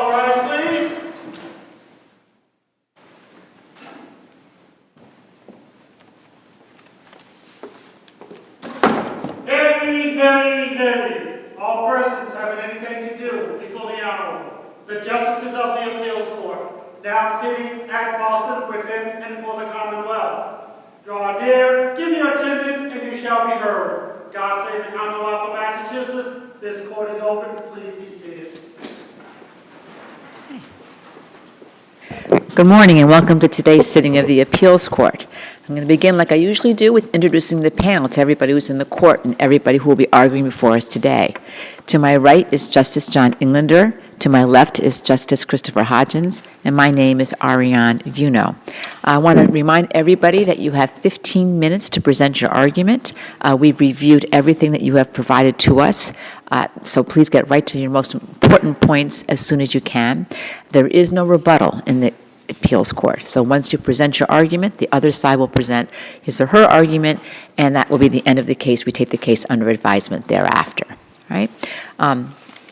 All rise, please. Heavy. All persons having anything to do before the Honorable, the Justices of the Appeals Court, now sitting at Boston within and for the Commonwealth. Draw near, give your attendance, and you shall be heard. God save the Commonwealth of Massachusetts. This court is open. Please be seated. Good morning and welcome to today's sitting of the Appeals Court. I'm going to begin like I usually do with introducing the panel to everybody who's in the court and everybody who will be arguing before us today. To my right is Justice John Englander, to my left is Justice Christopher Hodgens, and my name is Ariane Vuono. I want to remind everybody that you have 15 minutes to present your argument. We've reviewed everything that you have provided to us, so please get right to your most important points as soon as you can. There is no rebuttal in the Appeals Court. So once you present your argument, the other side will present his or her argument, and that will be the end of the case. We take the case under advisement thereafter. All right?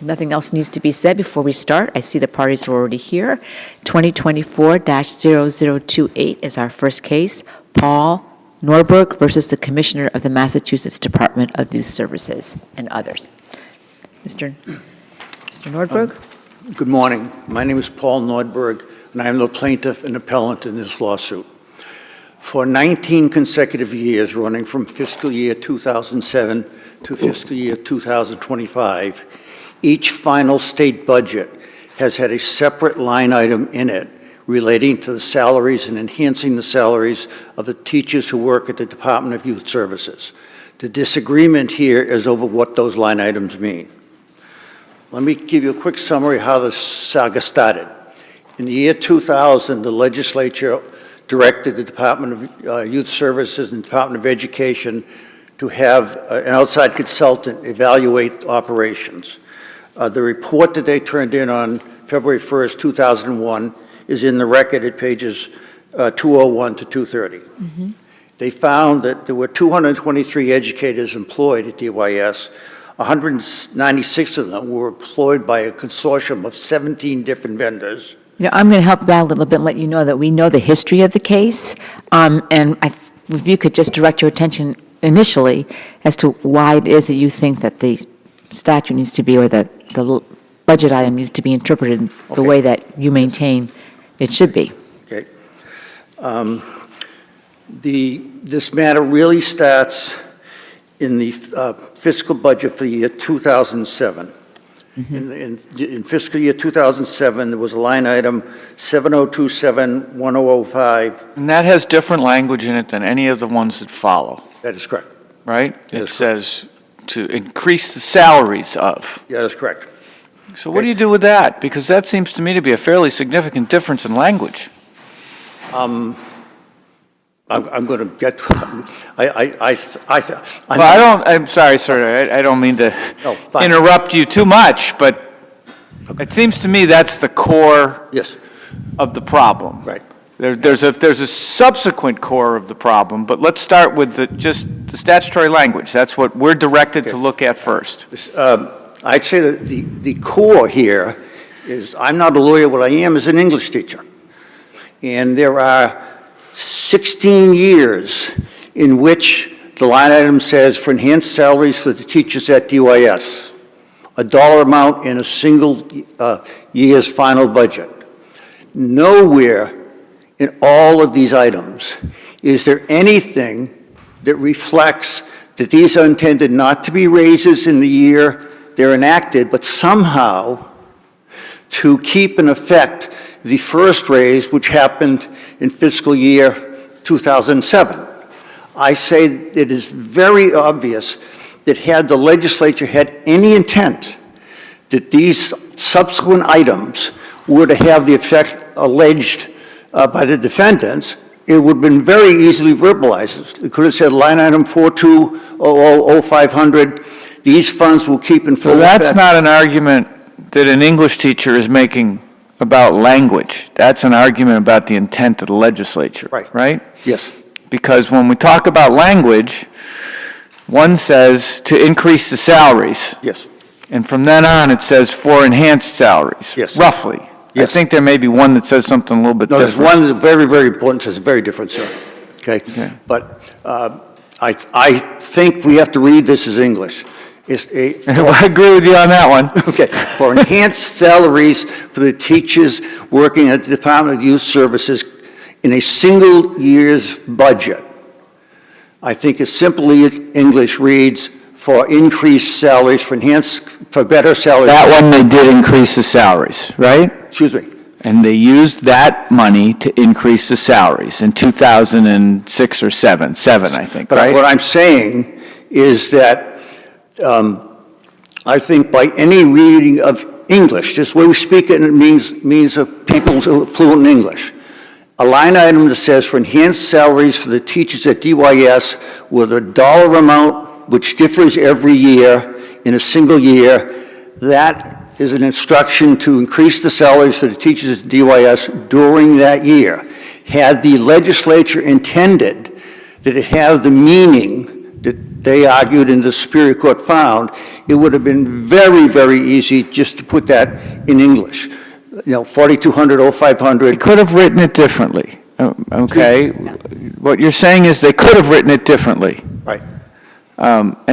Nothing else needs to be said before we start. I see the parties are already here. 2024-0028 is our first case. Paul NORDBERG versus the Commissioner of the Massachusetts Department of Youth Services and others. Mr. NORDBERG? Good morning. My name is Paul NORDBERG, and I am the plaintiff and appellant in this lawsuit. For 19 consecutive years, running from fiscal year 2007 to fiscal year 2025, each final state budget has had a separate line item in it relating to the salaries and enhancing the salaries of the teachers who work at the Department of Youth Services. The disagreement here is over what those line items mean. Let me give you a quick summary of how this saga started. In the year 2000, the legislature directed the Department of Youth Services and Department of Education to have an outside consultant evaluate operations. The report that they turned in on February 1st, 2001 is in the record at pages 201 to 230. Mm-hmm. They found that there were 223 educators employed at DYS. 196 of them were employed by a consortium of 17 different vendors. You know, I'm going to help you out a little bit and let you know that we know the history of the case, and if you could just direct your attention initially as to why it is that you think that the statute needs to be, or the budget item needs to be interpreted the way that you maintain it should be. Okay. This matter really starts in the fiscal budget for the year 2007. Mm-hmm. In fiscal year 2007, there was a line item 7027-1005. And that has different language in it than any of the ones that follow. That is correct. Right? It says to increase the salaries of. Yeah, that's correct. So what do you do with that? Because that seems to me to be a fairly significant difference in language. I'm going to get. I'm sorry, sir. I don't mean to interrupt you too much, but it seems to me that's the core of the problem. Right. There's a subsequent core of the problem, but let's start with just the statutory language. That's what we're directed to look at first. I'd say that the core here is, I'm not a lawyer. What I am is an English teacher, and there are 16 years in which the line item says for enhanced salaries for the teachers at DYS, a dollar amount in a single year's final budget. Nowhere in all of these items is there anything that reflects that these are intended not to be raises in the year they're enacted, but somehow to keep in effect the first raise, which happened in fiscal year 2007. I say it is very obvious that had the legislature had any intent that these subsequent items were to have the effect alleged by the defendants, it would have been very easily verbalized. It could have said line item 42000500, these funds will keep in full effect. So that's not an argument that an English teacher is making about language. That's an argument about the intent of the legislature, right? Yes. Because when we talk about language, one says to increase the salaries. Yes. And from then on, it says for enhanced salaries. Yes. Roughly. Yes. I think there may be one that says something a little bit No, there's different. one that's very, very important, says very different, sir. Okay? But I think we have to read this as English. I agree with you on that one. Okay, for enhanced salaries for the teachers working at the Department of Youth Services in a single year's budget. I think it's simply English reads for increased salaries, for better salaries. That one, they did increase the salaries, right? Excuse me. And they used that money to increase the salaries in 2006 or seven, I think, But right? what I'm saying is that I think by any reading of English, just the way we speak it, it means people who are fluent in English. A line item that says for enhanced salaries for the teachers at DYS with a dollar amount which differs every year in a single year, that is an instruction to increase the salaries for the teachers at DYS during that year. Had the legislature intended that it have the meaning that they argued and the Superior Court found, it would have been very, very easy just to put that in English. You know, 4,200, They 500. could have written it differently, okay? What you're saying is they could have written it differently. Right. But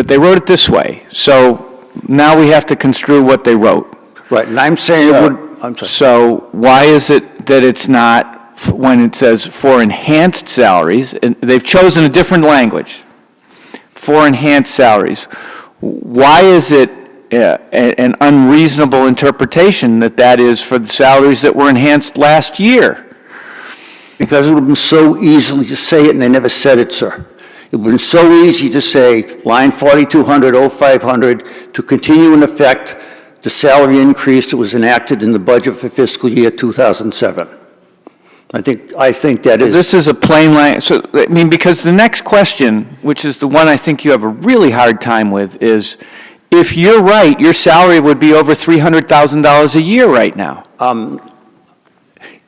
they wrote it this way. So now we have to construe what they wrote. Right, and I'm saying it would, I'm sorry. So why is it that it's not, when it says for enhanced salaries, and they've chosen a different language, for enhanced salaries, why is it an unreasonable interpretation that that is for the salaries that were enhanced last year? Because it would have been so easy to say it, and they never said it, sir. It would have been so easy to say, line 4,200, 500, to continue in effect the salary increase that was enacted in the budget for fiscal year 2007. I think that is... This is a plain language, so, I mean, because the next question, which is the one I think you have a really hard time with, is if you're right, your salary would be over $300,000 a year right now.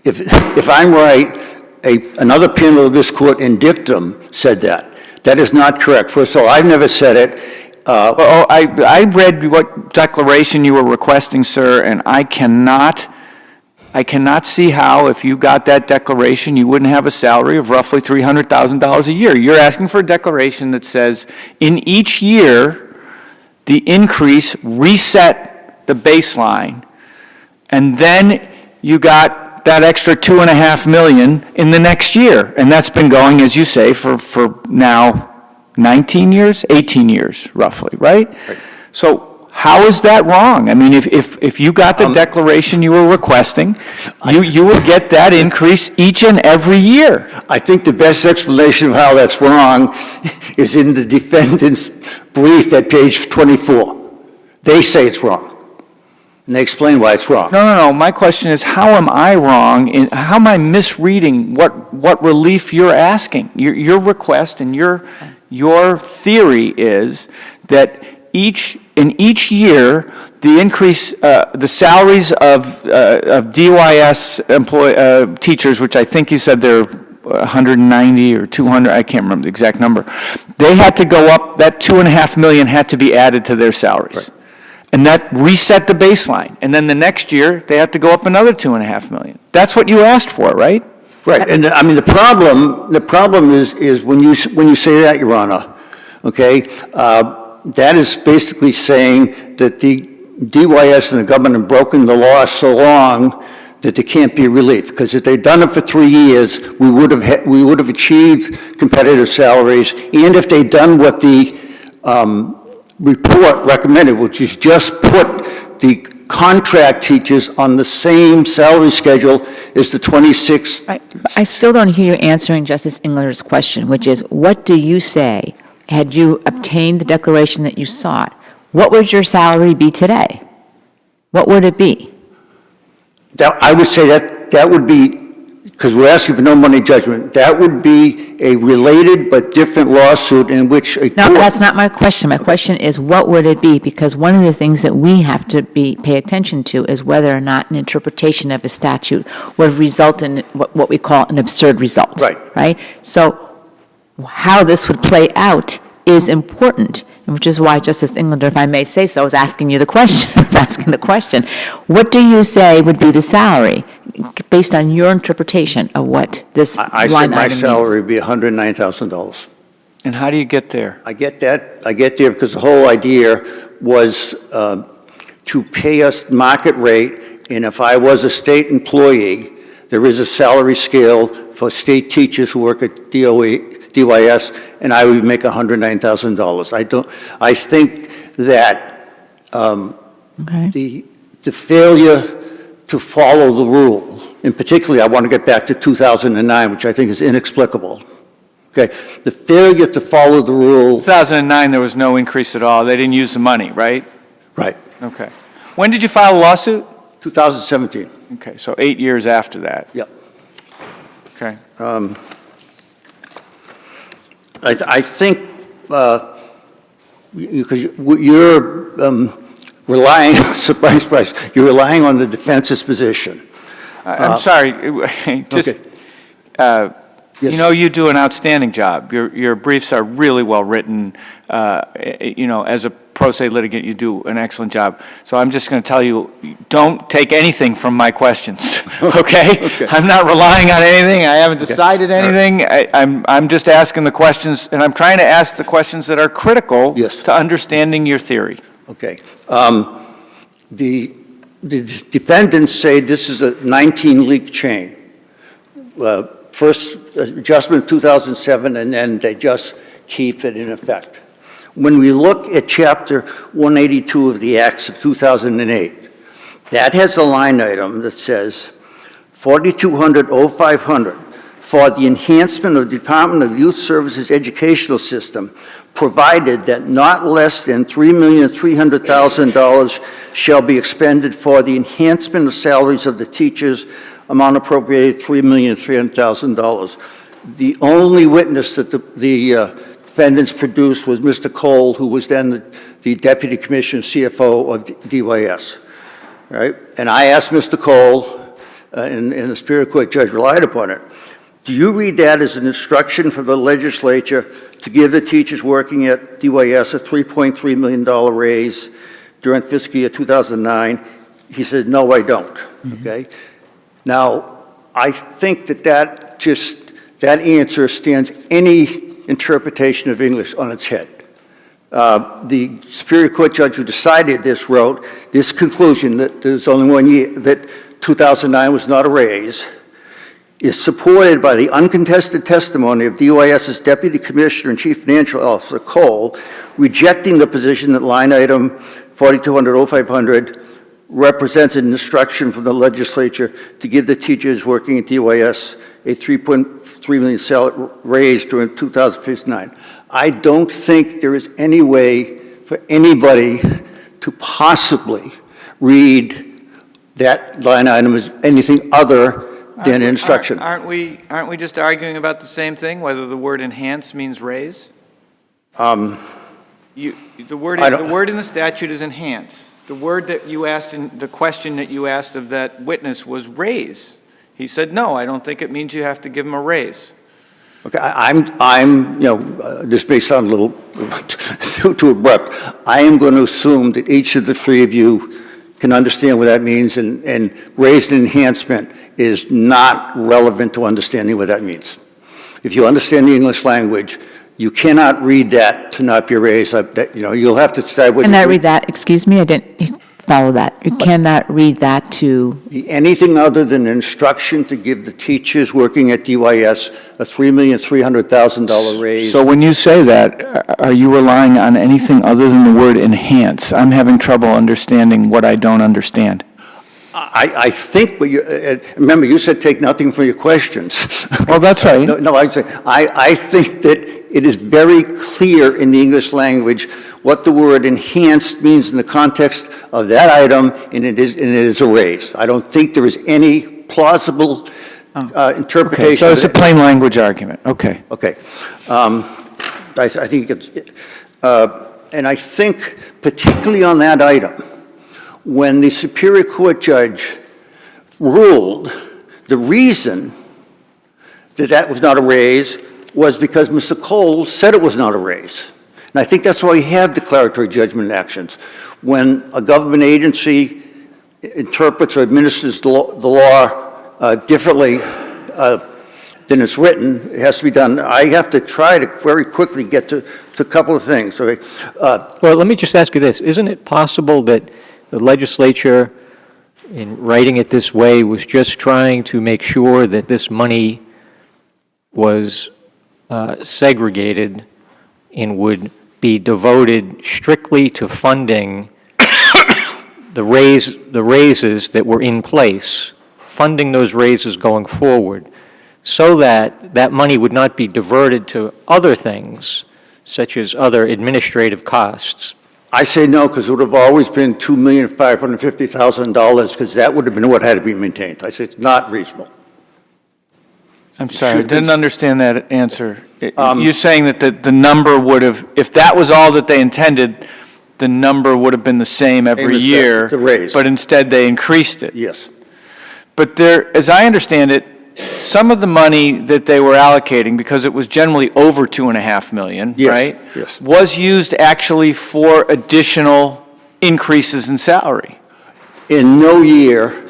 If I'm right, another panel of this court in dictum said that. That is not correct. First of all, I've never said it. I read what declaration you were requesting, sir, and I cannot see how, if you got that declaration, you wouldn't have a salary of roughly $300,000 a year. You're asking for a declaration that says, in each year, the increase reset the baseline, and then you got that extra $2.5 million in the next year. And that's been going, as you say, for now 19 years, 18 years, roughly, right? So how is that wrong? I mean, if you got the declaration you were requesting, you would get that increase each and every year. I think the best explanation of how that's wrong is in the defendant's brief at page 24. They say it's wrong, and they explain why it's wrong. No. My question is, how am I wrong? How am I misreading what relief you're asking? Your request and your theory is that in each year, the increase, the salaries of DYS teachers, which I think you said they're 190 or 200, I can't remember the exact number, they had to go up, that $2.5 million had to be added to their salaries. Right. And that reset the baseline. And then the next year, they have to go up another $2.5 million. That's what you asked for, right? Right, and I mean, the problem is when you say that, Your Honor, okay, that is basically saying that the DYS and the government have broken the law so long that there can't be relief. Because if they'd done it for 3 years, we would have achieved competitive salaries, and if they'd done what the report recommended, which is just put the contract teachers on the same salary schedule as the 26. Right. I still don't hear you answering Justice Engler's question, which is, what do you say, had you obtained the declaration that you sought, what would your salary be today? What would it be? I would say that would be, because we're asking for no money judgment, that would be a related but different lawsuit in which a No, court... that's not my question. My question is, what would it be? Because one of the things that we have to pay attention to is whether or not an interpretation of a statute would result in what we call an absurd result. Right. Right? So how this would play out is important. which is why Justice Englander, if I may say so, is asking you the question, is asking the question. What do you say would be the salary, based on your interpretation of what this line I item said my means? salary would be $109,000. And how do you get there? I get there because the whole idea was to pay us market rate, and if I was a state employee, there is a salary scale for state teachers who work at DYS, and I would make $109,000. I think that Okay. the failure to follow the rule, and particularly I want to get back to 2009, which I think is inexplicable. Okay, the failure to follow the rule. 2009, there was no increase at all. They didn't use the money, right? Right. Okay. When did you file a lawsuit? 2017. Okay, so 8 years after that. Yep. Okay. I think because you're relying, surprise, you're relying on the defense's position. I'm sorry, just, Okay. Yes. you know, you do an outstanding job. Your briefs are really well-written. You know, as a pro se litigant, you do an excellent job. So I'm just going to tell you, don't take anything from my questions, okay? Okay. I'm not relying on anything. I haven't decided anything. I'm just asking the questions, and I'm trying to ask the questions that are critical Yes. to understanding your theory. Okay. The defendants say this is a 19-leak chain. First adjustment 2007, and then they just keep it in effect. When we look at Chapter 182 of the Acts of 2008, that has a line item that says 4,200,0500 for the enhancement of the Department of Youth Services educational system, provided that not less than $3,300,000 shall be expended for the enhancement of salaries of the teachers, amount appropriated $3,300,000. The only witness that the defendants produced was Mr. Cole, who was then the Deputy Commissioner CFO of DYS, right? And I asked Mr. Cole, and the Superior Court judge relied upon it, do you read that as an instruction from the legislature to give the teachers working at DYS a $3.3 million raise during fiscal year 2009? He said, no, I don't, okay? Now, I think that answer stands any interpretation of English on its head. The Superior Court judge who decided this wrote this conclusion that there's only 1 year, that 2009 was not a raise, is supported by the uncontested testimony of DYS's Deputy Commissioner and Chief Financial Officer Cole, rejecting the position that line item 4,200,0500 represents an instruction from the legislature to give the teachers working at DYS a $3.3 million salary raise during 2009. I don't think there is any way for anybody to possibly read that line item as anything other than instruction. Aren't we just arguing about the same thing, whether the word enhance means raise? The word in the statute is enhance. The word that you asked, in the question that you asked of that witness was raise. He said, no, I don't think it means you have to give him a raise. Okay, I'm, this may sound a little too abrupt. I am going to assume that each of the three of you can understand what that means, and raised enhancement is not relevant to understanding what that means. If you understand the English language, you cannot read that to not be raised. You'll have to decide what. Cannot read that, excuse me, I didn't follow that. You cannot read that to. Anything other than instruction to give the teachers working at DYS a $3,300,000 raise. So when you say that, are you relying on anything other than the word enhance? I'm having trouble understanding what I don't understand. I think, but remember, you said take nothing for your questions. Well, that's right. No, I think that it is very clear in the English language what the word enhanced means in the context of that item, and it is a raise. I don't think there is any plausible interpretation. Okay, so it's a plain language argument. Okay. Okay. I think and I think particularly on that item, when the Superior Court judge ruled, the reason that that was not a raise was because Mr. Cole said it was not a raise. And I think that's why we have declaratory judgment actions. When a government agency interprets or administers the law differently than it's written, it has to be done. I have to try to very quickly get to a couple of things. Okay? Well, let me just ask you this. Isn't it possible that the legislature, in writing it this way, was just trying to make sure that this money was segregated and would be devoted strictly to funding the raises that were in place, funding those raises going forward, so that that money would not be diverted to other things, such as other administrative costs? I say no, because it would have always been $2,550,000, because that would have been what had to be maintained. I say it's not reasonable. I'm sorry, I should be- didn't understand that answer. You're saying that the number would have, if that was all that they intended, the number would have been the same every as the- year. the raise. But instead, they increased it. Yes. But there, as I understand it, some of the money that they were allocating, because it was generally over $2.5 million, Yes, right? yes. Was used actually for additional increases in salary. In no year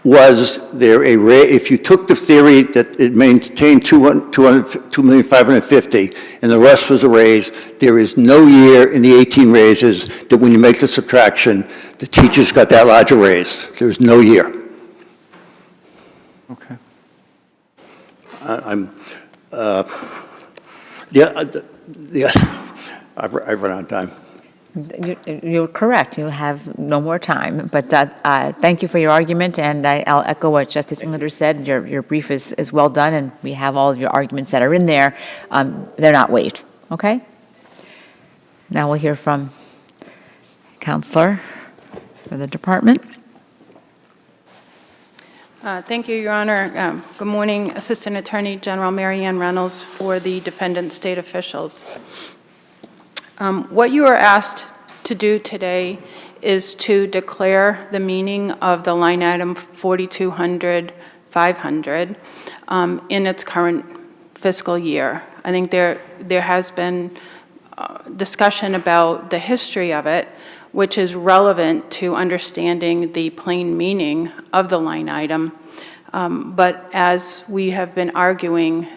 was there a raise, if you took the theory that it maintained $2,550,000 and the rest was a raise, there is no year in the 18 raises that when you make the subtraction, the teachers got that larger raise. There's no year. Okay. I've run out of time. You're correct. You have no more time. But thank you for your argument, and I'll echo what Justice Englander said. Your brief is well done, and we have all of your arguments that are in there. They're not waived, okay? Now we'll hear from Counselor for the department. Thank you, Your Honor. Good morning, Assistant Attorney General Mary Ann Reynolds for the defendant state officials. What you are asked to do today is to declare the meaning of the line item 4,200,500 in its current fiscal year. I think there has been discussion about the history of it, which is relevant to understanding the plain meaning of the line item. But as we have been arguing,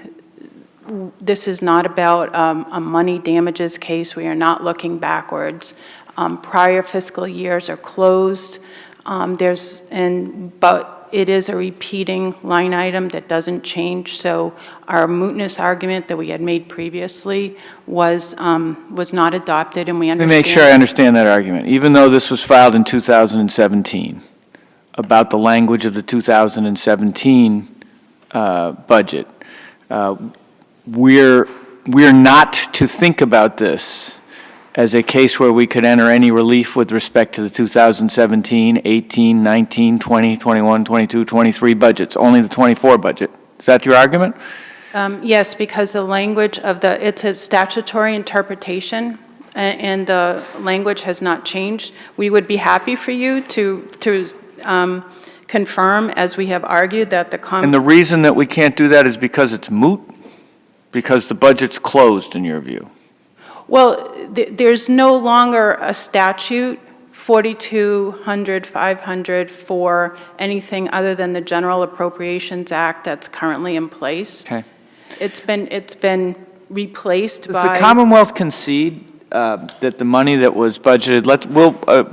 this is not about a money damages case. We are not looking backwards. Prior fiscal years are closed. But it is a repeating line item that doesn't change. So our mootness argument that we had made previously was not adopted, and we Let me understand. make sure I understand that argument. Even though this was filed in 2017, about the language of the 2017 budget, we're not to think about this as a case where we could enter any relief with respect to the 2017, 18, 19, 20, 21, 22, 23 budgets, only the 24 budget. Is that your argument? Yes, because the language of it's a statutory interpretation, and the language has not changed. We would be happy for you to confirm, as we have argued, that the And the reason that we can't do that is because it's moot? Because the budget's closed, in your view? Well, there's no longer a statute, 4,200,500, for anything other than the General Appropriations Act that's currently in place. Okay. It's been replaced Does by. the Commonwealth concede that the money that was budgeted,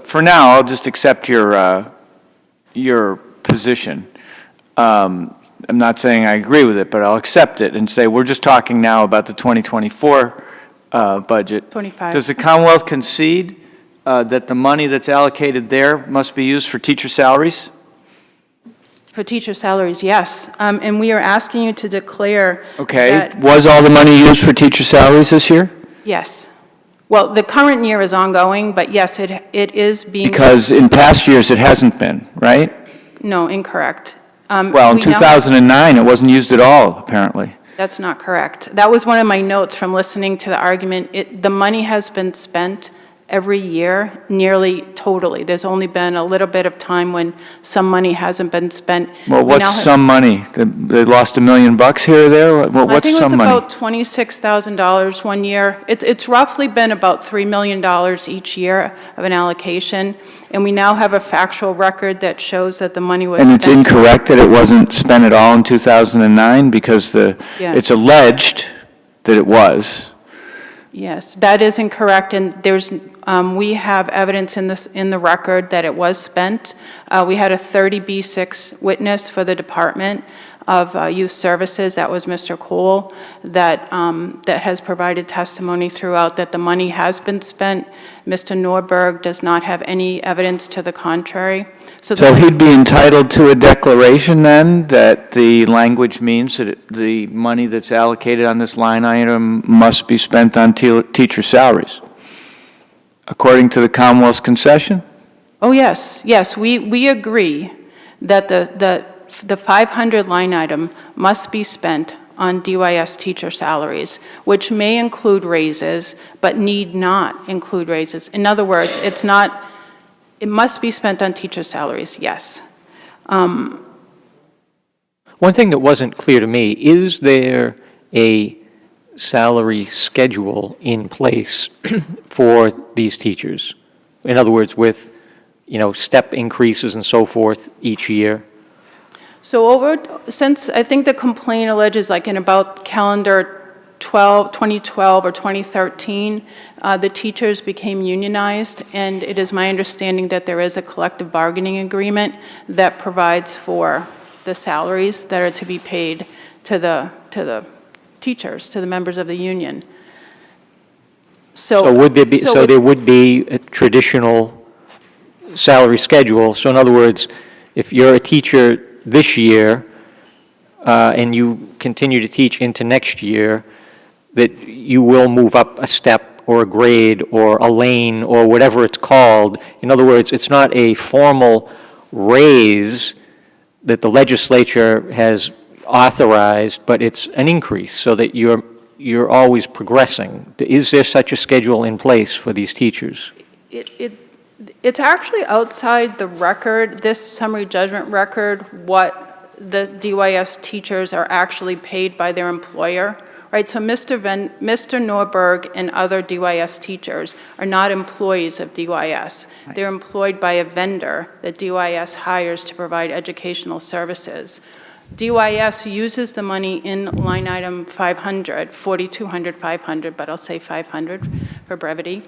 for now, I'll just accept your position. I'm not saying I agree with it, but I'll accept it and say we're just talking now about the 2024 budget. 25. Does the Commonwealth concede that the money that's allocated there must be used for teacher salaries? For teacher salaries, yes. And we are asking you to declare. Okay. that- Was all the money used for teacher salaries this year? Yes. Well, the current year is ongoing, but yes, it is being. Because in past years it hasn't been, right? No, incorrect. Well, in We now- 2009 it wasn't used at all, apparently. That's not correct. That was one of my notes from listening to the argument. The money has been spent every year, nearly totally. There's only been a little bit of time when some money hasn't been spent. Well, We now what's have- some money? They lost $1 million here or there? I What's think some it's money? about $26,000 one year. It's roughly been about $3 million each year of an allocation, and we now have a factual record that shows that the money was And spent. it's incorrect that it wasn't spent at all in 2009 because Yes. it's alleged that it was. Yes, that is incorrect, and we have evidence in the record that it was spent. We had a 30B6 witness for the Department of Youth Services, that was Mr. Cole, that has provided testimony throughout that the money has been spent. Mr. NORDBERG does not have any evidence to the contrary. So he'd be entitled to a declaration then that the language means that the money that's allocated on this line item must be spent on teacher salaries, according to the Commonwealth's concession? Oh, yes, we agree that the 500 line item must be spent on DYS teacher salaries, which may include raises, but need not include raises. In other words, it must be spent on teacher salaries, yes. One thing that wasn't clear to me, is there a salary schedule in place for these teachers? In other words, with, step increases and so forth each year? So since I think the complaint alleges like in about calendar 2012 or 2013, the teachers became unionized, and it is my understanding that there is a collective bargaining agreement that provides for the salaries that are to be paid to the teachers, to the members of the union. So there would be a traditional salary schedule. So in other words, if you're a teacher this year and you continue to teach into next year, that you will move up a step or a grade or a lane or whatever it's called. In other words, it's not a formal raise that the legislature has authorized, but it's an increase so that you're always progressing. Is there such a schedule in place for these teachers? It's actually outside the record, this summary judgment record, what the DYS teachers are actually paid by their employer, right? So Mr. NORDBERG and other DYS teachers are not employees of DYS. Right. They're employed by a vendor that DYS hires to provide educational services. DYS uses the money in line item 500, 4,200, 500, but I'll say 500 for brevity,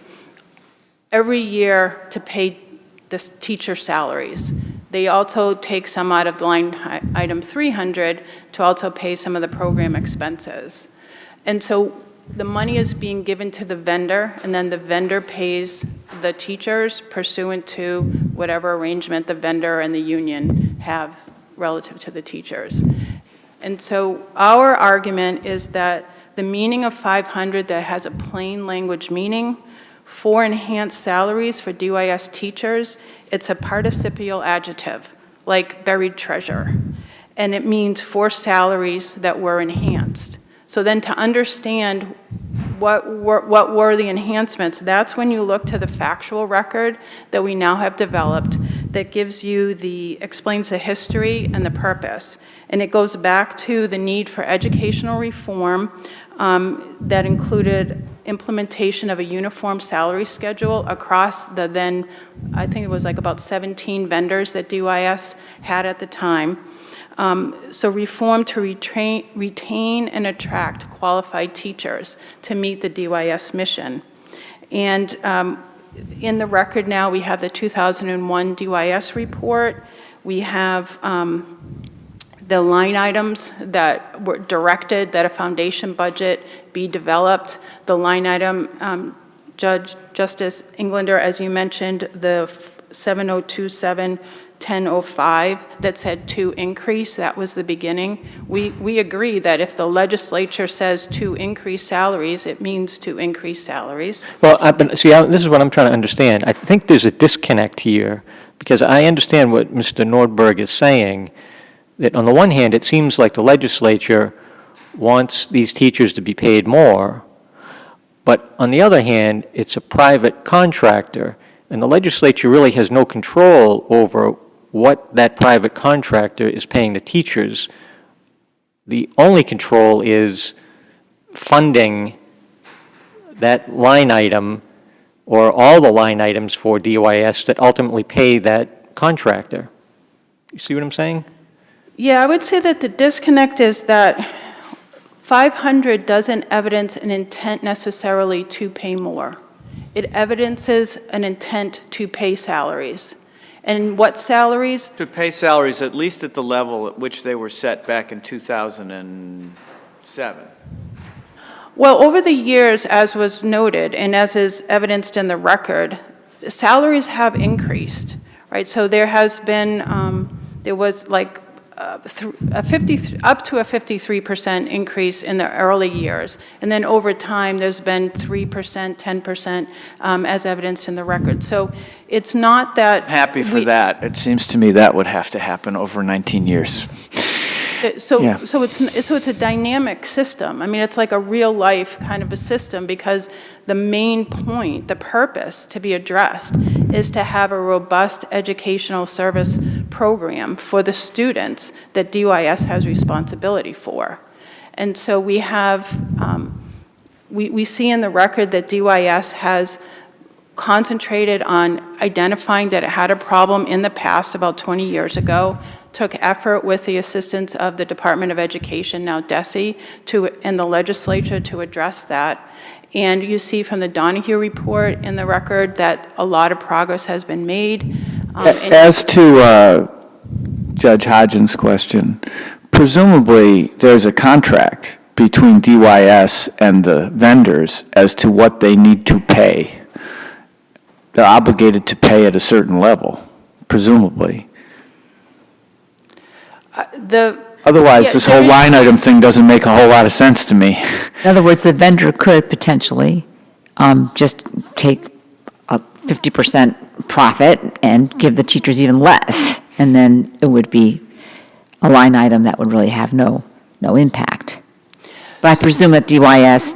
every year to pay the teacher salaries. They also take some out of line item 300 to also pay some of the program expenses. And so the money is being given to the vendor, and then the vendor pays the teachers pursuant to whatever arrangement the vendor and the union have relative to the teachers. And so our argument is that the meaning of 500 that has a plain language meaning for enhanced salaries for DYS teachers, it's a participial adjective, like buried treasure. And it means for salaries that were enhanced. So then to understand what were the enhancements, that's when you look to the factual record that we now have developed that gives you explains the history and the purpose. And it goes back to the need for educational reform that included implementation of a uniform salary schedule across the then, I think it was like about 17 vendors that DYS had at the time. So reform to retain and attract qualified teachers to meet the DYS mission. And in the record now, we have the 2001 DYS report. We have the line items that were directed that a foundation budget be developed. The line item, Justice Englander, as you mentioned, the 7027 1005 that said to increase, that was the beginning. We agree that if the legislature says to increase salaries, it means to increase salaries. Well, this is what I'm trying to understand. I think there's a disconnect here, because I understand what Mr. NORDBERG is saying, that on the one hand, it seems like the legislature wants these teachers to be paid more, But on the other hand, it's a private contractor, and the legislature really has no control over what that private contractor is paying the teachers. The only control is funding that line item or all the line items for DYS that ultimately pay that contractor. You see what I'm saying? Yeah, I would say that the disconnect is that 500 doesn't evidence an intent necessarily to pay more. It evidences an intent to pay salaries. And what salaries? To pay salaries at least at the level at which they were set back in 2007. Well, over the years, as was noted, and as is evidenced in the record, salaries have increased, right? So there has been, there was like up to a 53% increase in the early years. And then over time, there's been 3%, 10%, as evidenced in the record. So it's not that. Happy for that. It seems to me that would have to happen over 19 years. So Yeah. it's a dynamic system. I mean, it's like a real-life kind of a system because the main point, the purpose to be addressed is to have a robust educational service program for the students that DYS has responsibility for. And so we have, we see in the record that DYS has concentrated on identifying that it had a problem in the past about 20 years ago, took effort with the assistance of the Department of Education, now DESE, and the legislature to address that. And you see from the Donahue report in the record that a lot of progress has been made. As to Judge Hodgens' question, presumably there's a contract between DYS and the vendors as to what they need to pay. They're obligated to pay at a certain level, presumably. Otherwise, this whole line item thing doesn't make a whole lot of sense to me. In other words, the vendor could potentially just take a 50% profit and give the teachers even less, and then it would be a line item that would really have no impact. But I presume that DYS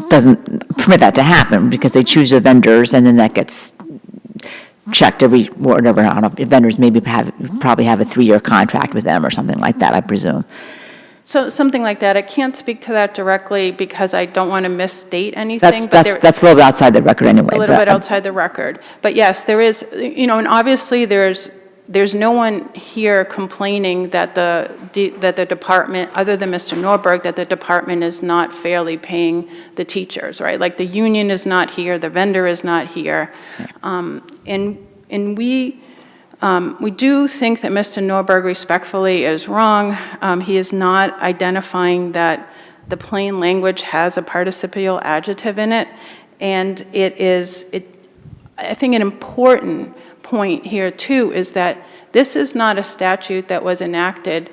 doesn't permit that to happen because they choose the vendors and then that gets checked every, whatever, I don't know, if vendors probably have a 3-year contract with them or something like that, I presume. So something like that. I can't speak to that directly because I don't want to misstate anything. That's a little bit outside the record anyway. A little bit outside the record. But yes, there is, and obviously there's no one here complaining that the department, other than Mr. NORDBERG, that the department is not fairly paying the teachers, right? Like the union is not here, the vendor is not here. And we do think that Mr. NORDBERG respectfully is wrong. He is not identifying that the plain language has a participial adjective in it. And I think an important point here too is that this is not a statute that was enacted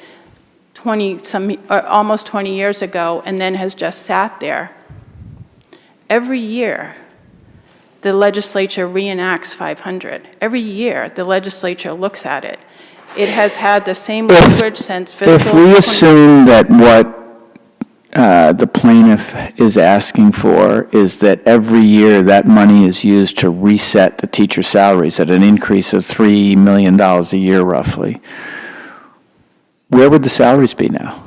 almost 20 years ago and then has just sat there. Every year, the legislature reenacts 500. Every year, the legislature looks at it. It has had the same language since fiscal. If we assume that what the plaintiff is asking for is that every year that money is used to reset the teacher salaries at an increase of $3 million a year roughly, where would the salaries be now?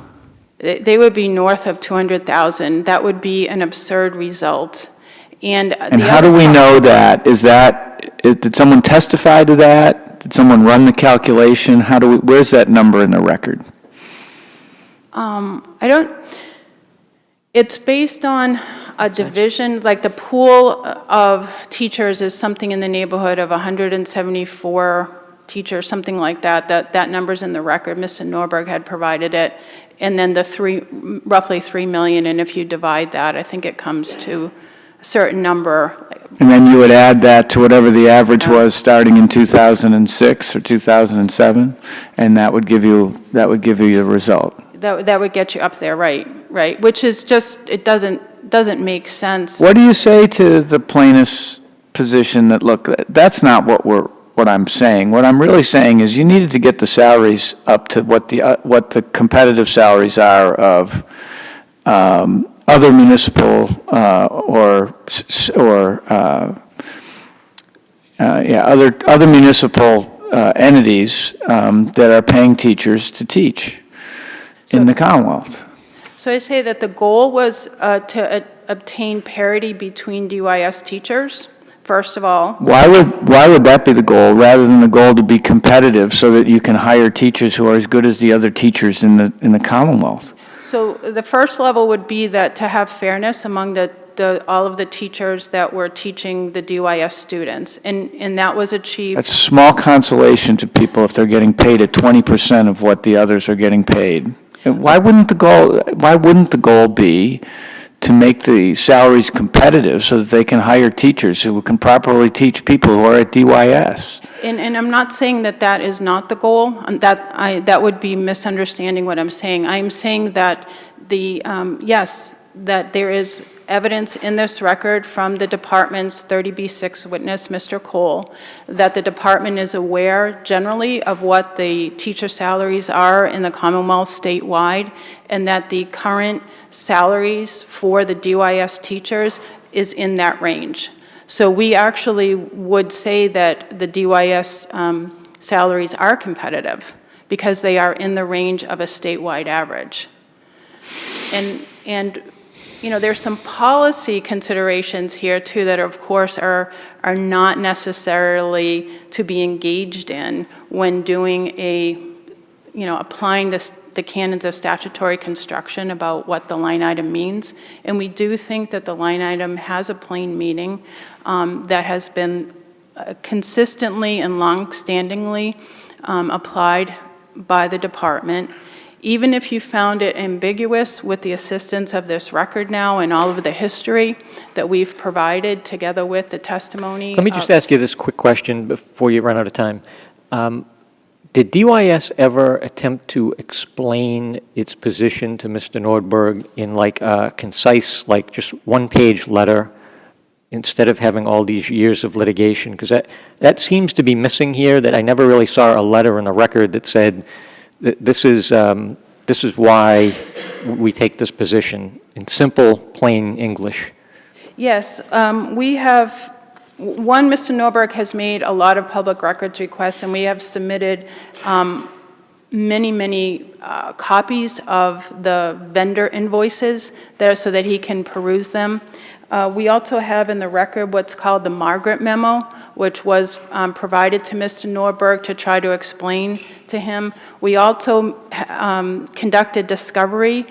They would be north of 200,000. That would be an absurd result. And how do we know that? Did someone testify to that? Did someone run the calculation? Where's that number in the record? It's based on a division, like the pool of teachers is something in the neighborhood of 174 teachers, something like that. That number's in the record. Mr. NORDBERG had provided it. And then roughly 3 million, and if you divide that, I think it comes to a certain number. And then you would add that to whatever the average was starting in 2006 or 2007, and that would give you the result. That would get you up there, right, which is just, it doesn't make sense. What do you say to the plaintiff's position that, look, that's not what I'm saying. What I'm really saying is you needed to get the salaries up to what the competitive salaries are of other municipal other municipal entities that are paying teachers to teach in the Commonwealth. So I say that the goal was to obtain parity between DYS teachers, first of all. Why would that be the goal, rather than the goal to be competitive so that you can hire teachers who are as good as the other teachers in the Commonwealth? So the first level would be that to have fairness among all of the teachers that were teaching the DYS students, and that was achieved. That's small consolation to people if they're getting paid at 20% of what the others are getting paid. And why wouldn't the goal be to make the salaries competitive so that they can hire teachers who can properly teach people who are at DYS? And I'm not saying that that is not the goal. That would be misunderstanding what I'm saying. I'm saying that yes, that there is evidence in this record from the department's 30B6 witness, Mr. Cole, that the department is aware generally of what the teacher salaries are in the Commonwealth statewide, and that the current salaries for the DYS teachers is in that range. So we actually would say that the DYS salaries are competitive because they are in the range of a statewide average. And you know, there's some policy considerations here too that of course are not necessarily to be engaged in when doing applying the canons of statutory construction about what the line item means. And we do think that the line item has a plain meaning that has been consistently and long-standingly applied by the department. Even if you found it ambiguous, with the assistance of this record now and all of the history that we've provided together with the testimony. Let me just ask you this quick question before you run out of time. Did DYS ever attempt to explain its position to Mr. Nordberg in like a concise, like just one-page letter, instead of having all these years of litigation? Because that seems to be missing here, that I never really saw a letter in the record that said, this is why we take this position, in simple, plain English. Yes, we have, Mr. Norberg has made a lot of public records requests, and we have submitted many copies of the vendor invoices there so that he can peruse them. We also have in the record what's called the Margaret memo, which was provided to Mr. Norberg to try to explain to him. We also conducted discovery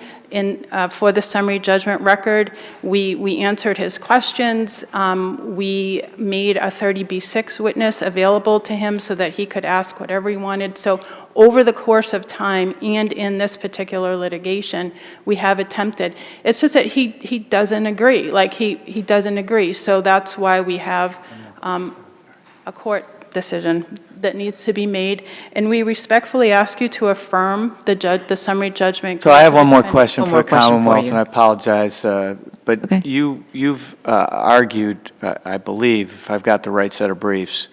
for the summary judgment record. We answered his questions. We made a 30B6 witness available to him so that he could ask whatever he wanted. So over the course of time and in this particular litigation, we have attempted. It's just that he doesn't agree. Like he doesn't agree. So that's why we have a court decision that needs to be made, and we respectfully ask you to affirm the summary judgment. So I have one more question for the question for Commonwealth, you. and I apologize, but Okay. you've argued, I believe, if I've got the right set of briefs,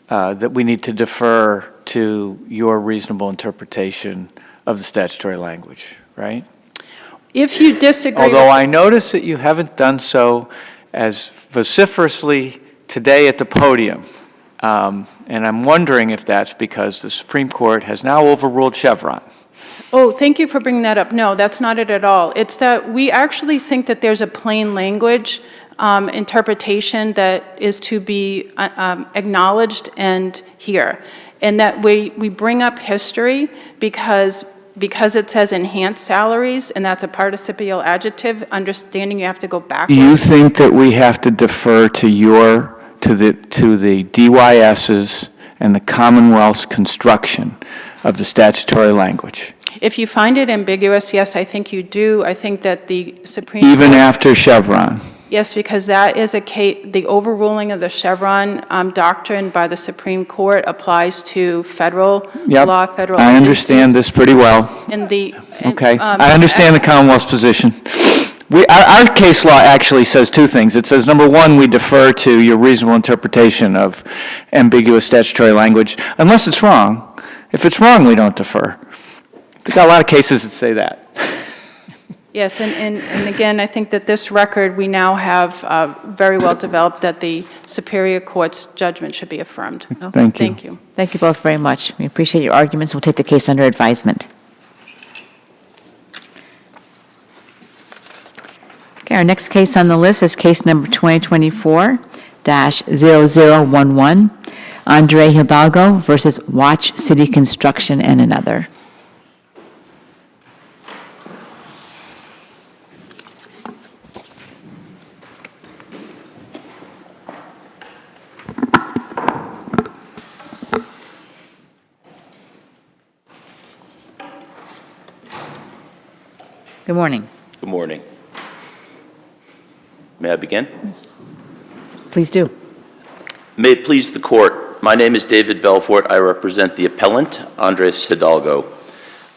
that we need to defer to your reasonable interpretation of the statutory language, right? If you disagree, Although I notice that you haven't done so as vociferously today at the podium. And I'm wondering if that's because the Supreme Court has now overruled Chevron. Oh, thank you for bringing that up. No, that's not it at all. It's that we actually think that there's a plain language interpretation that is to be acknowledged and here. And that we bring up history because it says enhanced salaries, and that's a participial adjective, understanding you have to go backwards. Do you think that we have to defer to the DYS's and the Commonwealth's construction of the statutory language? If you find it ambiguous, yes, I think you do. I think that the Supreme Even Court- after Chevron? Yes, because that is the overruling of the Chevron doctrine by the Supreme Court applies to federal Yep. law, federal I agencies. understand this pretty well. Okay, I understand the Commonwealth's position. Our case law actually says two things. It says, number one, we defer to your reasonable interpretation of ambiguous statutory language, unless it's wrong. If it's wrong, we don't defer. We've got a lot of cases that say that. Yes, and again, I think that this record, we now have very well developed that the Superior Court's judgment should be affirmed. Thank you. Thank you. Thank you both very much. We appreciate your arguments. We'll take the case under advisement. Okay, our next case on the list is case number 2024-0011, Andre Hidalgo versus Watch City Construction and another. Good morning. Good morning. May I begin? Please do. May it please the court, my name is David Belfort. I represent the appellant, Andres Hidalgo.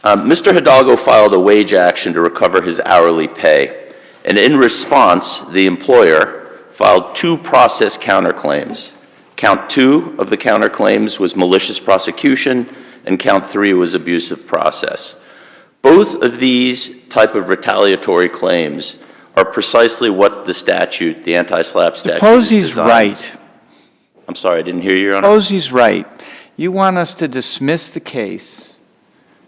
Mr. Hidalgo filed a wage action to recover his hourly pay, and in response, the employer filed 2 process counterclaims. Count 2 of the counterclaims was malicious prosecution, and count 3 was abusive process. Both of these type of retaliatory claims are precisely what the statute, the anti-SLAPP statute, Suppose is he's designed. right. I'm sorry, I didn't hear you, Your Honor. Suppose he's right. You want us to dismiss the case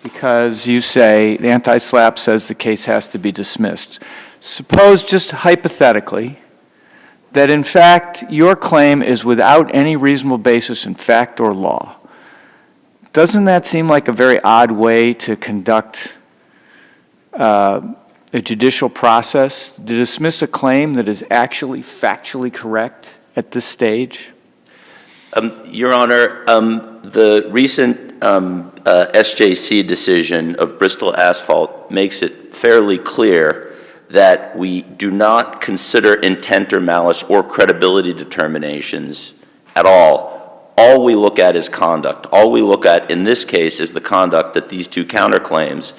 because you say, the anti-SLAPP says the case has to be dismissed. Suppose, just hypothetically, that in fact your claim is without any reasonable basis in fact or law. Doesn't that seem like a very odd way to conduct a judicial process, to dismiss a claim that is actually factually correct at this stage? Your Honor, the recent SJC decision of Bristol Asphalt makes it fairly clear that we do not consider intent or malice or credibility determinations at all. All we look at is conduct. All we look at in this case is the conduct that these 2 counterclaims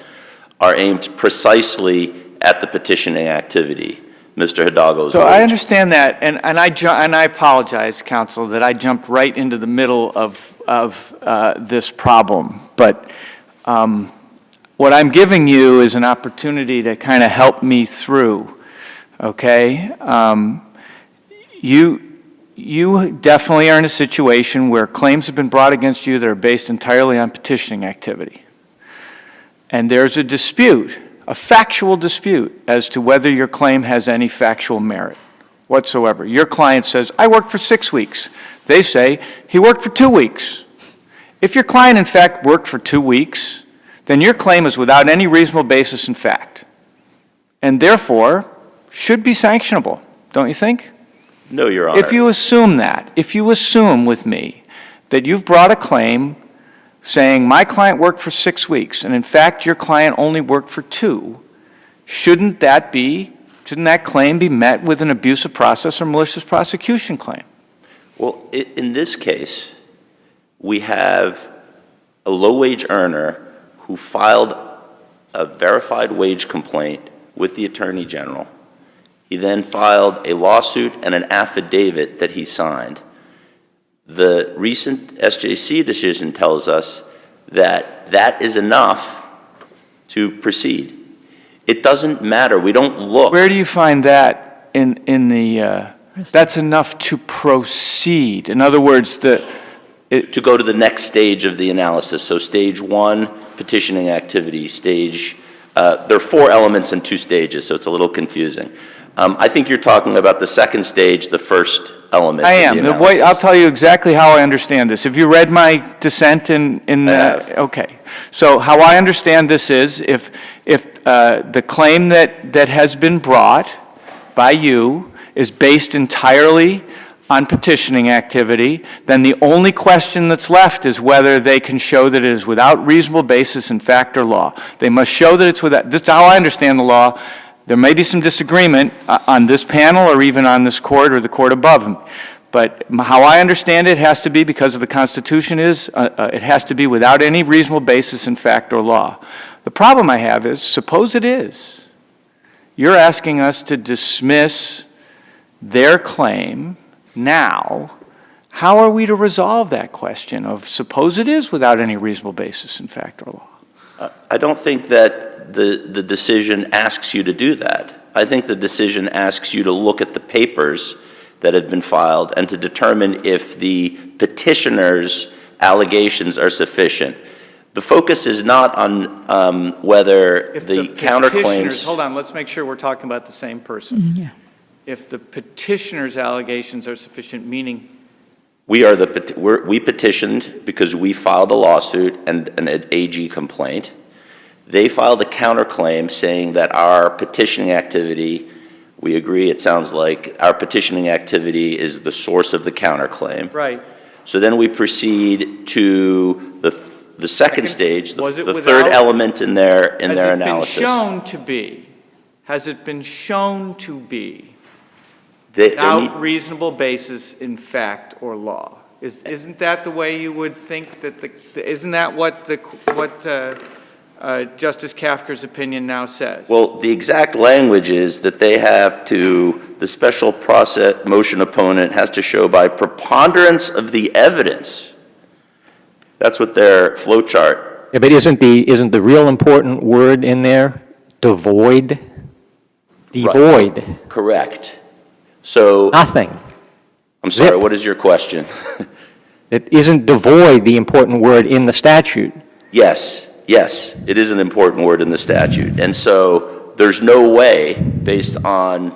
are aimed precisely at the petitioning activity, Mr. Hidalgo's. So I understand that, and I apologize, counsel, that I jumped right into the middle of this problem. But what I'm giving you is an opportunity to kind of help me through, okay? You definitely are in a situation where claims have been brought against you that are based entirely on petitioning activity. And there's a dispute, a factual dispute, as to whether your claim has any factual merit whatsoever. Your client says, I worked for 6 weeks. They say, he worked for 2 weeks. If your client, in fact, worked for 2 weeks, then your claim is without any reasonable basis in fact, and therefore should be sanctionable, don't you think? No, Your Honor. If you assume that, if you assume with me that you've brought a claim saying my client worked for 6 weeks, and in fact your client only worked for 2, shouldn't that claim be met with an abusive process or malicious prosecution claim? Well, in this case, we have a low-wage earner who filed a verified wage complaint with the Attorney General. He then filed a lawsuit and an affidavit that he signed. The recent SJC decision tells us that that is enough to proceed. It doesn't matter. We don't look. Where do you find that in the, that's enough to proceed? In other words, to go to the next stage of the analysis. So stage 1, petitioning activity. There are 4 elements and 2 stages, so it's a little confusing. I think you're talking about the second stage, the first element. I of the am. analysis. I'll tell you exactly how I understand this. Have you read my dissent in the? I have. Okay. So how I understand this is if the claim that has been brought by you is based entirely on petitioning activity, then the only question that's left is whether they can show that it is without reasonable basis in fact or law. They must show that it's without. This is how I understand the law. There may be some disagreement on this panel or even on this court or the court above them. But how I understand it has to be, because of the Constitution, it has to be without any reasonable basis in fact or law. The problem I have is, suppose it is. You're asking us to dismiss their claim now. How are we to resolve that question of suppose it is without any reasonable basis in fact or law? I don't think that the decision asks you to do that. I think the decision asks you to look at the papers that have been filed and to determine if the petitioner's allegations are sufficient. The focus is not on whether If the petitioners, counterclaims. hold on, let's make sure we're talking about the same person. Yeah. If the petitioner's allegations are sufficient, meaning, We petitioned because we filed a lawsuit and an AG complaint. They filed a counterclaim saying that our petitioning activity, we agree, it sounds like our petitioning activity is the source of the counterclaim. right, So then we proceed to the second stage, Was it the third without- element in their analysis. Has it been shown to be? Has it been shown to be? They Without need- reasonable basis in fact or law? Isn't that the way you would think that isn't that what Justice Kafker's opinion now says? Well, the exact language is that they have to, the special process motion opponent has to show by preponderance of the evidence. That's what their flow chart. Yeah, but isn't the real important word in there devoid? Devoid. Correct. So, Nothing. I'm sorry, Zip. what is your question? It isn't devoid the important word in the statute. Yes, it is an important word in the statute. And so there's no way, based on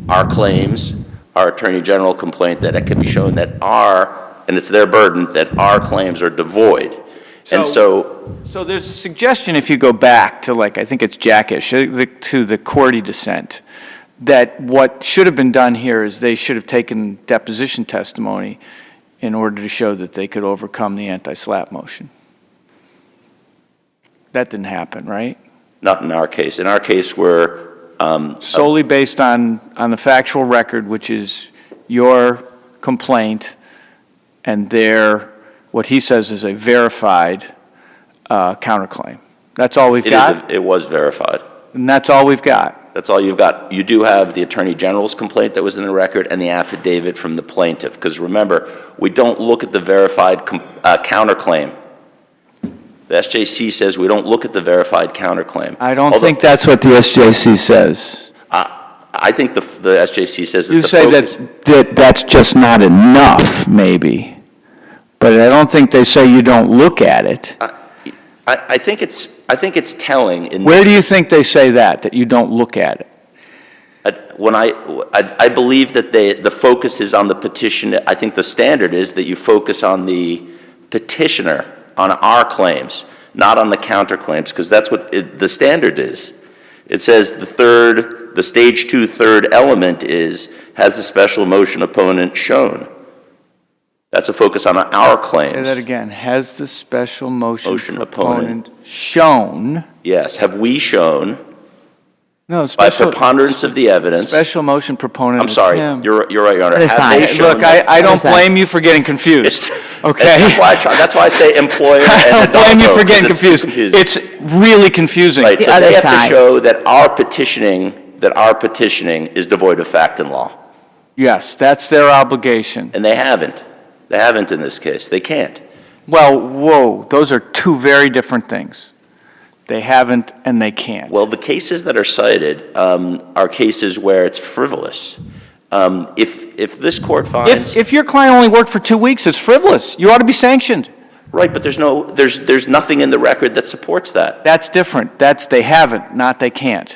our claims, our Attorney General complaint, that it can be shown that and it's their burden, that our claims are devoid. And so, So there's a suggestion, if you go back to, like, I think it's Jackish, to the Cordy dissent, that what should have been done here is they should have taken deposition testimony in order to show that they could overcome the anti-SLAPP motion. That didn't happen, right? not in our case. In our case, we're Solely based on the factual record, which is your complaint and what he says is a verified counterclaim. That's all we've got? it was verified. And that's all we've got? That's all you've got. You do have the Attorney General's complaint that was in the record and the affidavit from the plaintiff. Because remember, we don't look at the verified counterclaim. The SJC says we don't look at the verified counterclaim. I don't think that's what the SJC says. I think the SJC says that You the say focus... that's just not enough, maybe. But I don't think they say you don't look at it. I think it's telling in Where do you think they say that you don't look at it? When I believe that the focus is on the petition. I think the standard is that you focus on the petitioner, on our claims, not on the counterclaims, because that's what the standard is. It says the stage 2 third element has the special motion opponent shown. That's a focus on our claims. Say that again. Has the special motion Motion proponent shown? Yes. Have we shown No, by special, preponderance of the evidence? special motion proponent I'm is sorry. him. You're right, Your Honor. Other Have side. they Hey, shown Look, that- I don't Other side. blame you for getting confused. Okay? That's why I say employer and I don't blame you Hidalgo, for getting 'cause it's confused. It's really confusing. Right, The so other they have side. to show that our petitioning is devoid of fact and law. Yes, that's their obligation. And they haven't. They haven't in this case. They can't. Well, whoa, those are two very different things. They haven't and they can't. Well, the cases that are cited are cases where it's frivolous. If this court finds... If your client only worked for 2 weeks, it's frivolous. You ought to be sanctioned. Right, but there's nothing in the record that supports that. That's different. That's they haven't, not they can't.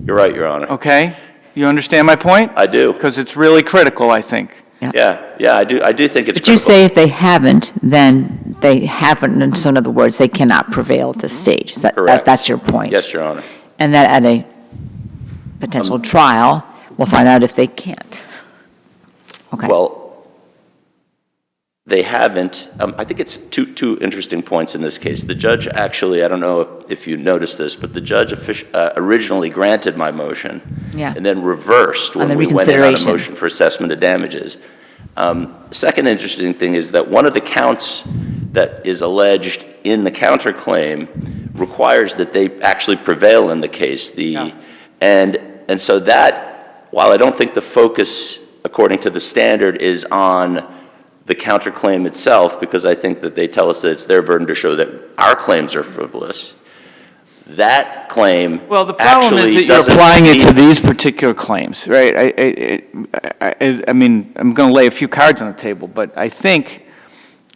You're right, Your Honor. Okay? You understand my point? I do. Because it's really critical, I think. Yeah, I do think it's But you critical. say if they haven't, then they haven't, and so in other words, they cannot prevail at this stage. Is that, Correct. that's your point? Yes, Your Honor. And that at a potential trial, we'll find out if they can't. Okay. Well, they haven't. I think it's two interesting points in this case. The judge actually, I don't know if you noticed this, but the judge originally granted my motion Yeah. and then reversed when the we went in on a reconsideration. motion for assessment of damages. Second interesting thing is that one of the counts that is alleged in the counterclaim requires that they actually prevail in the case. And so that, while I don't think the focus, according to the standard, is on the counterclaim itself, because I think that they tell us that it's their burden to show that our claims are frivolous. That claim Well, the problem is that you're doesn't applying it to meet- these particular claims, right? I mean, I'm going to lay a few cards on the table, but I think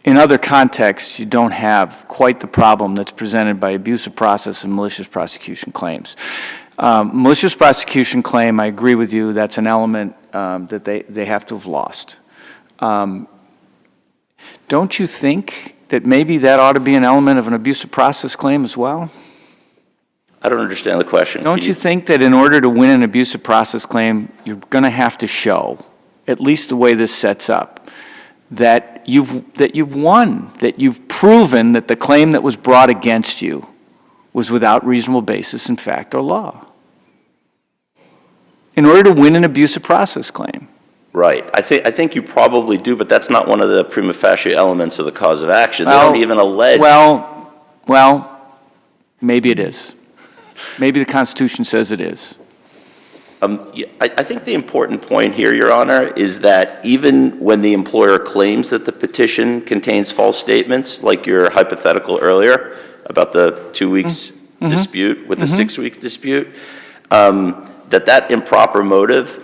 in other contexts, you don't have quite the problem that's presented by abusive process and malicious prosecution claims. Malicious prosecution claim, I agree with you, that's an element that they have to have lost. Don't you think that maybe that ought to be an element of an abusive process claim as well? I don't understand the question. Don't you think that in order to win an abusive process claim, you're going to have to show, at least the way this sets up, that you've won, that you've proven that the claim that was brought against you was without reasonable basis in fact or law? In order to win an abusive process claim. Right. I think you probably do, but that's not one of the prima facie elements of the cause of action. They don't even allege. Well, maybe it is. Maybe the Constitution says it is. Yeah, I think the important point here, Your Honor, is that even when the employer claims that the petition contains false statements, like your hypothetical earlier about the 2 weeks dispute with the 6-week dispute, that improper motive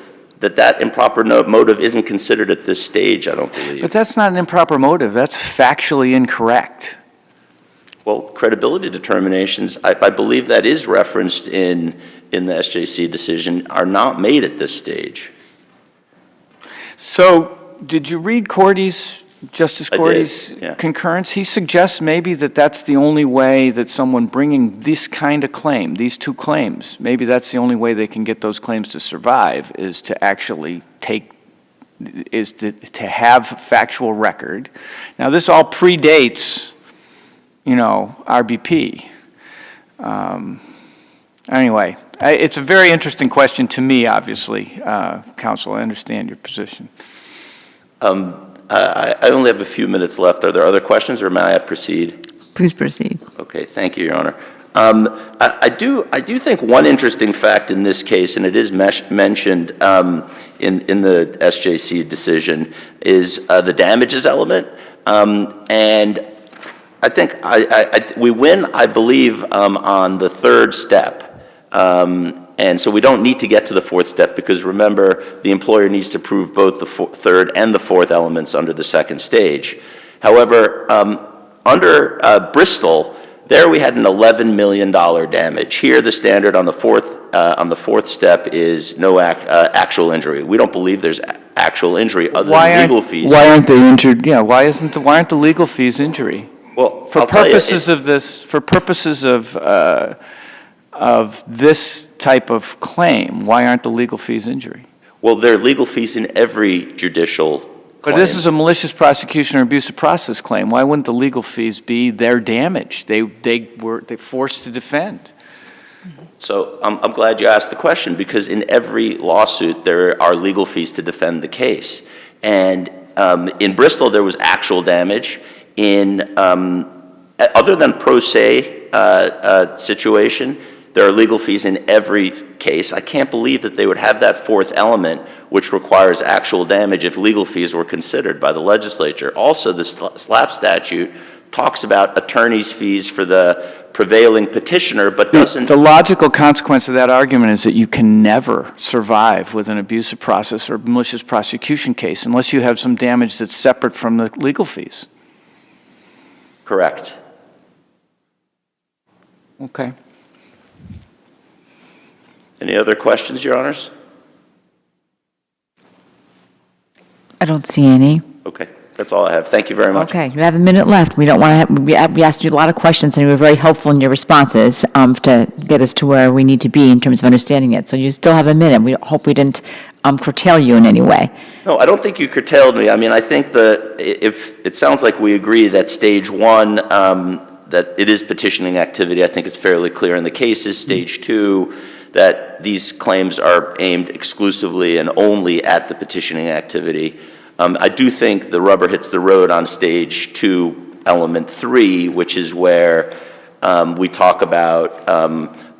isn't considered at this stage, I don't believe. But that's not an improper motive. That's factually incorrect. Well, credibility determinations, I believe that is referenced in the SJC decision, are not made at this stage. So, did you read Justice I did, Cordy's yeah. concurrence? He suggests maybe that that's the only way that someone bringing this kind of claim, these two claims, maybe that's the only way they can get those claims to survive, is to actually to have factual record. Now, this all predates, RBP. Anyway, it's a very interesting question to me, obviously, counsel. I understand your position. I only have a few minutes left. Are there other questions, or may I proceed? Please proceed. Okay, thank you, Your Honor. I do think one interesting fact in this case, and it is mentioned in the SJC decision, is the damages element. And I think we win, I believe, on the third step. And so we don't need to get to the fourth step because, remember, the employer needs to prove both the third and the fourth elements under the second stage. However, under Bristol, there we had an $11 million damage. Here, the standard on the fourth step is no actual injury. We don't believe there's actual injury other than legal fees. Why aren't they injured? Yeah, why aren't the legal fees injury? Well, For purposes of this type of claim, why aren't the legal fees injury? Well, there are legal fees in every judicial claim. But this is a malicious prosecution or abusive process claim. Why wouldn't the legal fees be their damage? They forced to defend. So I'm glad you asked the question, because in every lawsuit there are legal fees to defend the case. And in Bristol there was actual damage. Other than pro se situation, there are legal fees in every case. I can't believe that they would have that fourth element, which requires actual damage, if legal fees were considered by the legislature. Also, the SLAPP statute talks about attorney's fees for the prevailing petitioner, but doesn't... The logical consequence of that argument is that you can never survive with an abusive process or malicious prosecution case unless you have some damage that's separate from the legal fees. Correct. Okay. Any other questions, Your Honors? I don't see any. Okay, that's all I have. Thank you very much. Okay, you have a minute left. We don't want to we asked you a lot of questions, and you were very helpful in your responses to get us to where we need to be in terms of understanding it. So you still have a minute. We hope we didn't curtail you in any way. No, I don't think you curtailed me. I mean, I think if it sounds like we agree that stage one, that it is petitioning activity. I think it's fairly clear in the cases. Stage two, that these claims are aimed exclusively and only at the petitioning activity. I do think the rubber hits the road on stage two, element three, which is where we talk about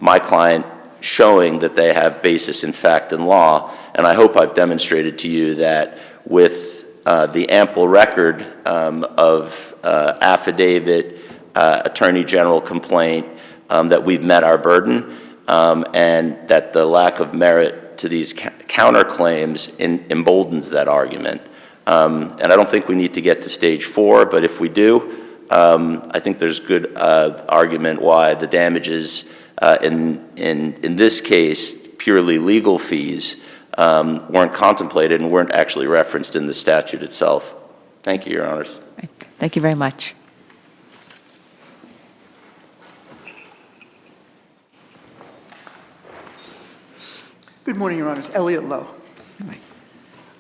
my client showing that they have basis in fact and law. And I hope I've demonstrated to you that with the ample record of affidavit, attorney general complaint, that we've met our burden, and that the lack of merit to these counterclaims emboldens that argument. And I don't think we need to get to stage 4, but if we do, I think there's good argument why the damages in this case, purely legal fees, weren't contemplated and weren't actually referenced in the statute itself. Thank you, Your Honors. Thank you very much. Good morning, Your Honors. Elliot Lowe.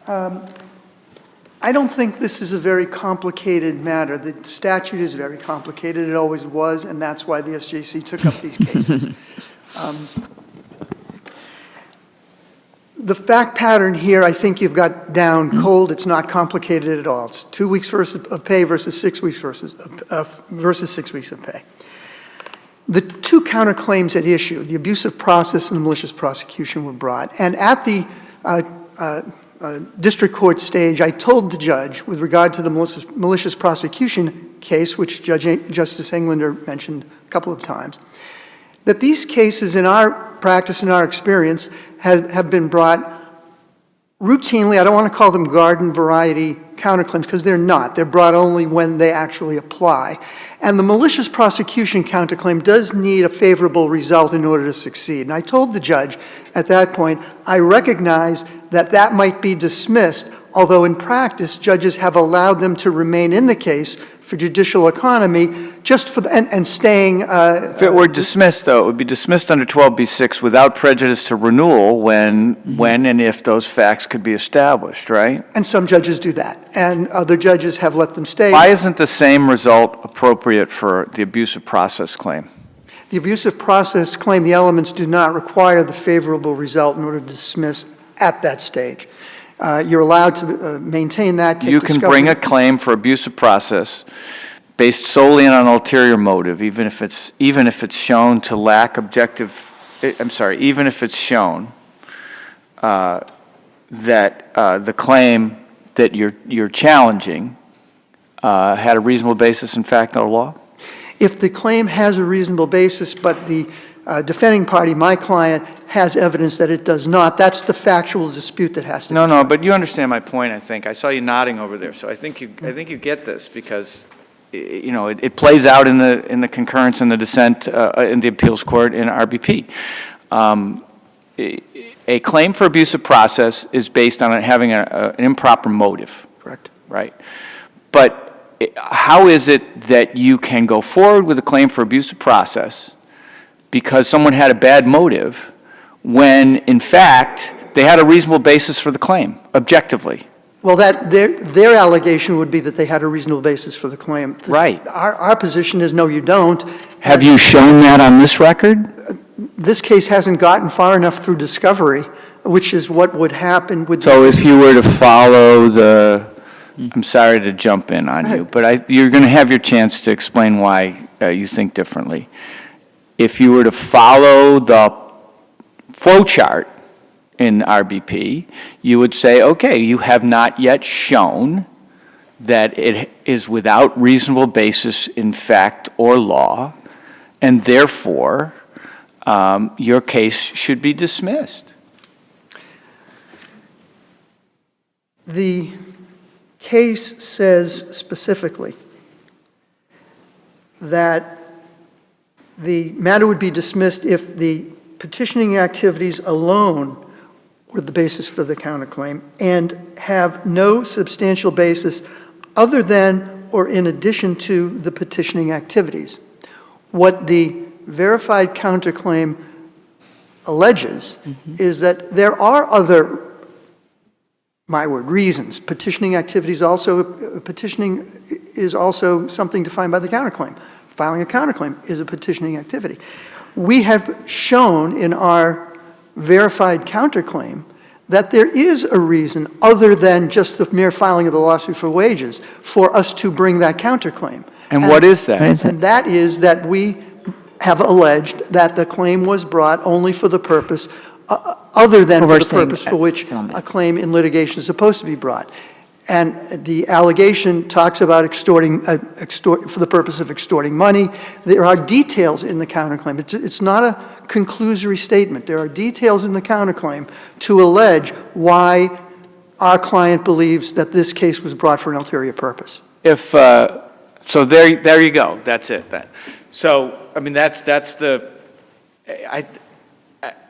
I don't think this is a very complicated matter. The statute is very complicated. It always was, and that's why the SJC took up these cases. The fact pattern here, I think you've got down cold. It's not complicated at all. It's 2 weeks of pay versus 6 weeks versus 6 weeks of pay. The two counterclaims at issue, the abusive process and the malicious prosecution, were brought. And at the district court stage, I told the judge, with regard to the malicious prosecution case, which Justice Englander mentioned a couple of times, that these cases, in our practice, in our experience, have been brought routinely. I don't want to call them garden variety counterclaims, because they're not. They're brought only when they actually apply. And the malicious prosecution counterclaim does need a favorable result in order to succeed. And I told the judge at that point, I recognize that that might be dismissed, although in practice, judges have allowed them to remain in the case for judicial economy, just for and staying. If it were dismissed, though, it would be dismissed under 12b-6 without prejudice to renewal when and if those facts could be established, right? And some judges do that, and other judges have let them stay. Why isn't the same result appropriate for the abusive process claim? The abusive process claim, the elements do not require the favorable result in order to dismiss at that stage. You're allowed to maintain that. You can bring a claim for abusive process based solely on an ulterior motive, even if it's shown to lack objective. Even if it's shown that the claim that you're challenging had a reasonable basis in fact or law. If the claim has a reasonable basis, but the defending party, my client, has evidence that it does not, that's the factual dispute that has to be tried. No, but you understand my point, I think. I saw you nodding over there, so I think you get this, because you know it plays out in the concurrence and the dissent in the appeals court in RBP. A claim for abusive process is based on having an improper motive. Correct. Right. But how is it that you can go forward with a claim for abusive process because someone had a bad motive when, in fact, they had a reasonable basis for the claim, objectively? Well, their allegation would be that they had a reasonable basis for the claim. Right. Our position is, no, you don't. Have you shown that on this record? This case hasn't gotten far enough through discovery, which is what would happen with. So if you were to follow the, I'm sorry to jump in on you, but you're going to have your chance to explain why you think differently. If you were to follow the flow chart in RBP, you would say, okay, you have not yet shown that it is without reasonable basis in fact or law, and therefore your case should be dismissed. The case says specifically that the matter would be dismissed if the petitioning activities alone were the basis for the counterclaim and have no substantial basis other than or in addition to the petitioning activities. What the verified counterclaim alleges is that there are other, my word, reasons. Petitioning is also something defined by the counterclaim. Filing a counterclaim is a petitioning activity. We have shown in our verified counterclaim that there is a reason other than just the mere filing of the lawsuit for wages for us to bring that counterclaim. And what is that? And that is that we have alleged that the claim was brought only for the purpose, other than for the purpose for which a claim in litigation is supposed to be brought. And the allegation talks about extorting, for the purpose of extorting money. There are details in the counterclaim. It's not a conclusory statement. There are details in the counterclaim to allege why our client believes that this case was brought for an ulterior purpose. If, so there you go. That's it then. So, I mean, that's the,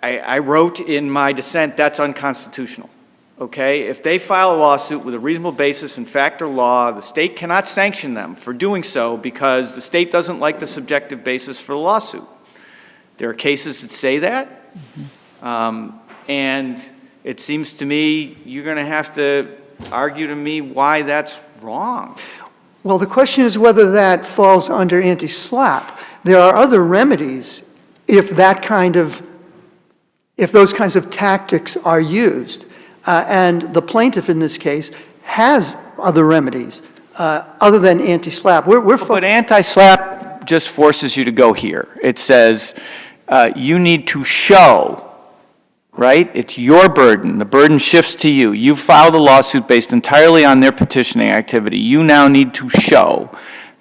I wrote in my dissent, that's unconstitutional. Okay? If they file a lawsuit with a reasonable basis in fact or law, the state cannot sanction them for doing so because the state doesn't like the subjective basis for the lawsuit. There are cases that say that. And it seems to me you're going to have to argue to me why that's wrong. Well, the question is whether that falls under anti-SLAPP. There are other remedies if those kinds of tactics are used. And the plaintiff in this case has other remedies other than anti-SLAPP. But anti-SLAPP just forces you to go here. It says you need to show, right? It's your burden. The burden shifts to you. You filed a lawsuit based entirely on their petitioning activity. You now need to show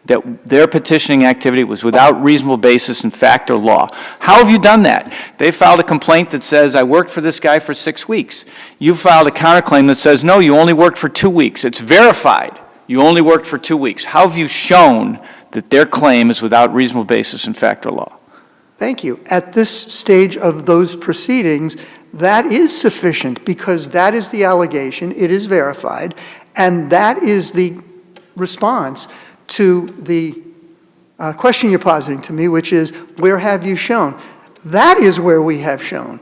that their petitioning activity was without reasonable basis in fact or law. How have you done that? They filed a complaint that says, I worked for this guy for 6 weeks. You filed a counterclaim that says, no, you only worked for 2 weeks. It's verified. You only worked for 2 weeks. How have you shown that their claim is without reasonable basis in fact or law? Thank you. At this stage of those proceedings, that is sufficient because that is the allegation, it is verified, and that is the response to the question you're positing to me, which is, where have you shown? That is where we have shown,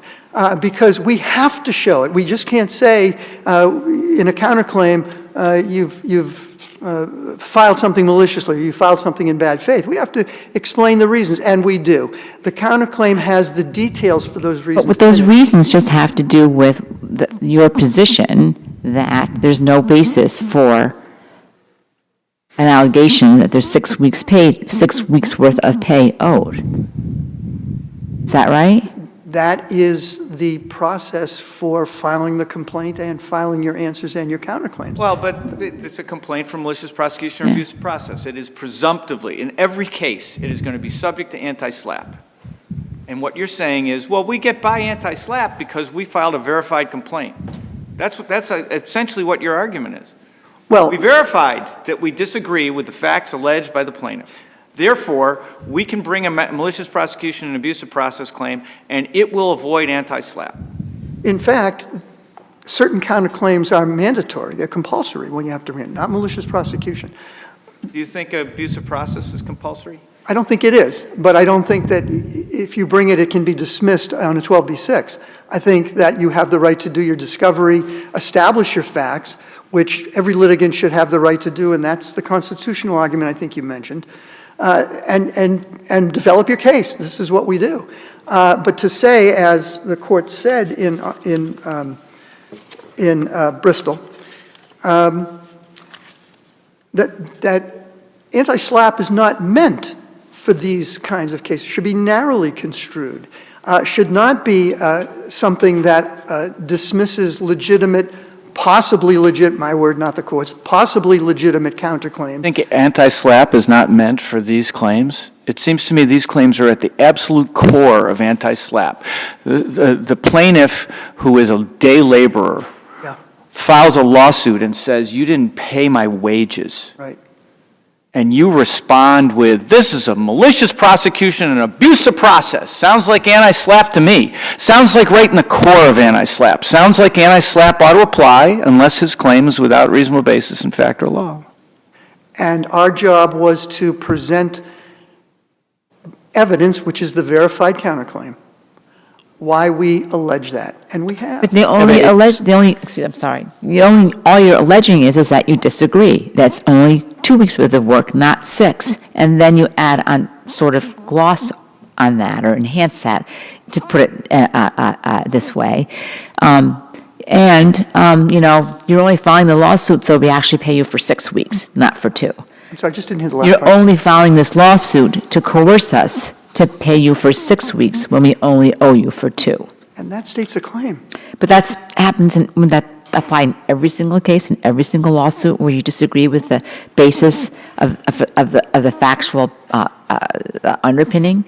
because we have to show it. We just can't say in a counterclaim, you've filed something maliciously, you filed something in bad faith. We have to explain the reasons, and we do. The counterclaim has the details for those reasons. But those reasons just have to do with your position that there's no basis for an allegation that there's 6 weeks paid, 6 weeks worth of pay owed. Is that right? That is the process for filing the complaint and filing your answers and your counterclaims. Well, but it's a complaint for malicious prosecution or abusive process. It is presumptively, in every case, it is going to be subject to anti-SLAPP. And what you're saying is, well, we get by anti-SLAPP because we filed a verified complaint. That's essentially what your argument is. Well, We verified that we disagree with the facts alleged by the plaintiff. Therefore, we can bring a malicious prosecution and abusive process claim, and it will avoid anti-SLAPP. in fact, certain counterclaims are mandatory. They're compulsory when you have to bring, not malicious prosecution. Do you think abusive process is compulsory? I don't think it is, but I don't think that if you bring it, it can be dismissed on a 12b-6. I think that you have the right to do your discovery, establish your facts, which every litigant should have the right to do, and that's the constitutional argument I think you mentioned, and develop your case. This is what we do. But to say, as the court said in Bristol, that anti-SLAPP is not meant for these kinds of cases, should be narrowly construed, should not be something that dismisses legitimate, possibly legit, my word, not the court's, possibly legitimate counterclaims. I think anti-SLAPP is not meant for these claims. It seems to me these claims are at the absolute core of anti-SLAPP. The plaintiff, who is a day laborer, files a lawsuit and says, you didn't pay my wages. Right. And you respond with, this is a malicious prosecution and abusive process. Sounds like anti-SLAPP to me. Sounds like right in the core of anti-SLAPP. Sounds like anti-SLAPP ought to apply unless his claim is without reasonable basis in fact or law. And our job was to present evidence, which is the verified counterclaim, why we allege that, and we have. But all you're alleging is that you disagree. That's only 2 weeks worth of work, not 6. And then you add on sort of gloss on that or enhance that, to put it this way. You're only filing the lawsuit so we actually pay you for 6 weeks, not for 2. I'm sorry, I just didn't hear the last You're part. only filing this lawsuit to coerce us to pay you for 6 weeks when we only owe you for 2. And that states a claim. But that happens when that apply in every single case, in every single lawsuit where you disagree with the basis of the factual underpinning?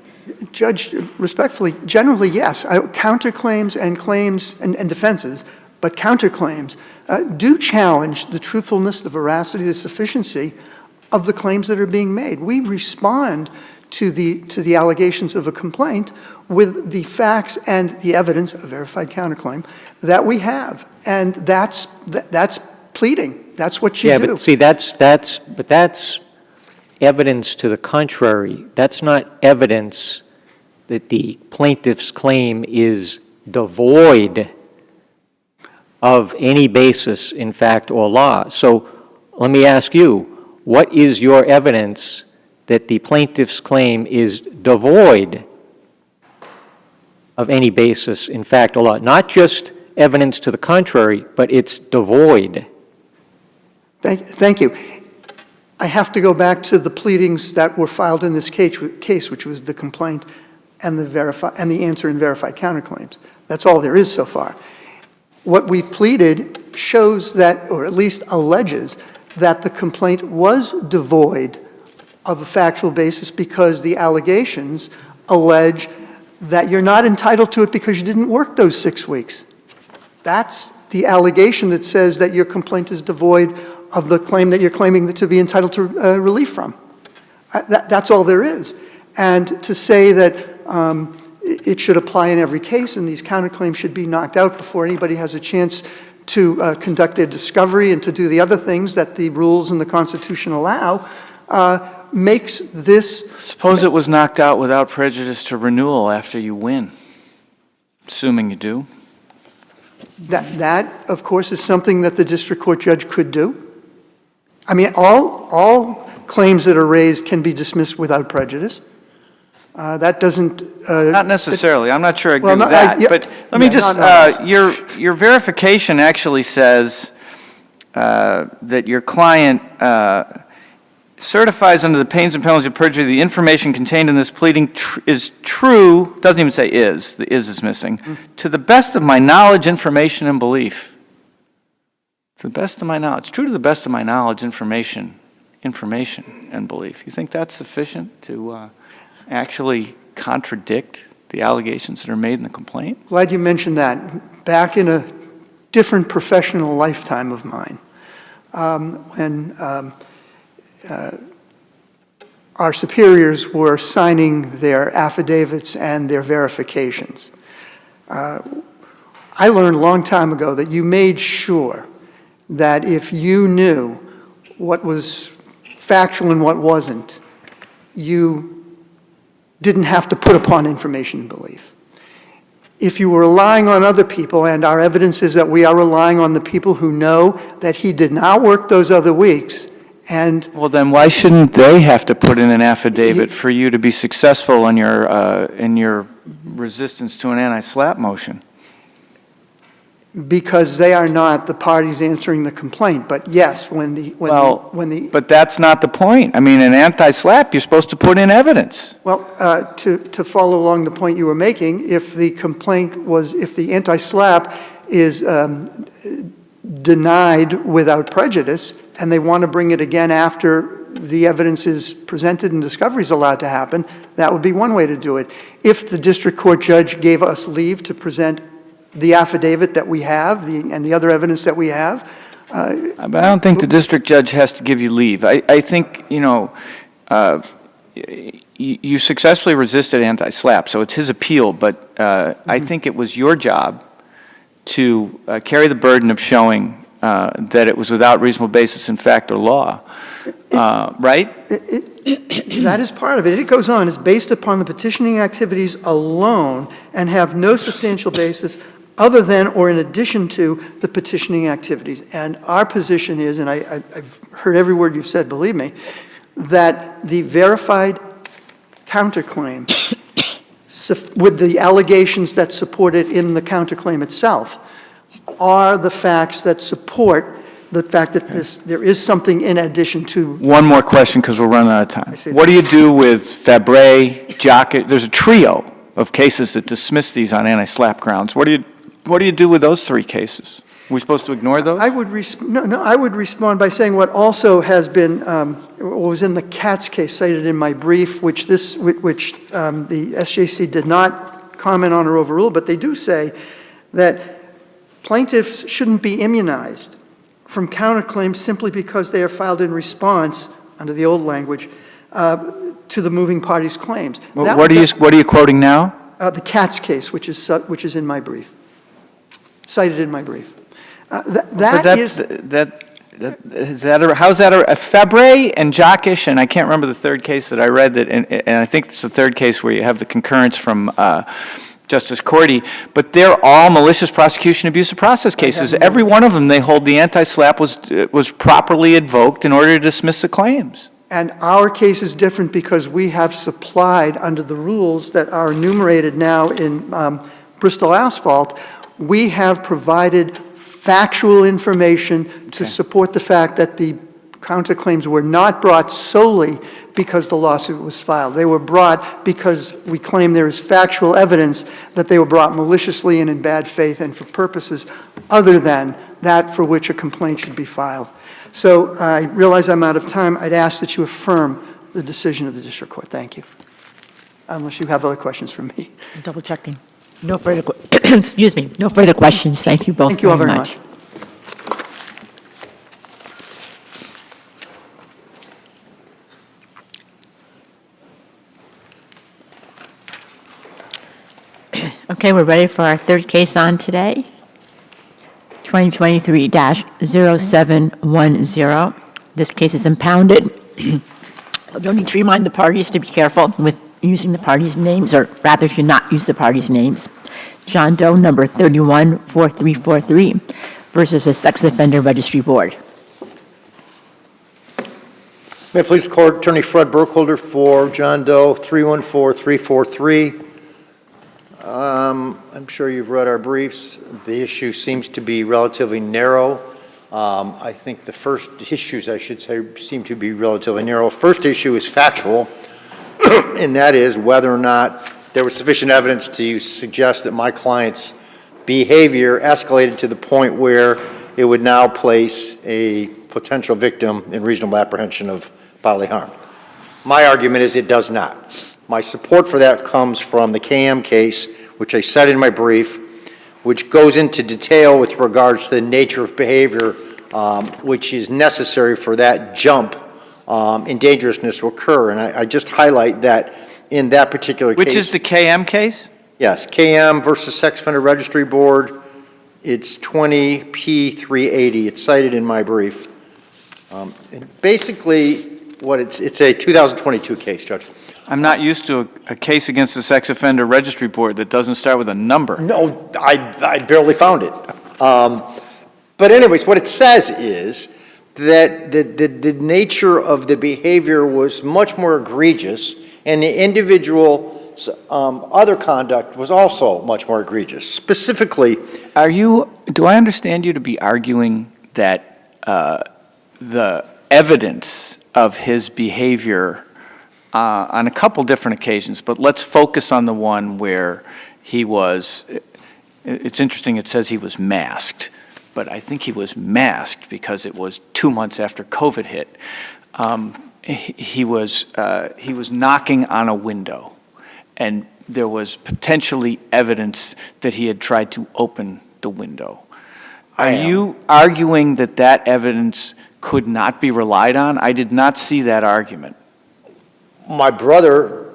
Judge, respectfully, generally, yes. Counterclaims and claims and defenses, but counterclaims do challenge the truthfulness, the veracity, the sufficiency of the claims that are being made. We respond to the allegations of a complaint with the facts and the evidence, a verified counterclaim, that we have. And that's pleading. That's what you do. Yeah, but see, that's evidence to the contrary. That's not evidence that the plaintiff's claim is devoid of any basis in fact or law. So let me ask you, what is your evidence that the plaintiff's claim is devoid of any basis in fact or law? Not just evidence to the contrary, but it's devoid. Thank you. I have to go back to the pleadings that were filed in this case, which was the complaint and the answer in verified counterclaims. That's all there is so far. What we've pleaded shows that, or at least alleges, that the complaint was devoid of a factual basis because the allegations allege that you're not entitled to it because you didn't work those 6 weeks. That's the allegation that says that your complaint is devoid of the claim that you're claiming to be entitled to relief from. That's all there is. And to say that it should apply in every case and these counterclaims should be knocked out before anybody has a chance to conduct their discovery and to do the other things that the rules and the Constitution allow, makes this... Suppose it was knocked out without prejudice to renewal after you win, assuming you do. That, of course, is something that the district court judge could do. I mean, all claims that are raised can be dismissed without prejudice. That doesn't... Not necessarily. I'm not sure I agree Well, with no, that. yeah, but let me yeah, just... no. Your verification actually says that your client certifies under the pains and penalties of perjury the information contained in this pleading is true, doesn't even say is, the is missing, to the best of my knowledge, information, and belief. To the best of my knowledge. True to the best of my knowledge, information, and belief. You think that's sufficient to actually contradict the allegations that are made in the complaint? Glad you mentioned that. Back in a different professional lifetime of mine, when our superiors were signing their affidavits and their verifications, I learned a long time ago that you made sure that if you knew what was factual and what wasn't, you didn't have to put upon information and belief. If you were relying on other people, and our evidence is that we are relying on the people who know that he did not work those other weeks, and... Well, then why shouldn't they have to put in an affidavit for you to be successful in your resistance to an anti-SLAPP motion? Because they are not the parties answering the complaint. But yes, when the But that's not the point. I mean, an anti-SLAPP, you're supposed to put in evidence. Well, to follow along the point you were making, if the complaint was, if the anti-SLAPP is denied without prejudice, and they want to bring it again after the evidence is presented and discovery is allowed to happen, that would be one way to do it. If the district court judge gave us leave to present the affidavit that we have and the other evidence that we have. But I don't think the district judge has to give you leave. I think, you know, you successfully resisted anti-SLAPP, so it's his appeal, but I think it was your job to carry the burden of showing that it was without reasonable basis in fact or law, right? That is part of it. It goes on. It's based upon the petitioning activities alone and have no substantial basis other than or in addition to the petitioning activities. And our position is, and I've heard every word you've said, believe me, that the verified counterclaim with the allegations that support it in the counterclaim itself are the facts that support the fact that there is something in addition to... One more question because we're running out of time. What do you do with Fabre, Jockett? There's a trio of cases that dismiss these on anti-SLAPP grounds. What do you do with those three cases? We're supposed to ignore those? I would, I would respond by saying what also has been, what was in the Katz case cited in my brief, which the SJC did not comment on or overrule, but they do say that plaintiffs shouldn't be immunized from counterclaims simply because they are filed in response, under the old language, to the moving party's claims. What are you quoting now? The Katz case, which is in my brief, cited in my brief. How's that a Fabre and Jockish, and I can't remember the third case that I read that, and I think it's the third case where you have the concurrence from Justice Cordy, but they're all malicious prosecution, abuse of process cases. Every one of them, they hold the anti-SLAPP was properly invoked in order to dismiss the claims. And our case is different because we have supplied, under the rules that are enumerated now in Bristol Asphalt, we have provided factual information to support the fact that the counterclaims were not brought solely because the lawsuit was filed. They were brought because we claim there is factual evidence that they were brought maliciously and in bad faith and for purposes other than that for which a complaint should be filed. So I realize I'm out of time. I'd ask that you affirm the decision of the district court. Thank you. Unless you have other questions for me. Double checking. No further, excuse me, no further questions. Thank you both Thank you all very much. Okay, we're ready for our third case on today, 2023-0710. This case is impounded. I don't need to remind the parties to be careful with using the parties' names, or rather to not use the parties' names. John Doe, number 314343, versus the Sex Offender Registry Board. May it please the Court, Attorney Fred Burkholder for John Doe, 314343. I'm sure you've read our briefs. The issue seems to be relatively narrow. I think the first issues, I should say, seem to be relatively narrow. First issue is factual, and that is whether or not there was sufficient evidence to suggest that my client's behavior escalated to the point where it would now place a potential victim in reasonable apprehension of bodily harm. My argument is it does not. My support for that comes from the KM case, which I said in my brief, which goes into detail with regards to the nature of behavior which is necessary for that jump in dangerousness to occur. And I just highlight that in that particular case. Which is the KM case? Yes, KM versus Sex Offender Registry Board. It's 20P380. It's cited in my brief. And basically, it's a 2022 case, Judge. I'm not used to a case against the Sex Offender Registry Board that doesn't start with a number. No, I barely found it. But anyways, what it says is that the nature of the behavior was much more egregious, and the individual's other conduct was also much more egregious. Specifically, do I understand you to be arguing that the evidence of his behavior on a couple different occasions, but let's focus on the one where he was, it's interesting, it says he was masked, but I think he was masked because it was 2 months after COVID hit. He was knocking on a window, and there was potentially evidence that he had tried to open the window. Are you arguing that that evidence could not be relied on? I did not see that argument. my brother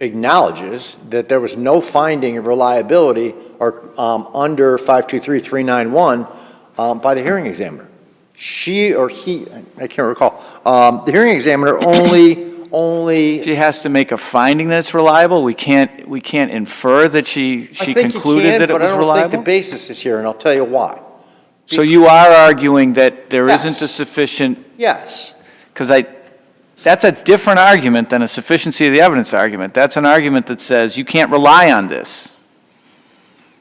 acknowledges that there was no finding of reliability or under 523391 by the hearing examiner. She or he, I can't recall, the hearing examiner only. She has to make a finding that it's reliable. We can't infer that she concluded that it was reliable. But I don't think the basis is here, and I'll tell you why. So you are arguing that there isn't a sufficient. Yes. Because that's a different argument than a sufficiency of the evidence argument. That's an argument that says you can't rely on this.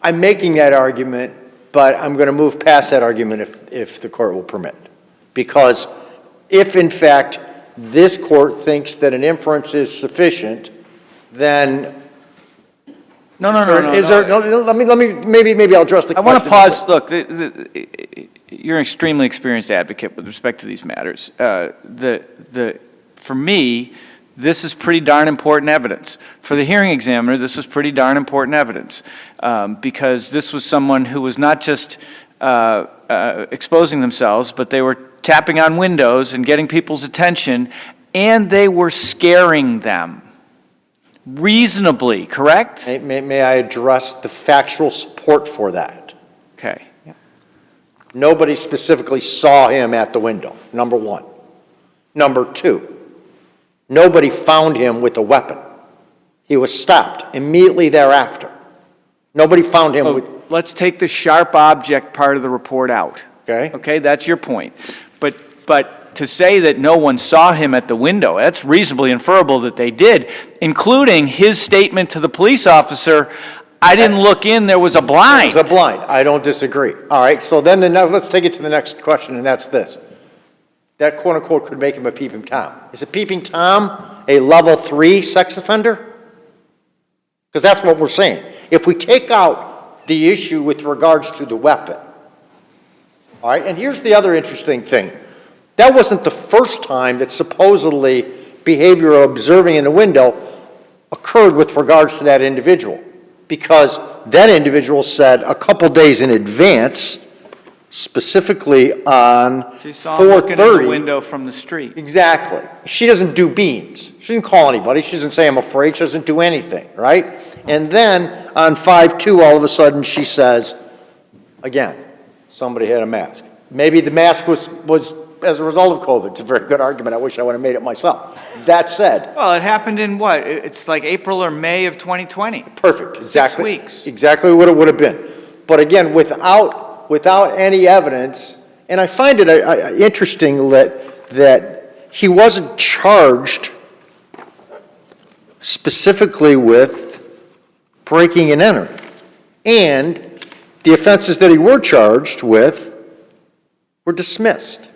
I'm making that argument, but I'm going to move past that argument if the court will permit. Because if, in fact, this court thinks that an inference is sufficient, then No, no, no, no. Is there, no, let me, maybe I'll address the I question. want to pause. Look, you're an extremely experienced advocate with respect to these matters. For me, this is pretty darn important evidence. For the hearing examiner, this was pretty darn important evidence because this was someone who was not just exposing themselves, but they were tapping on windows and getting people's attention, and they were scaring them. Reasonably, correct? May I address the factual support for that? Okay. Nobody specifically saw him at the window, number one. Number two, nobody found him with a weapon. He was stopped immediately thereafter. Nobody found him with... Let's take the sharp object part of the report out. Okay. Okay, that's your point. But to say that no one saw him at the window, that's reasonably inferable that they did, including his statement to the police officer, I didn't look in, there was a blind. There was a blind. I don't disagree. All right, so then let's take it to the next question, and that's this. That quote-unquote could make him a peeping Tom. Is a peeping Tom a level 3 sex offender? Because that's what we're saying. If we take out the issue with regards to the weapon, all right, and here's the other interesting thing. That wasn't the first time that supposedly behavior observing in the window occurred with regards to that individual, because that individual said a couple days in advance, specifically on She saw him looking in the 4:30. window from the street. Exactly. She doesn't do beans. She didn't call anybody. She doesn't say, I'm afraid. She doesn't do anything, right? And then on 5/2, all of a sudden, she says, again, somebody had a mask. Maybe the mask was as a result of COVID. It's a very good argument. I wish I would have made it myself. That said, Well, it happened in what? It's like April or May of 2020. perfect. Exactly. 6 weeks. Exactly what it would have been. But again, without any evidence, and I find it interesting that he wasn't charged specifically with breaking and entering. And the offenses that he were charged with were dismissed.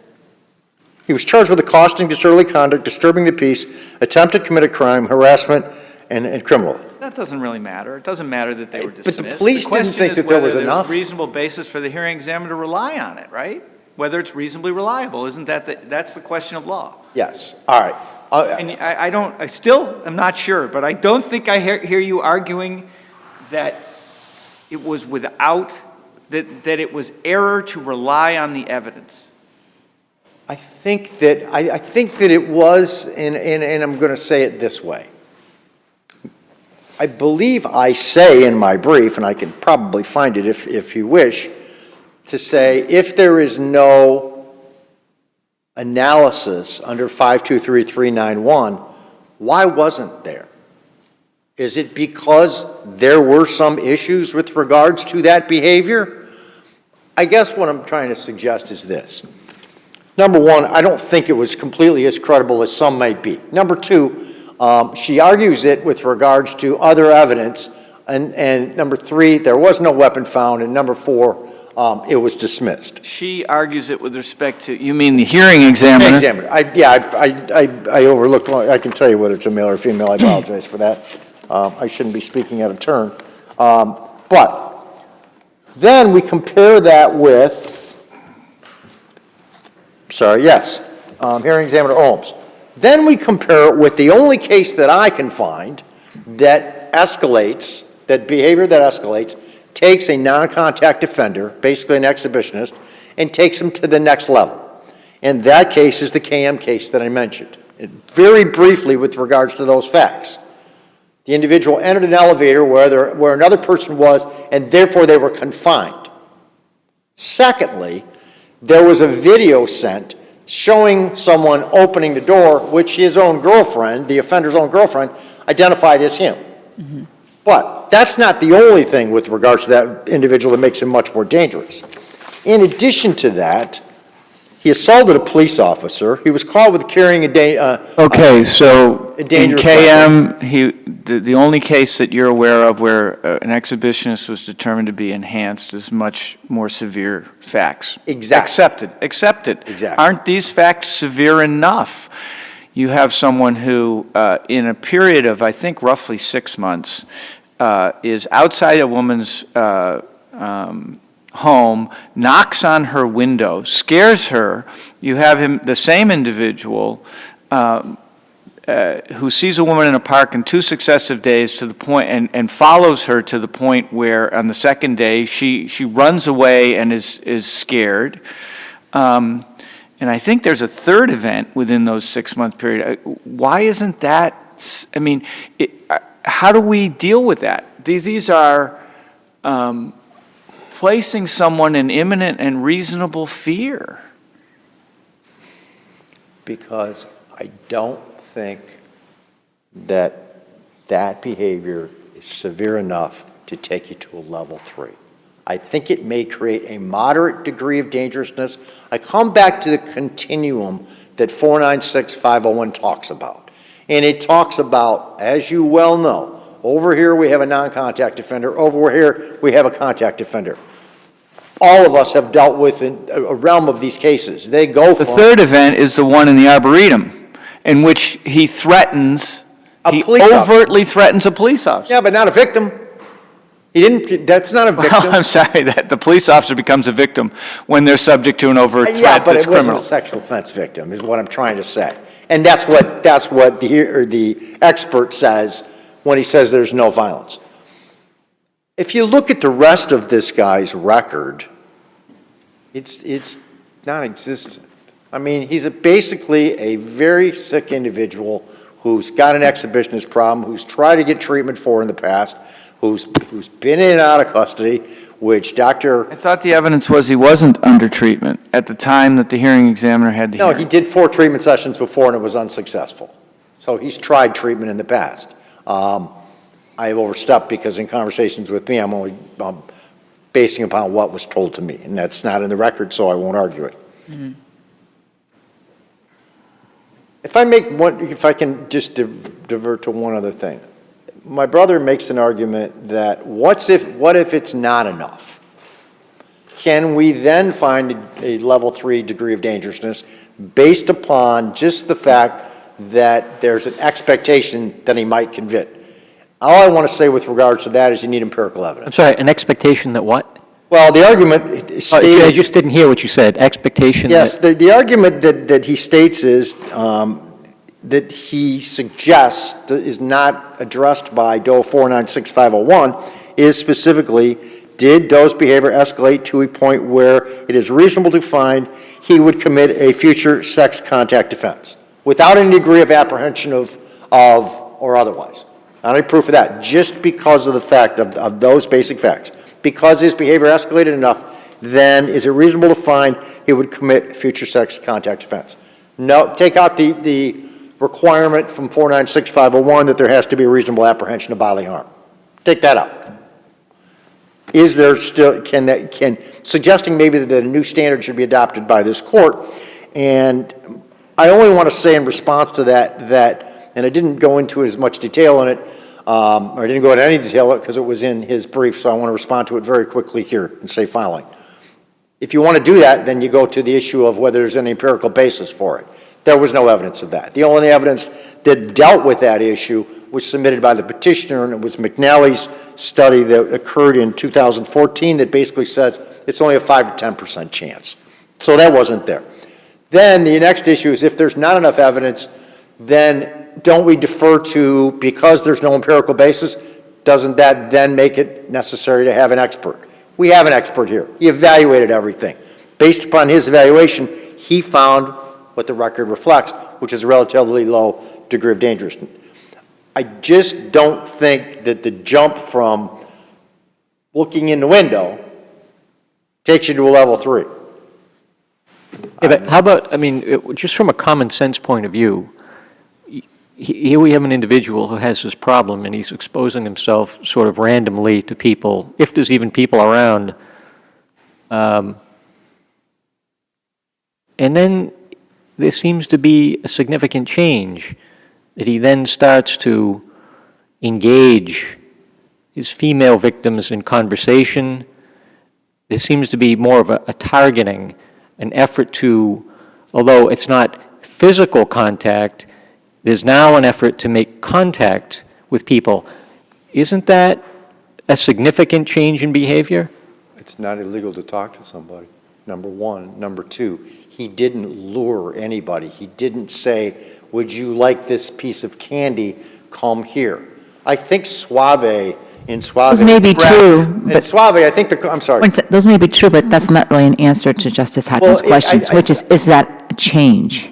He was charged with accosting, disorderly conduct, disturbing the peace, attempt to commit a crime, harassment, and criminal. That doesn't really matter. It doesn't matter that they were But the dismissed. police didn't think that there was question is whether enough. there's reasonable basis for the hearing examiner to rely on it, right? Whether it's reasonably reliable. Isn't that that's the question of law? Yes. All right. And I still am not sure, but I don't think I hear you arguing that it was without, that it was error to rely on the evidence. I think that it was, and I'm going to say it this way. I believe I say in my brief, and I can probably find it if you wish, to say if there is no analysis under 523391, why wasn't there? Is it because there were some issues with regards to that behavior? I guess what I'm trying to suggest is this. Number one, I don't think it was completely as credible as some might be. Number two, she argues it with regards to other evidence. And number three, there was no weapon found. And number four, it was dismissed. She argues it with respect to, you mean the hearing examiner? Examiner. I overlooked, I can tell you whether it's a male or female. I apologize for that. I shouldn't be speaking out of turn. But then we compare that with, hearing examiner Holmes. Then we compare it with the only case that I can find that escalates, that behavior that escalates, takes a non-contact offender, basically an exhibitionist, and takes him to the next level. And that case is the KM case that I mentioned. Very briefly with regards to those facts. The individual entered an elevator where another person was, and therefore they were confined. Secondly, there was a video sent showing someone opening the door, which his own girlfriend, the offender's own girlfriend, identified as him. Mm-hmm. But that's not the only thing with regards to that individual that makes him much more dangerous. In addition to that, he assaulted a police officer. He was caught with carrying a dangerous in KM, the only case that you're aware of where an exhibitionist was determined to be enhanced is much more severe facts. Exactly. Accepted. Exactly. Aren't these facts severe enough? You have someone who, in a period of, I think, roughly 6 months, is outside a woman's home, knocks on her window, scares her. You have him, the same individual, who sees a woman in a park in 2 successive days to the point, and follows her to the point where on the second day she runs away and is scared. And I think there's a third event within those 6-month period. Why isn't that, I mean, how do we deal with that? These are placing someone in imminent and reasonable fear. Because I don't think that that behavior is severe enough to take you to a level 3. I think it may create a moderate degree of dangerousness. I come back to the continuum that 496501 talks about. And it talks about, as you well know, over here we have a non-contact offender, over here we have a contact offender. All of us have dealt with in a realm of these cases. They go The from third event is the one in the Arboretum, in which he threatens, he overtly threatens a police officer. Yeah, but not a victim. He didn't, that's not a victim. Well, I'm sorry, that the police officer becomes a victim when they're subject to an overt Yeah, threat but that's it wasn't criminal. a sexual offense victim, is what I'm trying to say. And that's what the expert says when he says there's no violence. If you look at the rest of this guy's record, it's non-existent. I mean, he's basically a very sick individual who's got an exhibitionist problem, who's tried to get treatment for in the past, who's been in and out of custody, which Dr. I thought the evidence was he wasn't under treatment at the time that the hearing examiner had the No, hearing. he did 4 treatment sessions before and it was unsuccessful. So he's tried treatment in the past. I have overstepped because in conversations with me, I'm only basing upon what was told to me, and that's not in the record, so I won't argue it. Mm-hmm. If I can just divert to one other thing. My brother makes an argument that what if it's not enough? Can we then find a level 3 degree of dangerousness based upon just the fact that there's an expectation that he might convict? All I want to say with regards to that is you need empirical I'm evidence. sorry, an expectation that what? Well, the argument I stated, just didn't hear what you said. Expectation yes, that... the argument that he states is that he suggests is not addressed by DOE 496501 is specifically, did Doe's behavior escalate to a point where it is reasonable to find he would commit a future sex contact offense without any degree of apprehension of or otherwise? Not any proof of that, just because of the fact of those basic facts. Because his behavior escalated enough, then is it reasonable to find he would commit future sex contact offense? No, take out the requirement from 496501 that there has to be a reasonable apprehension of bodily harm. Take that out. Is there still, suggesting maybe that a new standard should be adopted by this court, and I only want to say in response to that, and I didn't go into as much detail in it, or I didn't go into any detail because it was in his brief, so I want to respond to it very quickly here and say following. If you want to do that, then you go to the issue of whether there's any empirical basis for it. There was no evidence of that. The only evidence that dealt with that issue was submitted by the petitioner, and it was McNally's study that occurred in 2014 that basically says it's only a 5 to 10% chance. So that wasn't there. Then the next issue is if there's not enough evidence, then don't we defer to, because there's no empirical basis, doesn't that then make it necessary to have an expert? We have an expert here. He evaluated everything. Based upon his evaluation, he found what the record reflects, which is a relatively low degree of dangerousness. I just don't think that the jump from looking in the window takes you to a level 3. Yeah, but how about, I mean, just from a common sense point of view, here we have an individual who has this problem and he's exposing himself sort of randomly to people, if there's even people around. And then there seems to be a significant change that he then starts to engage his female victims in conversation. There seems to be more of a targeting, an effort to, although it's not physical contact, there's now an effort to make contact with people. isn't that a significant change in behavior? It's not illegal to talk to somebody, number one. Number two, he didn't lure anybody. He didn't say, would you like this piece of candy? Come here. I think in Suave. Those may be true, In but Suave, I think I'm sorry. those may be true, but that's not really an answer to Justice Hodgens' Well, question, which is that a change?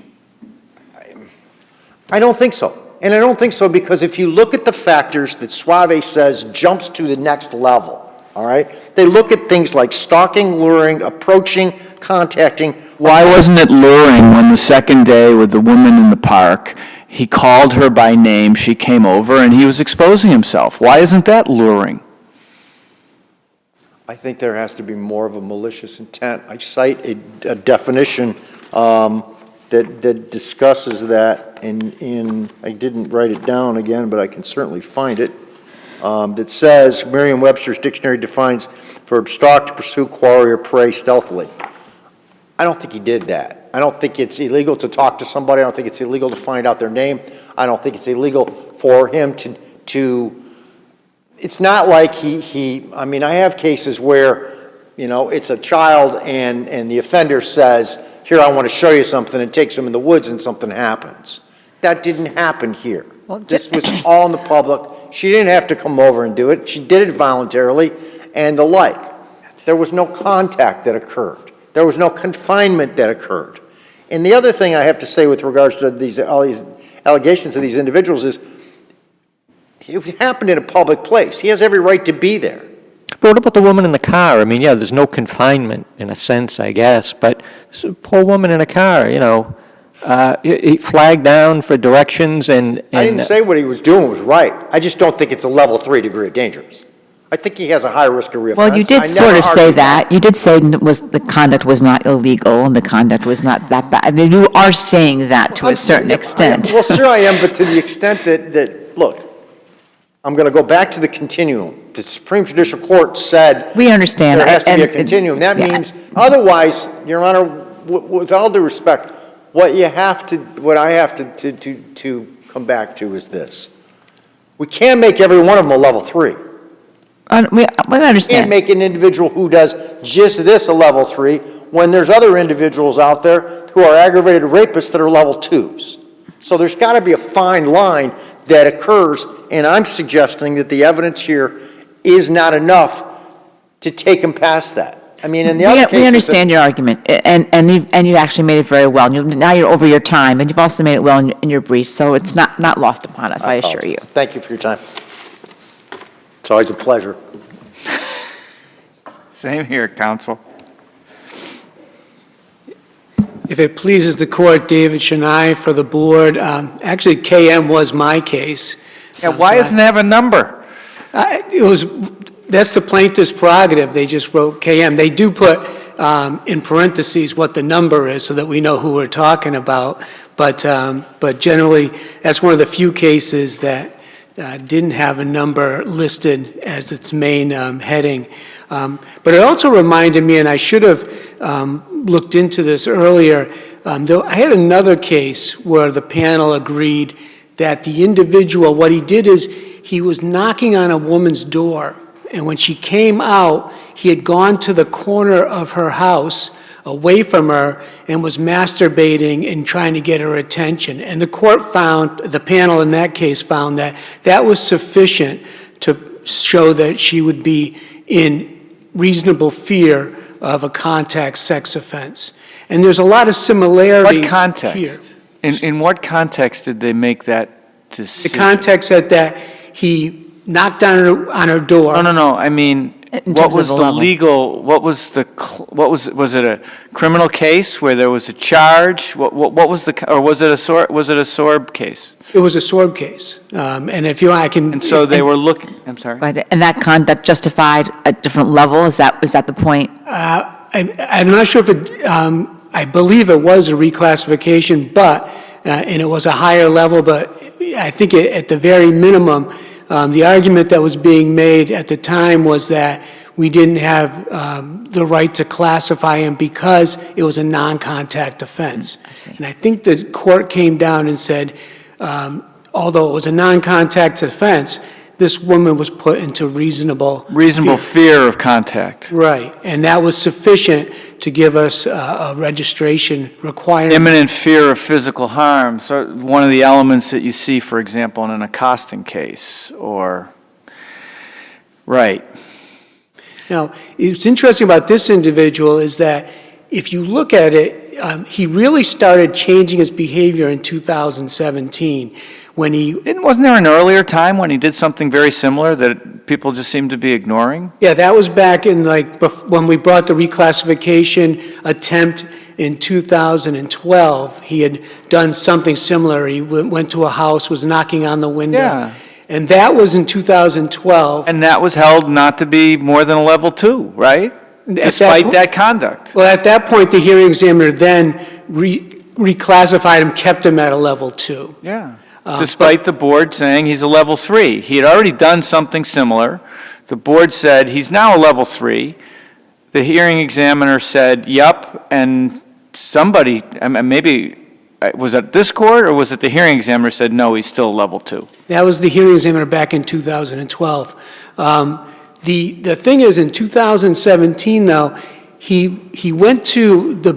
I don't think so. And I don't think so because if you look at the factors that Suave says jumps to the next level, all right? They look at things like stalking, luring, approaching, contacting. Why wasn't it luring when the second day with the woman in the park, he called her by name, she came over, and he was exposing himself? Why isn't that luring? I think there has to be more of a malicious intent. I cite a definition that discusses that in, I didn't write it down again, but I can certainly find it, that says, Merriam-Webster's dictionary defines verb stalk, to pursue, quarry, or prey stealthily. I don't think he did that. I don't think it's illegal to talk to somebody. I don't think it's illegal to find out their name. I don't think it's illegal for him to it's not like I mean, I have cases where, you know, it's a child and the offender says, here, I want to show you something, and takes him in the woods and something happens. That didn't happen here. Well, This was all in the public. She didn't have to come over and do it. She did it voluntarily and the like. There was no contact that occurred. There was no confinement that occurred. And the other thing I have to say with regards to all these allegations of these individuals is it happened in a public place. He has every right to be there. But what about the woman in the car? I mean, yeah, there's no confinement in a sense, I guess, but this is a poor woman in a car, you know, he flagged down for directions and I didn't say what he was doing was right. I just don't think it's a level 3 degree of dangerous. I think he has a high risk of reoffense. Well, you did sort of say that. You did say the conduct was not illegal and the conduct was not that bad. I mean, you are saying that to a certain extent. Well, sure I am, but to the extent that look, I'm going to go back to the continuum. The Supreme Judicial Court said We understand. there has to be a And- continuum. That yeah. means, otherwise, Your Honor, with all due respect, what I have to come back to is this. We can't make every one of them a level 3. We Can't understand. make an individual who does just this a level 3 when there's other individuals out there who are aggravated rapists that are level 2s. So there's got to be a fine line that occurs, and I'm suggesting that the evidence here is not enough to take him past that. I mean, in the other cases... We understand your argument, and you actually made it very well. Now you're over your time, and you've also made it well in your brief, so it's not lost upon us, I assure you. Thank you for your time. It's always a pleasure. Same here, counsel. If it pleases the court, David Chennai for the board. Actually, KM was my case. Yeah, why doesn't it have a number? That's the plaintiff's prerogative. They just wrote KM. They do put in parentheses what the number is so that we know who we're talking about. But generally, that's one of the few cases that didn't have a number listed as its main heading. But it also reminded me, and I should have looked into this earlier, I had another case where the panel agreed that the individual, what he did is he was knocking on a woman's door, and when she came out, he had gone to the corner of her house away from her and was masturbating and trying to get her attention. And the court found, the panel in that case found that that was sufficient to show that she would be in reasonable fear of a contact sex offense. And there's a lot of similarities What context? here. In what context did they make that The decision? context that he knocked on her door. No. I mean, In what terms was of the the level. legal, was it a criminal case where there was a charge? What was or was it a SORB case? It was a SORB case. And if you, I can. And so they were looking, I'm sorry? Right, and that conduct justified a different level? Is that the point? I'm not sure if it, I believe it was a reclassification, but, and it was a higher level, but I think at the very minimum, the argument that was being made at the time was that we didn't have the right to classify him because it was a non-contact offense. And I think the court came down and said, although it was a non-contact offense, this woman was put into reasonable Fear of contact. Right, and that was sufficient to give us a registration requirement. Imminent fear of physical harm, so one of the elements that you see, for example, in an accosting case, or, right. Now, what's interesting about this individual is that if you look at it, he really started changing his behavior in 2017 when he... Wasn't there an earlier time when he did something very similar that people just seem to be ignoring? Yeah, that was back in when we brought the reclassification attempt in 2012. He had done something similar. He went to a house, was knocking on the window. Yeah. And that was in 2012. And that was held not to be more than a level 2, right? Despite that conduct. Well, at that point, the hearing examiner then reclassified him, kept him at a level 2. Yeah. Despite the board saying he's a level 3. He had already done something similar. The board said he's now a level 3. The hearing examiner said, yup, and somebody, maybe, was it this court or was it the hearing examiner said, no, he's still a level 2? That was the hearing examiner back in 2012. The thing is, in 2017, though, he went to the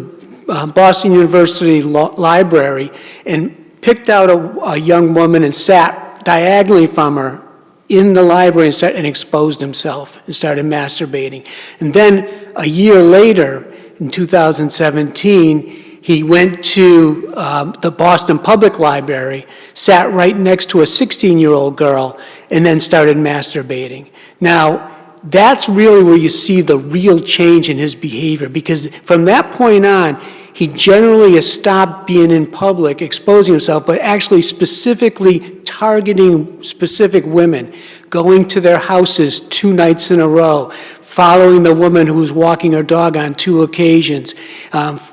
Boston University library and picked out a young woman and sat diagonally from her in the library and exposed himself and started masturbating. And then a year later, in 2017, he went to the Boston Public Library, sat right next to a 16-year-old girl, and then started masturbating. Now, that's really where you see the real change in his behavior, because from that point on, he generally has stopped being in public, exposing himself, but actually specifically targeting specific women, going to their houses 2 nights in a row, following the woman who was walking her dog on 2 occasions.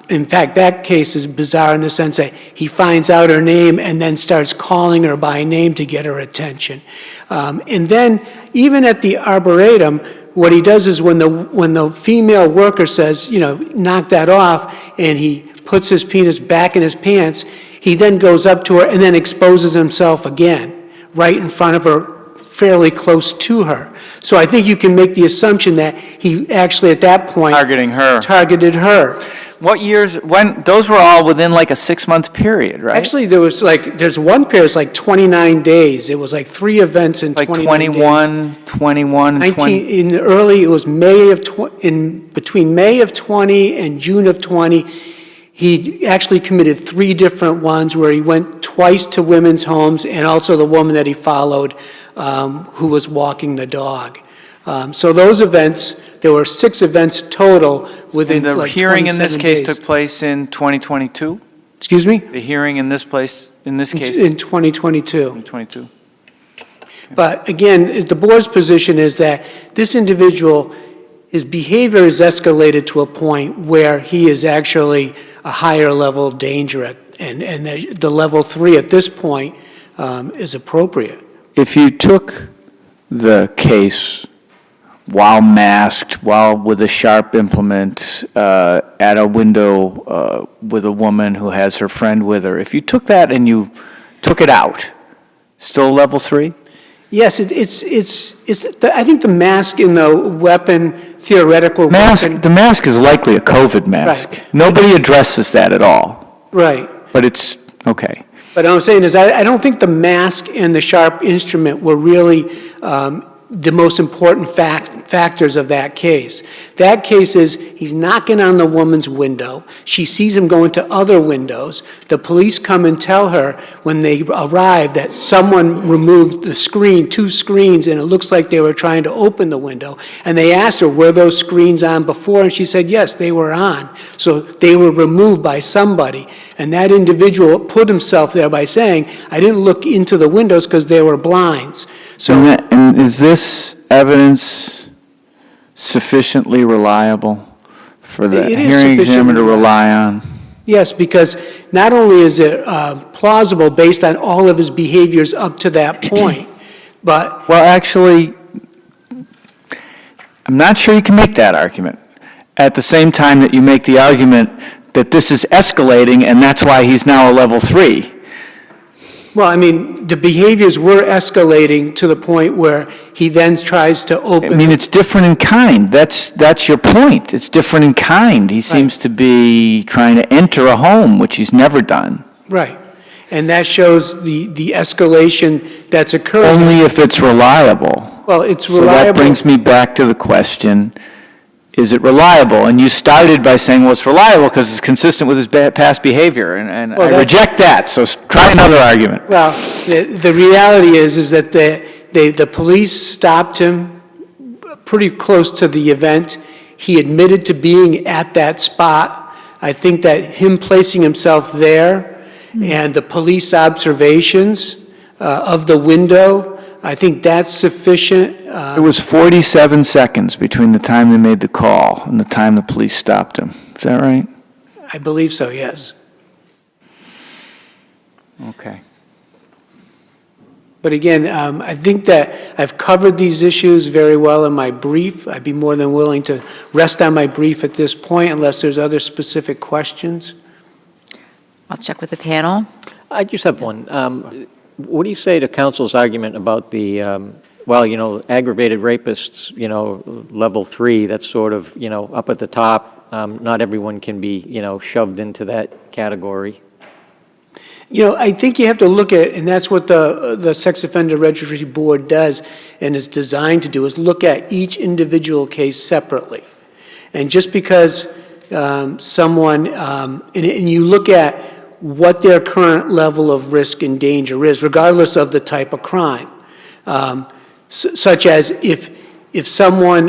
In fact, that case is bizarre in the sense that he finds out her name and then starts calling her by name to get her attention. And then, even at the Arboretum, what he does is when the female worker says, knock that off, and he puts his penis back in his pants, he then goes up to her and then exposes himself again, right in front of her, fairly close to her. So I think you can make the assumption that he actually, at that point... Targeted her. What years, those were all within like a 6-month period, right? Actually, there's one period, it's like 29 days. It was like 3 events in 29 days. 21, 20. It was between May of 20 and June of 20, he actually committed 3 different ones where he went twice to women's homes and also the woman that he followed who was walking the dog. So those events, there were 6 events total within the like hearing in this case days. took place in 2022? Excuse me? The hearing in this case? In 2022. 2022. But again, the board's position is that this individual, his behavior is escalated to a point where he is actually a higher level of danger, and the level 3 at this point is appropriate. If you took the case while masked, while with a sharp implement at a window with a woman who has her friend with her, if you took that and you took it out, still level 3? Yes, I think the mask in the weapon, theoretical weapon... The mask is likely a COVID mask. Right. Nobody addresses that at all. Right. But it's, okay. But what I'm saying is I don't think the mask and the sharp instrument were really the most important factors of that case. That case is he's knocking on the woman's window. She sees him go into other windows. The police come and tell her when they arrive that someone removed the screen, 2 screens, and it looks like they were trying to open the window. And they asked her, were those screens on before? And she said, yes, they were on. So they were removed by somebody. And that individual put himself there by saying, I didn't look into the windows because they were blinds. So, and is this evidence sufficiently reliable for the It is hearing sufficiently examiner to rely on? yes, because not only is it plausible based on all of his behaviors up to that point, but... Well, actually, I'm not sure you can make that argument at the same time that you make the argument that this is escalating and that's why he's now a level 3. Well, I mean, the behaviors were escalating to the point where he then tries to I open. mean, it's different in kind. That's your point. It's different in kind. He seems to be trying to enter a home, which he's never done. Right. And that shows the escalation that's occurring. Only if it's reliable. Well, it's So that reliable. brings me back to the question, is it reliable? And you started by saying, well, it's reliable because it's consistent with his past behavior, and Well, I that's- reject that, so try another argument. Well, the reality is that the police stopped him pretty close to the event. He admitted to being at that spot. I think that him placing himself there and the police observations of the window, I think that's sufficient. It was 47 seconds between the time they made the call and the time the police stopped him. Is that right? I believe so, yes. Okay. But again, I think that I've covered these issues very well in my brief. I'd be more than willing to rest on my brief at this point unless there's other specific questions. I'll check with the panel. I just have one. What do you say to counsel's argument about the, well, you know, aggravated rapists, you know, level 3, that's sort of, you know, up at the top. Not everyone can be, you know, shoved into that category. You know, I think you have to look at, and that's what the Sex Offender Registry Board does and is designed to do, is look at each individual case separately. And just because someone, and you look at what their current level of risk and danger is, regardless of the type of crime, such as if someone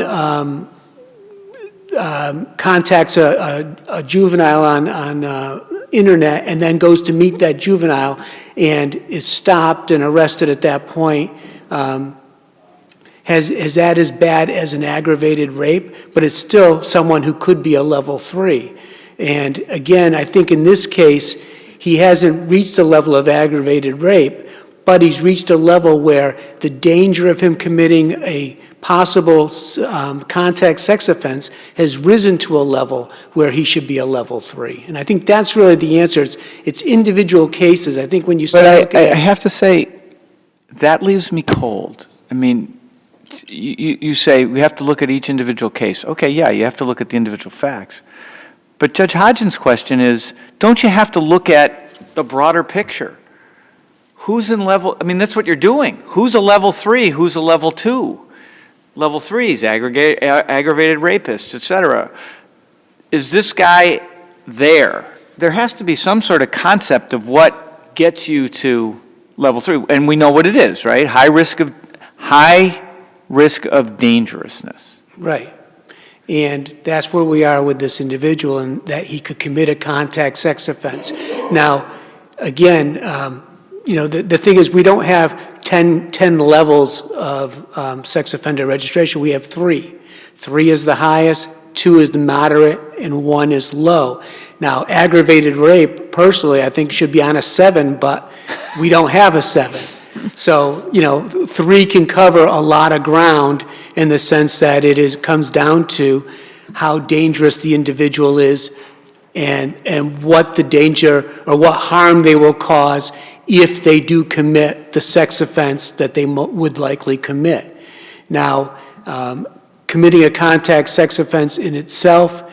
contacts a juvenile on internet and then goes to meet that juvenile and is stopped and arrested at that point, is that as bad as an aggravated rape? But it's still someone who could be a level 3. And again, I think in this case, he hasn't reached a level of aggravated rape, but he's reached a level where the danger of him committing a possible contact sex offense has risen to a level where he should be a level 3. And I think that's really the answer. It's individual cases. I think when you start But looking I at... have to say, that leaves me cold. I mean, you say we have to look at each individual case. Okay, yeah, you have to look at the individual facts. But Judge Hodgens' question is, don't you have to look at the broader picture? Who's in level, I mean, that's what you're doing. Who's a level 3? Who's a level 2? Level 3s, aggravated rapists, et cetera. Is this guy there? There has to be some sort of concept of what gets you to level 3, and we know what it is, right? High risk of dangerousness. Right. And that's where we are with this individual, and that he could commit a contact sex offense. Now, again, you know, the thing is, we don't have 10 levels of sex offender registration. We have 3. 3 is the highest, 2 is the moderate, and 1 is low. Now, aggravated rape, personally, I think should be on a 7, but we don't have a 7. So, you know, 3 can cover a lot of ground in the sense that comes down to how dangerous the individual is and what the danger or what harm they will cause if they do commit the sex offense that they would likely commit. Now, committing a contact sex offense in itself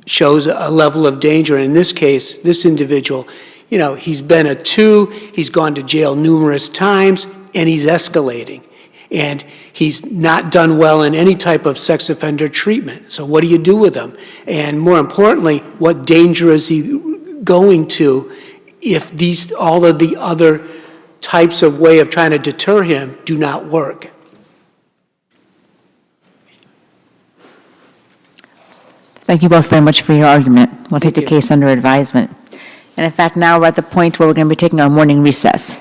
shows a level of danger. In this case, this individual, you know, he's been a 2, he's gone to jail numerous times, and he's escalating. And he's not done well in any type of sex offender treatment. So what do you do with him? And more importantly, what danger is he going to if all of the other types of way of trying to deter him do not work? Thank you both very much for your argument. We'll take the case under advisement. And in fact, now we're at the point where we're going to be taking our morning recess.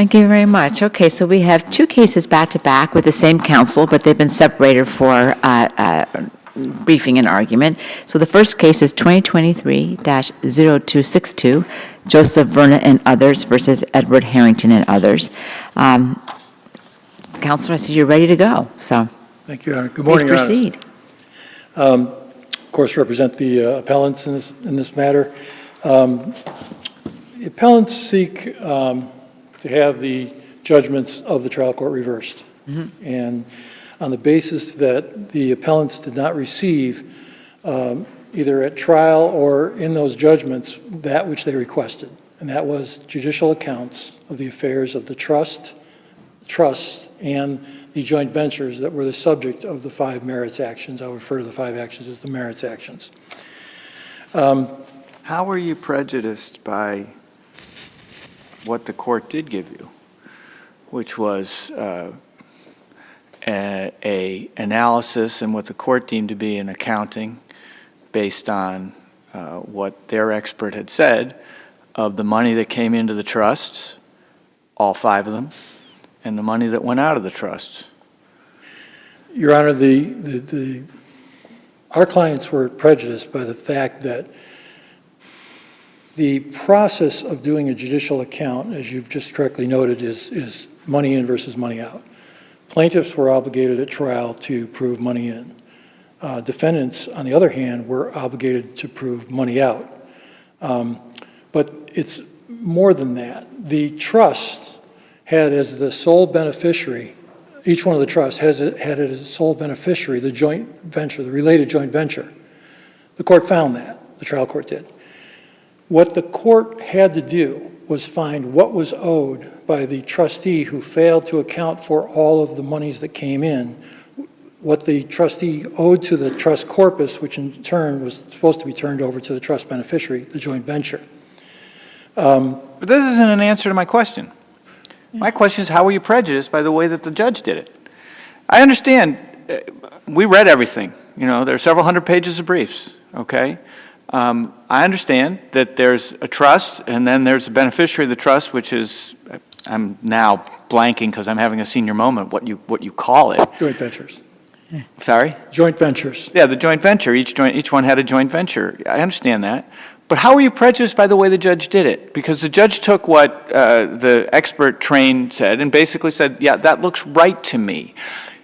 Thank you very much. Okay, so we have two cases back-to-back with the same counsel, but they've been separated for briefing and argument. So the first case is 2023-0262, Joseph Verna and others versus Edward Harrington and others. Counselor, I see you're ready to go, so Thank you, Your Honor. Good please morning, Your Honor. proceed. Of course, represent the appellants in this matter. The appellants seek to have the judgments of the trial court reversed. And on the basis that the appellants did not receive, either at trial or in those judgments, that which they requested, and that was judicial accounts of the affairs of the trusts, and the joint ventures that were the subject of the 5 merits actions. I'll refer to the 5 actions as the merits actions. How were you prejudiced by what the court did give you, which was a analysis and what the court deemed to be an accounting based on what their expert had said of the money that came into the trusts, all 5 of them, and the money that went out of the trusts? Your Honor, our clients were prejudiced by the fact that the process of doing a judicial account, as you've just correctly noted, is money in versus money out. Plaintiffs were obligated at trial to prove money in. Defendants, on the other hand, were obligated to prove money out. But it's more than that. The trust had as the sole beneficiary, each one of the trusts had as a sole beneficiary the joint venture, the related joint venture. The court found that, the trial court did. What the court had to do was find what was owed by the trustee who failed to account for all of the monies that came in, what the trustee owed to the trust corpus, which in turn was supposed to be turned over to the trust beneficiary, the joint venture. But this isn't an answer to my question. My question is, how were you prejudiced by the way that the judge did it? I understand, we read everything. You know, there are several hundred pages of briefs, okay? I understand that there's a trust, and then there's a beneficiary of the trust, which is, I'm now blanking because I'm having a senior moment, what you call it. Joint ventures. Sorry? Joint ventures. Yeah, the joint venture. Each one had a joint venture. I understand that. But how were you prejudiced by the way the judge did it? Because the judge took what the expert trained said and basically said, yeah, that looks right to me.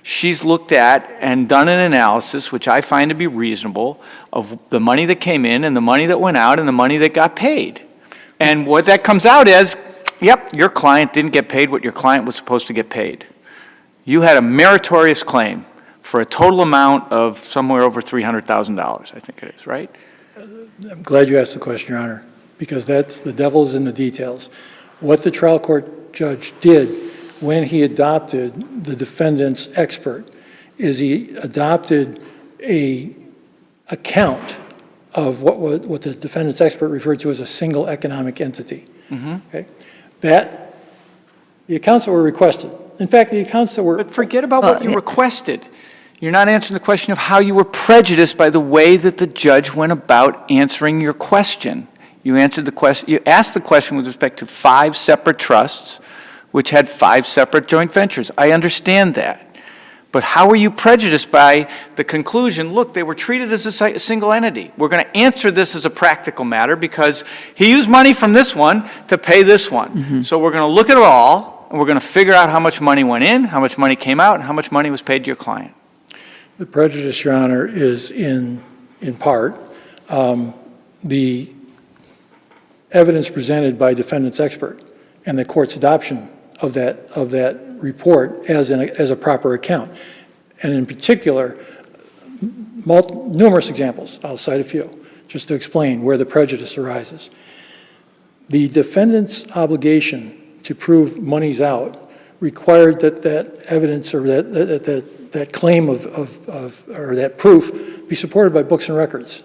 She's looked at and done an analysis, which I find to be reasonable, of the money that came in and the money that went out and the money that got paid. And what that comes out is, yep, your client didn't get paid what your client was supposed to get paid. You had a meritorious claim for a total amount of somewhere over $300,000, I think it is, right? I'm glad you asked the question, Your Honor, because that's the devil's in the details. What the trial court judge did when he adopted the defendant's expert is he adopted a account of what the defendant's expert referred to as a single economic entity. Okay? That, the accounts that were requested, in fact, the accounts that were... But forget about what you requested. You're not answering the question of how you were prejudiced by the way that the judge went about answering your question. You answered the question, you asked the question with respect to 5 separate trusts, which had 5 separate joint ventures. I understand that. But how were you prejudiced by the conclusion, look, they were treated as a single entity. We're going to answer this as a practical matter because he used money from this one to pay this one. So we're going to look at it all, and we're going to figure out how much money went in, how much money came out, and how much money was paid to your client. The prejudice, Your Honor, is in part the evidence presented by defendant's expert and the court's adoption of that report as a proper account. And in particular, numerous examples, I'll cite a few, just to explain where the prejudice arises. The defendant's obligation to prove money's out required that evidence or that claim or that proof be supported by books and records.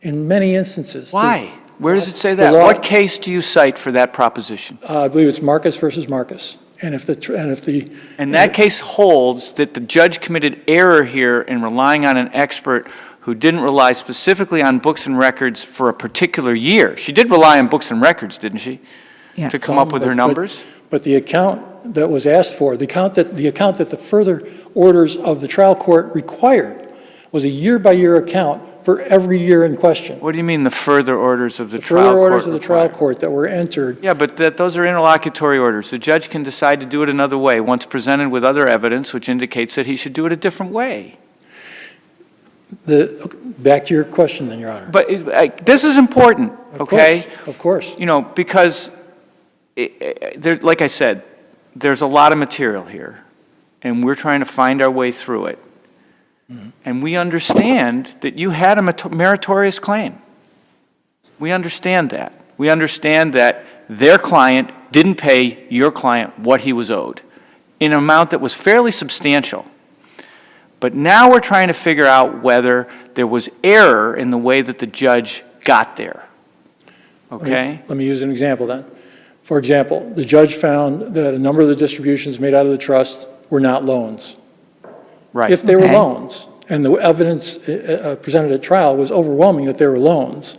In many instances. Why? Where does it say that? What case do you cite for that proposition? I believe it's Marcus versus Marcus. And that case holds that the judge committed error here in relying on an expert who didn't rely specifically on books and records for a particular year. She did rely on books and records, didn't she? Yeah. To come up with her numbers? But the account that was asked for, the account that the further orders of the trial court required was a year-by-year account for every year in question. What do you mean the further orders of the The trial further court orders of the trial required? court that were entered, Yeah, but those are interlocutory orders. The judge can decide to do it another way once presented with other evidence which indicates that he should do it a different way. back to your question then, Your Honor. But this is important, okay? Of course. You know, because, like I said, there's a lot of material here, and we're trying to find our way through it. And we understand that you had a meritorious claim. We understand that. We understand that their client didn't pay your client what he was owed in an amount that was fairly substantial. But now we're trying to figure out whether there was error in the way that the judge got there. Okay? Let me use an example then. For example, the judge found that a number of the distributions made out of the trust were not loans. Right. If they were Okay. loans, and the evidence presented at trial was overwhelming that they were loans,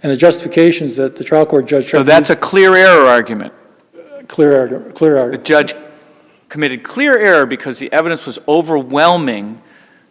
and the justifications that the trial court judge tried So to that's use- a clear error argument. clear argument, clear The argument. judge committed clear error because the evidence was overwhelming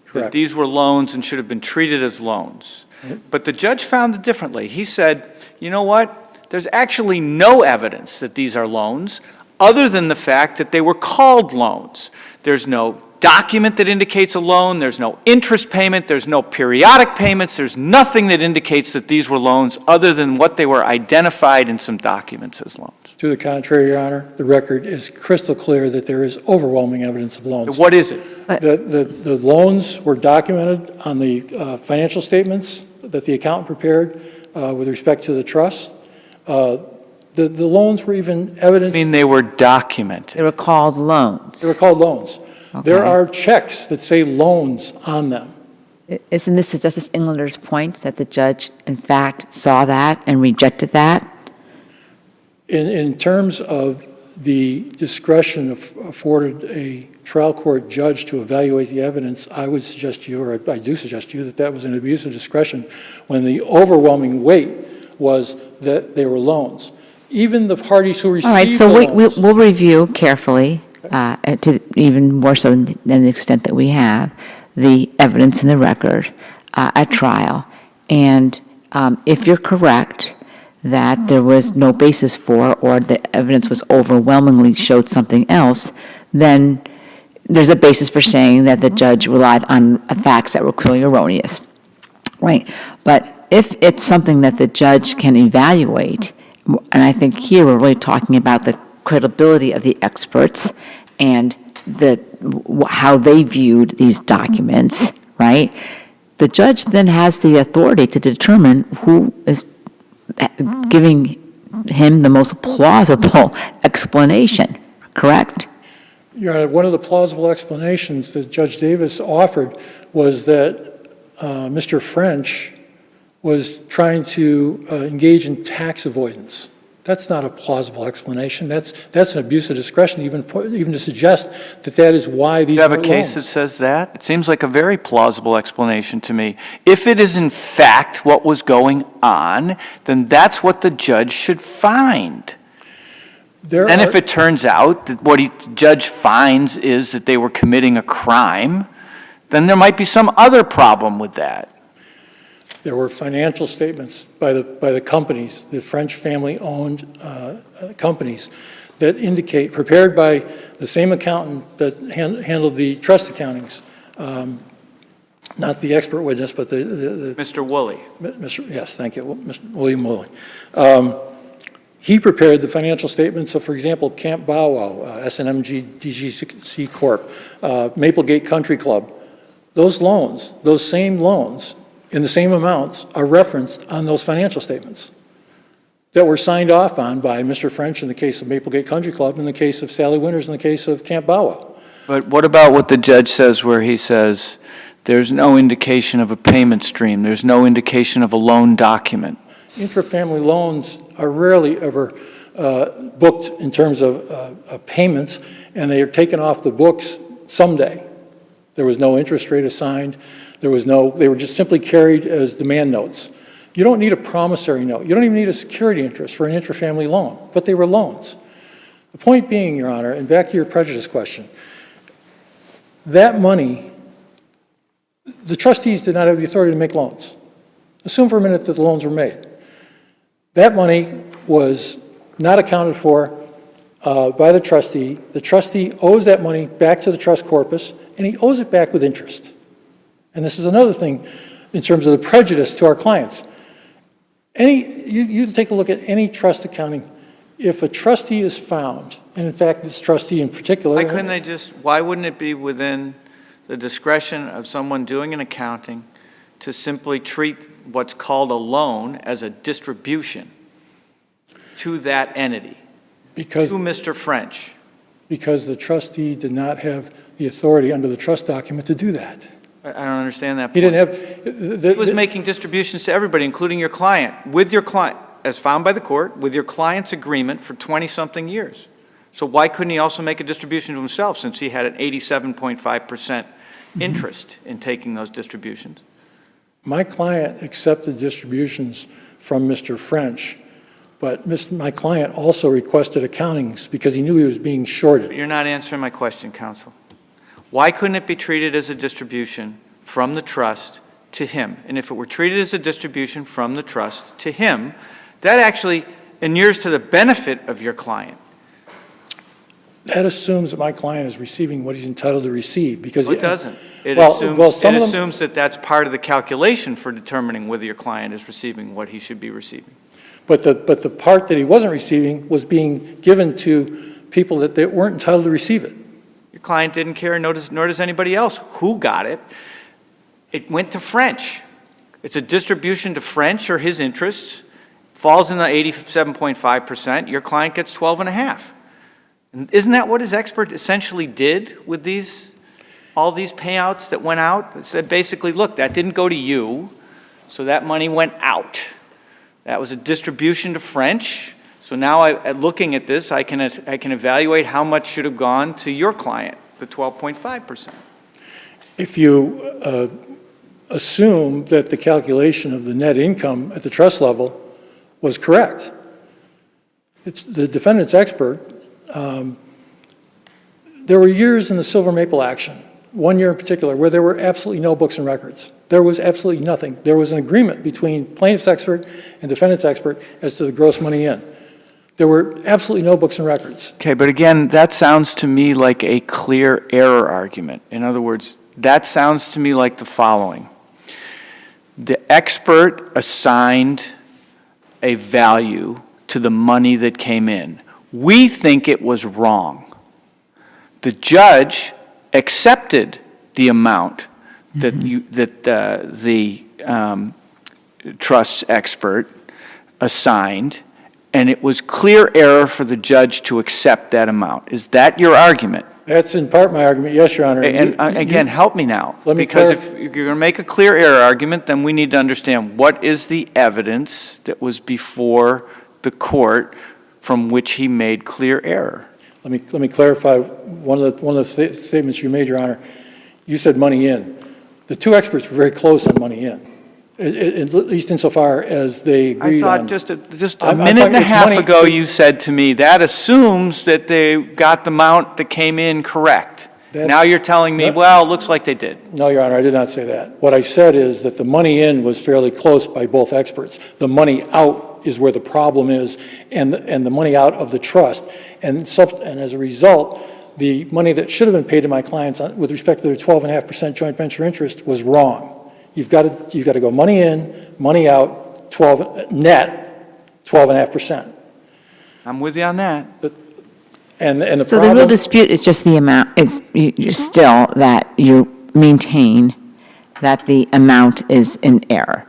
that Correct. these were loans and should have been treated as loans. But the judge found it differently. He said, you know what? There's actually no evidence that these are loans other than the fact that they were called loans. There's no document that indicates a loan, there's no interest payment, there's no periodic payments, there's nothing that indicates that these were loans other than what they were identified in some documents as loans. To the contrary, Your Honor, the record is crystal clear that there is overwhelming evidence of loans. What is it? The loans were documented on the financial statements that the accountant prepared with respect to the trust. The loans were even I evidence. mean, they were documented. They were called loans. They were called loans. There Okay. are checks that say loans on them. Isn't this Justice Englander's point, that the judge, in fact, saw that and rejected that? In terms of the discretion afforded a trial court judge to evaluate the evidence, I would suggest to you, or I do suggest to you, that that was an abuse of discretion when the overwhelming weight was that they were loans. Even the parties who received All right, the so loans. we'll review carefully, to even more so than the extent that we have, the evidence in the record at trial. And if you're correct that there was no basis for, or the evidence was overwhelmingly showed something else, then there's a basis for saying that the judge relied on facts that were clearly erroneous, right? But if it's something that the judge can evaluate, and I think here we're really talking about the credibility of the experts and how they viewed these documents, right? The judge then has the authority to determine who is giving him the most plausible explanation, correct? Your Honor, one of the plausible explanations that Judge Davis offered was that Mr. French was trying to engage in tax avoidance. That's not a plausible explanation. That's an abuse of discretion, even to suggest that that is why these You have are a case that loans. says that? It seems like a very plausible explanation to me. If it is in fact what was going on, then that's what the judge should find. And if it turns out that what the judge finds is that they were committing a crime, then there might be some other problem with that. There were financial statements by the companies, the French family-owned companies, that indicate, prepared by the same accountant that handled the trust accountings, not the expert witness, but the Mr. Woolley. yes, thank you, Mr. William Woolley. He prepared the financial statements of, for example, Camp Bow Wow, SNMG DGC Corp., Maplegate Country Club. Those loans, those same loans, in the same amounts, are referenced on those financial statements that were signed off on by Mr. French in the case of Maplegate Country Club, in the case of Sally Winters, in the case of Camp Bow Wow. But what about what the judge says where he says, there's no indication of a payment stream, there's no indication of a loan document? Intrafamily loans are rarely ever booked in terms of payments, and they are taken off the books someday. There was no interest rate assigned. They were just simply carried as demand notes. You don't need a promissory note. You don't even need a security interest for an intrafamily loan, but they were loans. The point being, Your Honor, and back to your prejudice question, that money, the trustees did not have the authority to make loans. Assume for a minute that the loans were made. That money was not accounted for by the trustee. The trustee owes that money back to the trust corpus, and he owes it back with interest. And this is another thing in terms of the prejudice to our clients. You take a look at any trust accounting. If a trustee is found, and in fact this trustee in particular. Why wouldn't it be within the discretion of someone doing an accounting to simply treat what's called a loan as a distribution to that entity, to Mr. French? Because the trustee did not have the authority under the trust document to do that. I don't understand that point. He didn't have. He was making distributions to everybody, including your client, with your client, as found by the court, with your client's agreement for 20-something years. So why couldn't he also make a distribution to himself, since he had an 87.5% interest in taking those distributions? My client accepted distributions from Mr. French, but my client also requested accountings because he knew he was being shorted. You're not answering my question, counsel. Why couldn't it be treated as a distribution from the trust to him? And if it were treated as a distribution from the trust to him, that actually inures to the benefit of your client. That assumes that my client is receiving what he's entitled to receive, because It doesn't. It assumes that that's part of the calculation for determining whether your client is receiving what he should be receiving. But the part that he wasn't receiving was being given to people that they weren't entitled to receive it. Your client didn't care, nor does anybody else who got it. It went to French. It's a distribution to French or his interests, falls in the 87.5%. Your client gets 12.5%. And isn't that what his expert essentially did with all these payouts that went out? It said basically, look, that didn't go to you, so that money went out. That was a distribution to French. So now, looking at this, I can evaluate how much should have gone to your client, the 12.5%. If you assume that the calculation of the net income at the trust level was correct, it's the defendant's expert. There were years in the Silver Maple action, one year in particular, where there were absolutely no books and records. There was absolutely nothing. There was an agreement between plaintiff's expert and defendant's expert as to the gross money in. There were absolutely no books and records. Okay, but again, that sounds to me like a clear error argument. In other words, that sounds to me like the following. The expert assigned a value to the money that came in. We think it was wrong. The judge accepted the amount that the trust's expert assigned, and it was clear error for the judge to accept that amount. Is that your argument? That's in part my argument, yes, Your Honor. And again, help me now. Let me because if you're going to make a clear error argument, then we need to understand what is the evidence that was before the court from which he made clear error. Let me clarify one of the statements you made, Your Honor. You said money in. The two experts were very close on money in, at least insofar as they agreed on. I thought just a minute and a half ago you said to me, that assumes that they got the amount that came in correct. Now you're telling me, well, it looks like they did. No, Your Honor, I did not say that. What I said is that the money in was fairly close by both experts. The money out is where the problem is, and the money out of the trust. And as a result, the money that should have been paid to my clients with respect to their 12.5% joint venture interest was wrong. You've got to go money in, money out, net 12.5%. I'm with you on that. And the So problem, the real dispute is just the amount, you're still that you maintain that the amount is in error.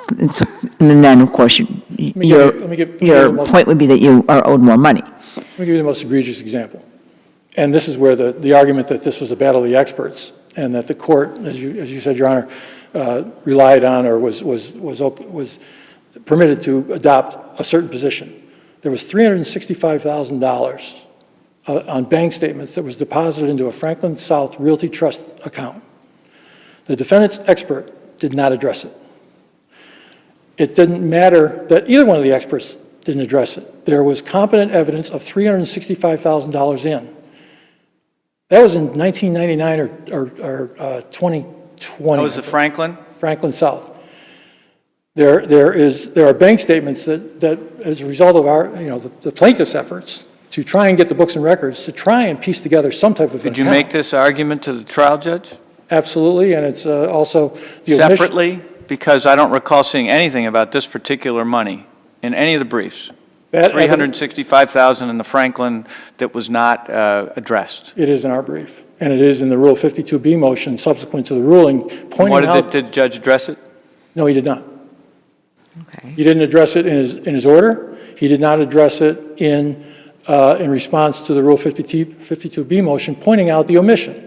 And then, of course, your point would be that you are owed more money. Let me give you the most egregious example. And this is where the argument that this was a battle of the experts and that the court, as you said, Your Honor, relied on or was permitted to adopt a certain position. There was $365,000 on bank statements that was deposited into a Franklin South Realty Trust account. The defendant's expert did not address it. It didn't matter that either one of the experts didn't address it. There was competent evidence of $365,000 in. That was in 1999 or 2020. That was the Franklin? Franklin South. There are bank statements that as a result of our, the plaintiff's efforts to try and get the books and records, to try and piece together some type of Did you account. make this argument to the trial judge? Absolutely, and it's also the omission. Separately? Because I don't recall seeing anything about this particular money in any of the briefs. That $365,000 in the Franklin that was not addressed. It is in our brief, and it is in the Rule 52B motion subsequent to the ruling, pointing out. Did the judge address it? No, he did not. Okay. He didn't address it in his order. He did not address it in response to the Rule 52B motion, pointing out the omission.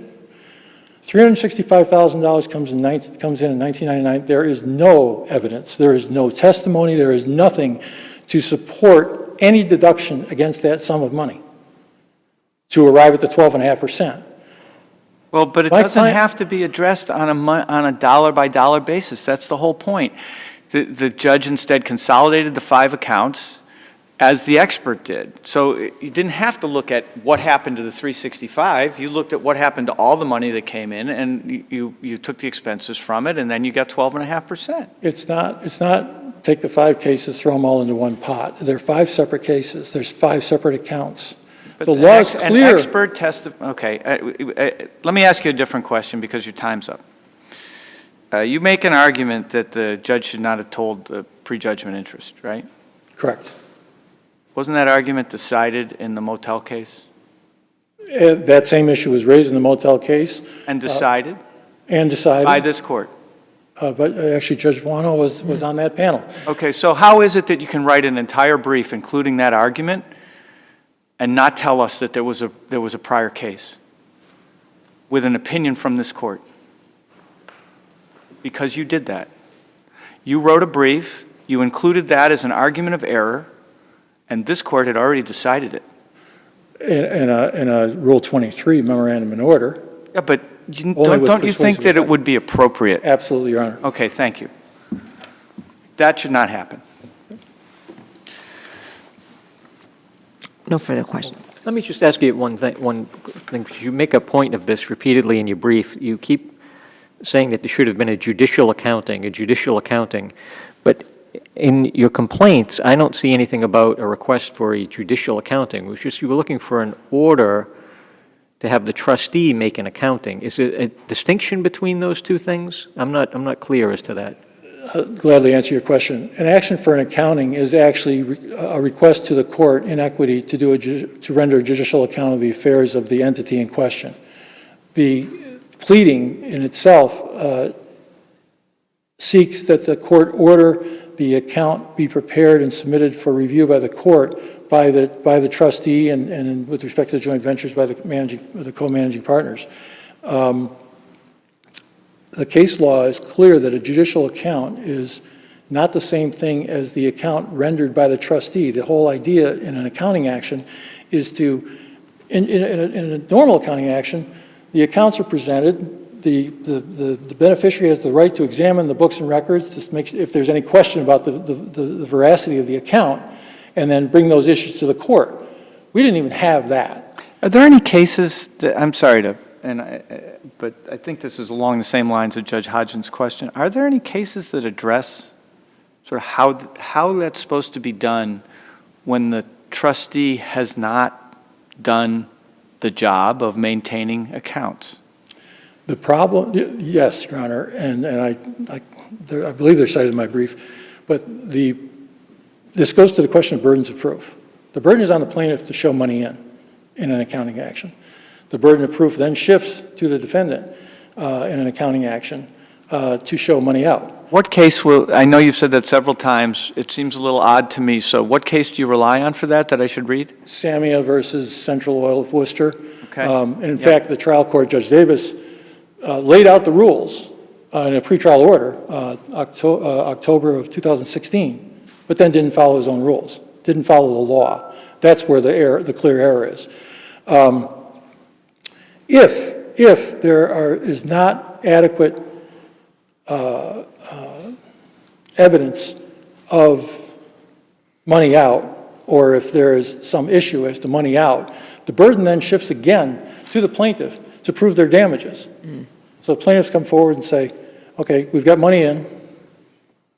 $365,000 comes in 1999. There is no evidence. There is no testimony. There is nothing to support any deduction against that sum of money to arrive at the 12.5%. Well, but it doesn't have to be addressed on a dollar-by-dollar basis. That's the whole point. The judge instead consolidated the 5 accounts as the expert did. So you didn't have to look at what happened to the 365. You looked at what happened to all the money that came in, and you took the expenses from it, and then you got 12.5%. It's not take the 5 cases, throw them all into one pot. There are 5 separate cases. There's 5 separate accounts. But the law is clear. An expert okay, let me ask you a different question because your time's up. You make an argument that the judge should not have told the prejudgment interest, right? Correct. Wasn't that argument decided in the motel case? That same issue was raised in the motel case. And decided? And decided. By this court? But actually, Judge Vuono was on that panel. Okay, so how is it that you can write an entire brief, including that argument, and not tell us that there was a prior case with an opinion from this court? Because you did that. You wrote a brief, you included that as an argument of error, and this court had already decided it. In a Rule 23 memorandum in order. Yeah, but don't you think that it would be appropriate? Absolutely, Your Honor. Okay, thank you. That should not happen. No further questions. Let me just ask you one thing. You make a point of this repeatedly in your brief. You keep saying that there should have been a judicial accounting, but in your complaints, I don't see anything about a request for a judicial accounting. It was just you were looking for an order to have the trustee make an accounting. Is it a distinction between those two things? I'm not clear as to that. I'll gladly answer your question. An action for an accounting is actually a request to the court in equity to render a judicial account of the affairs of the entity in question. The pleading in itself seeks that the court order the account be prepared and submitted for review by the court by the trustee and with respect to the joint ventures by the co-managing partners. The case law is clear that a judicial account is not the same thing as the account rendered by the trustee. The whole idea in an accounting action is to, in a normal accounting action, the accounts are presented. The beneficiary has the right to examine the books and records to make if there's any question about the veracity of the account, and then bring those issues to the court. We didn't even have that. Are there any cases that, I'm sorry to, but I think this is along the same lines of Judge Hodgens' question. Are there any cases that address sort of how that's supposed to be done when the trustee has not done the job of maintaining accounts? The problem, yes, Your Honor, and I believe they're cited in my brief, but this goes to the question of burdens of proof. The burden is on the plaintiff to show money in an accounting action. The burden of proof then shifts to the defendant in an accounting action to show money out. What case I know you've said that several times, it seems a little odd to me, so what case do you rely on for that I should read? Samia versus Central Oil of Worcester. Okay. And in fact, the trial court, Judge Davis, laid out the rules in a pretrial order, October of 2016, but then didn't follow his own rules, didn't follow the law. That's where the clear error is. If there is not adequate evidence of money out, or if there is some issue as to money out, the burden then shifts again to the plaintiff to prove their damages. So plaintiffs come forward and say, okay, we've got money in,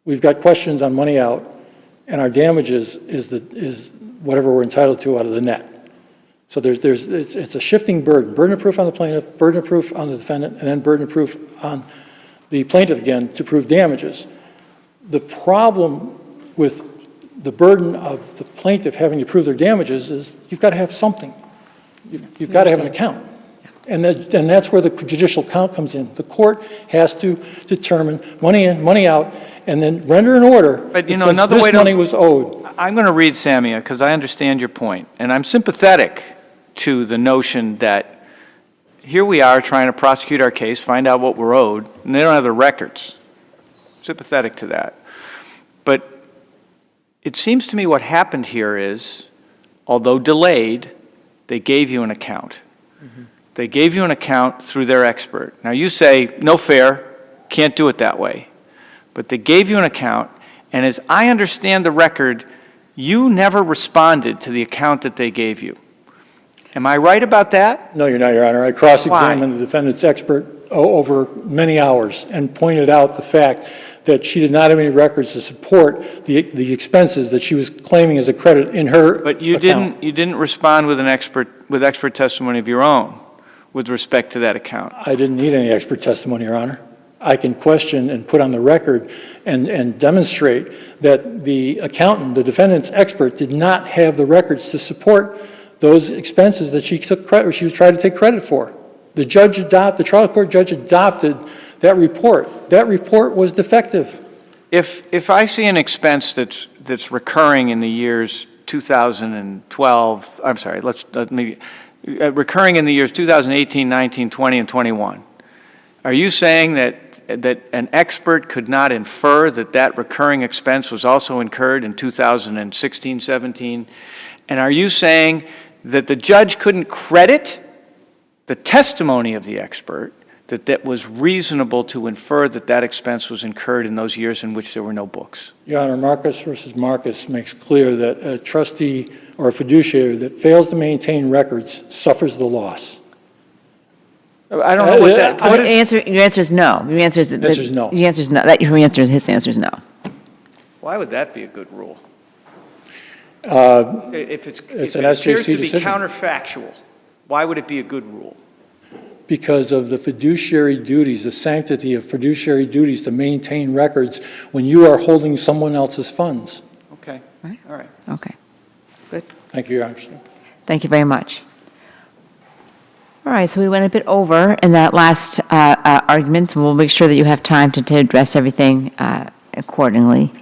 we've got questions on money out, and our damages is whatever we're entitled to out of the net. So it's a shifting burden. Burden of proof on the plaintiff, burden of proof on the defendant, and then burden of proof on the plaintiff again to prove damages. The problem with the burden of the plaintiff having to prove their damages is you've got to have something. You've got to have an account. And that's where the judicial count comes in. The court has to determine money in, money out, and then render an order But, you that know, says another this way to- money was owed. I'm going to read Samia because I understand your point, and I'm sympathetic to the notion that here we are trying to prosecute our case, find out what we're owed, and they don't have the records. Sympathetic to that. But it seems to me what happened here is, although delayed, they gave you an account. They gave you an account through their expert. Now you say, no fair, can't do it that way. But they gave you an account, and as I understand the record, you never responded to the account that they gave you. Am I right about that? No, you're not, Your Honor. I cross-examined the defendant's expert over many hours and pointed out the fact that she did not have any records to support the expenses that she was claiming as a credit in her But you account. didn't respond with expert testimony of your own with respect to that account. I didn't need any expert testimony, Your Honor. I can question and put on the record and demonstrate that the accountant, the defendant's expert, did not have the records to support those expenses that she took credit, she was trying to take credit for. The trial court judge adopted that report. That report was defective. If I see an expense that's recurring in the years 2012, I'm sorry, recurring in the years 2018, 19, 20, and 21, are you saying that an expert could not infer that recurring expense was also incurred in 2016, 17? And are you saying that the judge couldn't credit the testimony of the expert, that was reasonable to infer that expense was incurred in those years in which there were no books? Your Honor, Marcus versus Marcus makes clear that a trustee or a fiduciary that fails to maintain records suffers the loss. I don't know what that... Your answer is no. Your answer is that... Answer is no. The answer is no. His answer is no. Why would that be a good rule? If It's if an it appears SJC to be decision. counterfactual, why would it be a good rule? Because of the fiduciary duties, the sanctity of fiduciary duties to maintain records when you are holding someone else's funds. Okay, Right. all right. Okay. Good. Thank you, Your Honor. Thank you very much. All right, so we went a bit over in that last argument, and we'll make sure that you have time to address everything accordingly.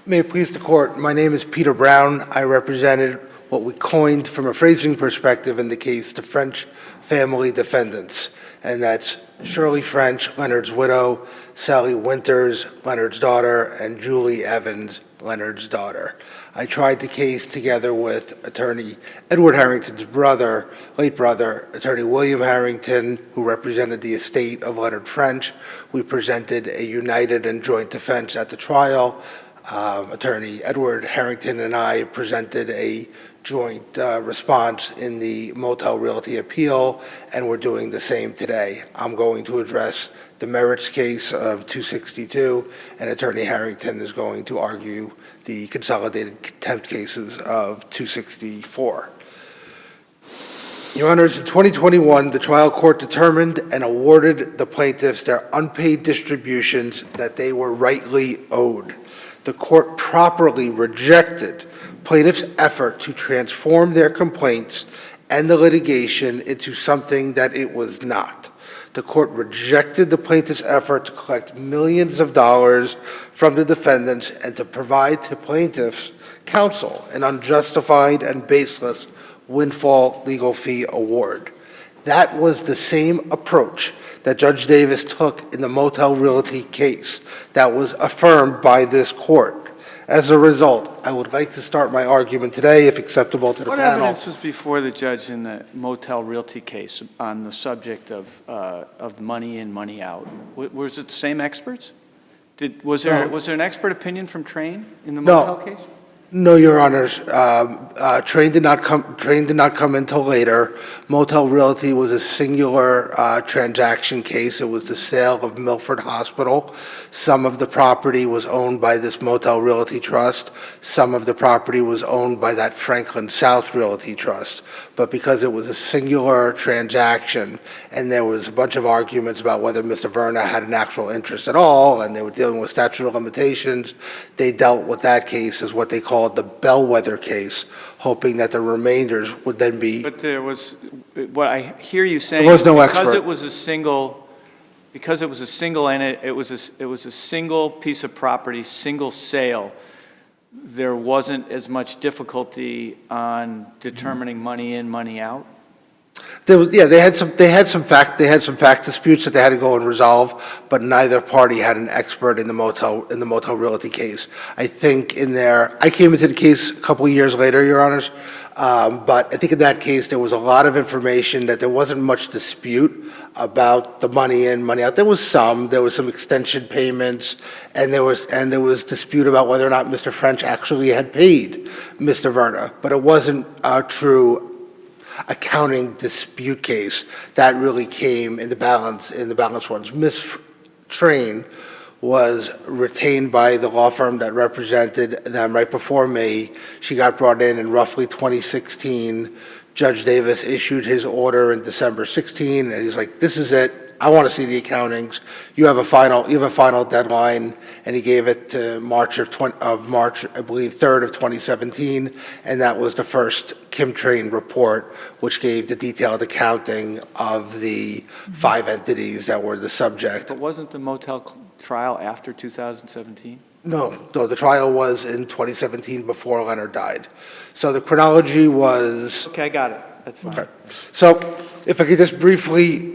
May it please the court, my name is Peter Brown. I represented what we coined from a phrasing perspective in the case the French family defendants, and that's Shirley French, Leonard's widow, Sally Winters, Leonard's daughter, and Julie Evans, Leonard's daughter. I tried the case together with attorney Edward Harrington's brother, late brother, attorney William Harrington, who represented the estate of Leonard French. We presented a united and joint defense at the trial. Attorney Edward Harrington and I presented a joint response in the Motel Realty appeal, and we're doing the same today. I'm going to address the merits case of 262, and Attorney Harrington is going to argue the consolidated contempt cases of 264. Your Honors, in 2021, the trial court determined and awarded the plaintiffs their unpaid distributions that they were rightly owed. The court properly rejected plaintiffs' effort to transform their complaints and the litigation into something that it was not. The court rejected the plaintiffs' effort to collect millions of dollars from the defendants and to provide to plaintiffs' counsel an unjustified and baseless windfall legal fee award. That was the same approach that Judge Davis took in the Motel Realty case that was affirmed by this court. As a result, I would like to start my argument today, if acceptable to the What panel. evidence was before the judge in the motel realty case on the subject of money in, money out? Was it the same experts? Was there an expert opinion from Train in the No. motel case? No, Your Honors. Train did not come until later. Motel Realty was a singular transaction case. It was the sale of Milford Hospital. Some of the property was owned by this Motel Realty Trust. Some of the property was owned by that Franklin South Realty Trust. But because it was a singular transaction, and there was a bunch of arguments about whether Mr. Verna had an actual interest at all, and they were dealing with statute of limitations, they dealt with that case as what they called the bellwether case, hoping that the remainders would then be. But there was, what I hear you saying. There was no because expert. it was a single, and it was a single piece of property, single sale, there wasn't as much difficulty on determining money in, money out? They had some fact disputes that they had to go and resolve, but neither party had an expert in the motel realty case. I think I came into the case a couple of years later, Your Honors, but I think in that case there was a lot of information that there wasn't much dispute about the money in, money out. There was some extension payments, and there was dispute about whether or not Mr. French actually had paid Mr. Verna, but it wasn't a true accounting dispute case. That really came in the balance ones. Ms. Train was retained by the law firm that represented them right before me. She got brought in roughly 2016. Judge Davis issued his order in December 16, and he's like, "This is it. I want to see the accountings. You have a final deadline," and he gave it to March, I believe, 3rd of 2017, and that was the first Kim Train report, which gave the detailed accounting of the 5 entities that were the subject. But wasn't the motel trial after 2017? No, the trial was in 2017 before Leonard died. So the chronology was. Okay, I got it. That's fine. Okay. So if I could just briefly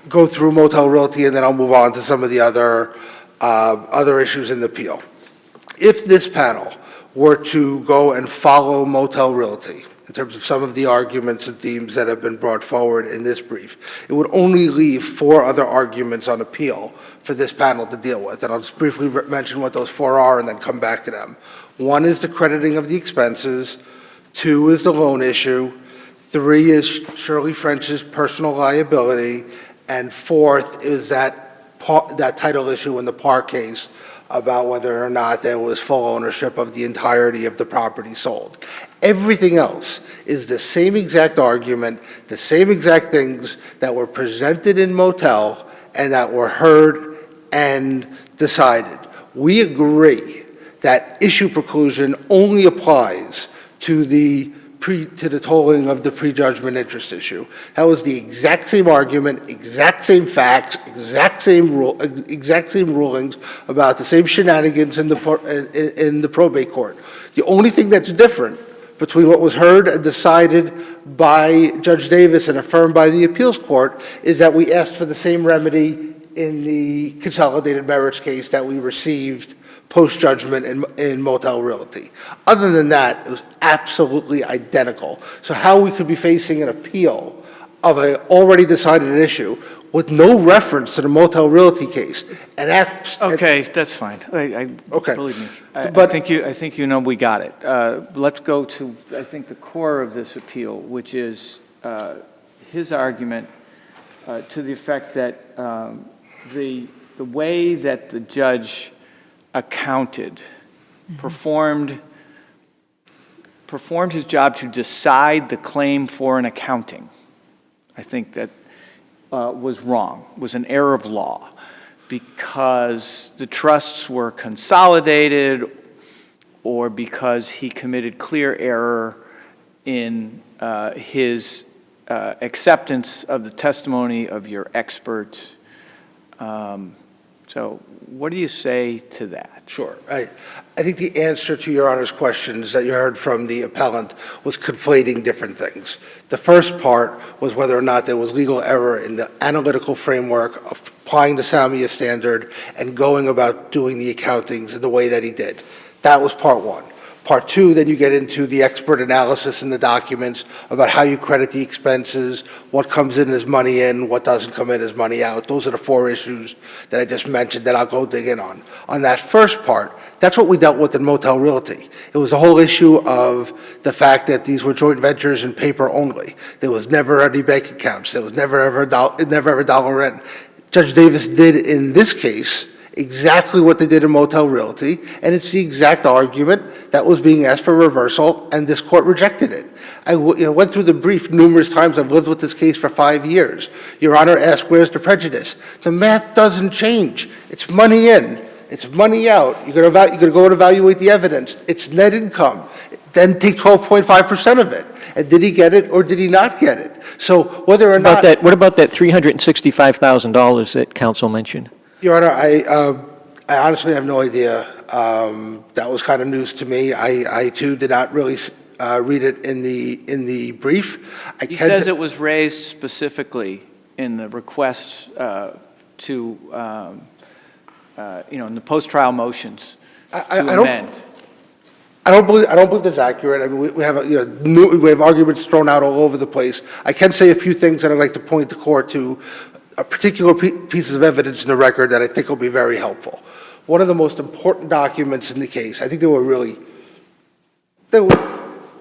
go through motel realty, and then I'll move on to some of the other issues in the appeal. If this panel were to go and follow motel realty in terms of some of the arguments and themes that have been brought forward in this brief, it would only leave 4 other arguments on appeal for this panel to deal with, and I'll just briefly mention what those 4 are and then come back to them. 1 is the crediting of the expenses. 2 is the loan issue. 3 is Shirley French's personal liability. And 4th is that title issue in the Park case about whether or not there was full ownership of the entirety of the property sold. Everything else is the same exact argument, the same exact things that were presented in motel and that were heard and decided. We agree that issue preclusion only applies to the tolling of the prejudgment interest issue. That was the exact same argument, exact same facts, exact same rulings about the same shenanigans in the probate court. The only thing that's different between what was heard and decided by Judge Davis and affirmed by the appeals court is that we asked for the same remedy in the consolidated merits case that we received post-judgment in motel realty. Other than that, it was absolutely identical. So how we could be facing an appeal of an already decided issue with no reference to the motel realty case. Okay, that's fine. Okay. Believe me. But- I think you know we got it. Let's go to, I think, the core of this appeal, which is his argument to the effect that the way that the judge accounted, performed his job to decide the claim for an accounting. I think that was wrong, was an error of law, because the trusts were consolidated or because he committed clear error in his acceptance of the testimony of your expert. So what do you say to that? Sure. I think the answer to Your Honor's questions that you heard from the appellant was conflating different things. The first part was whether or not there was legal error in the analytical framework of applying the Salmia standard and going about doing the accountings in the way that he did. That was part one. Part two, then you get into the expert analysis in the documents about how you credit the expenses, what comes in as money in, what doesn't come in as money out. Those are the four issues that I just mentioned that I'll go dig in on. On that first part, that's what we dealt with in Motel Realty. It was the whole issue of the fact that these were joint ventures in paper only. There was never any bank accounts. There was never ever a dollar in. Judge Davis did in this case exactly what they did in Motel Realty, and it's the exact argument that was being asked for reversal, and this court rejected it. I went through the brief numerous times. I've lived with this case for 5 years. Your Honor asked, where's the prejudice? The math doesn't change. It's money in, it's money out. You're going to go and evaluate the evidence. It's net income. Then take 12.5% of it. And did he get it or did he not get it? So whether or not... What about that $365,000 that counsel mentioned? Your Honor, I honestly have no idea. That was kind of news to me. I too did not really read it in the brief. He says it was raised specifically in the request to, in the post-trial motions to amend. I don't believe that's accurate. I mean, we have we have arguments thrown out all over the place. I can say a few things that I'd like to point the court to. Particular pieces of evidence in the record that I think will be very helpful. One of the most important documents in the case, I think there were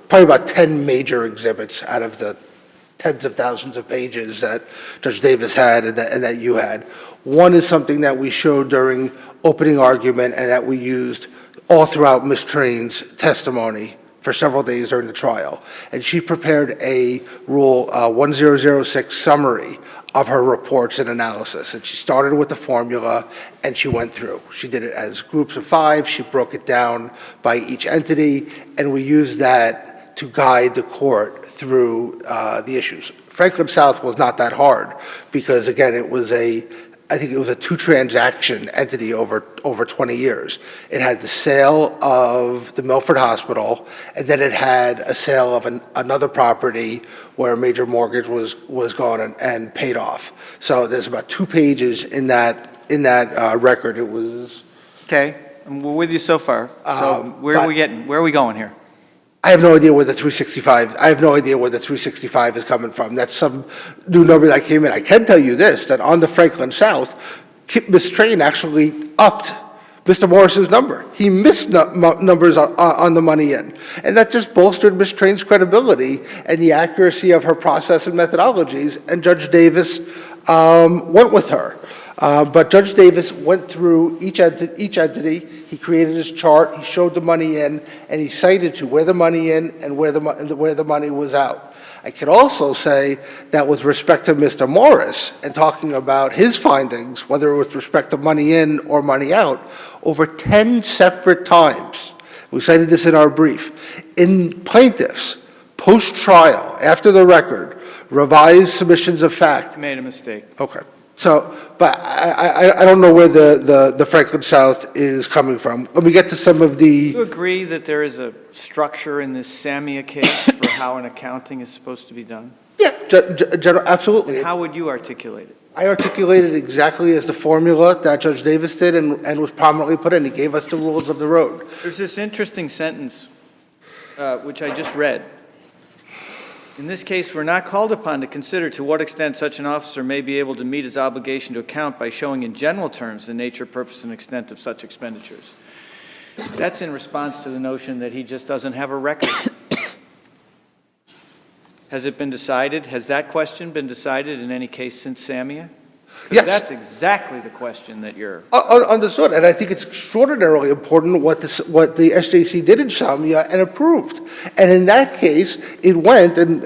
probably about 10 major exhibits out of the tens of thousands of pages that Judge Davis had and that you had. One is something that we showed during opening argument and that we used all throughout Ms. Train's testimony for several days during the trial. And she prepared a Rule 1006 summary of her reports and analysis. And she started with the formula and she went through. She did it as groups of 5. She broke it down by each entity, and we used that to guide the court through the issues. Franklin South was not that hard because, again, I think it was a 2-transaction entity over 20 years. It had the sale of the Milford Hospital, and then it had a sale of another property where a major mortgage was gone and paid off. So there's about 2 pages in that record. It was... Okay, we're with you so far. So where are we going here? I have no idea where the 365. I have no idea where the 365 is coming from. That's some new number that came in. I can tell you this: that on the Franklin South, Ms. Train actually upped Mr. Morris's number. He missed numbers on the money in, and that just bolstered Ms. Train's credibility and the accuracy of her process and methodologies. And Judge Davis went with her. But Judge Davis went through each entity. He created his chart. He showed the money in, and he cited to where the money in and where the money was out. I could also say that with respect to Mr. Morris and talking about his findings, whether it was with respect to money in or money out, over 10 separate times. We cited this in our brief. In plaintiffs, post-trial, after the record, revised submissions of fact. Made a mistake. Okay. So, but I don't know where the Franklin South is coming from. Let me get to some of the... Do you agree that there is a structure in this Samia case for how an accounting is supposed to be done? Yeah, absolutely. And how would you articulate it? I articulated exactly as the formula that Judge Davis did and was prominently put in. He gave us the rules of the road. There's this interesting sentence, which I just read. In this case, we're not called upon to consider to what extent such an officer may be able to meet his obligation to account by showing in general terms the nature, purpose, and extent of such expenditures. That's in response to the notion that he just doesn't have a record. Has it been decided? Has that question been decided in any case since Samia? Yes. That's exactly the question that you're... Understood, and I think it's extraordinarily important what the SJC did in Samia and approved. And in that case, it went, and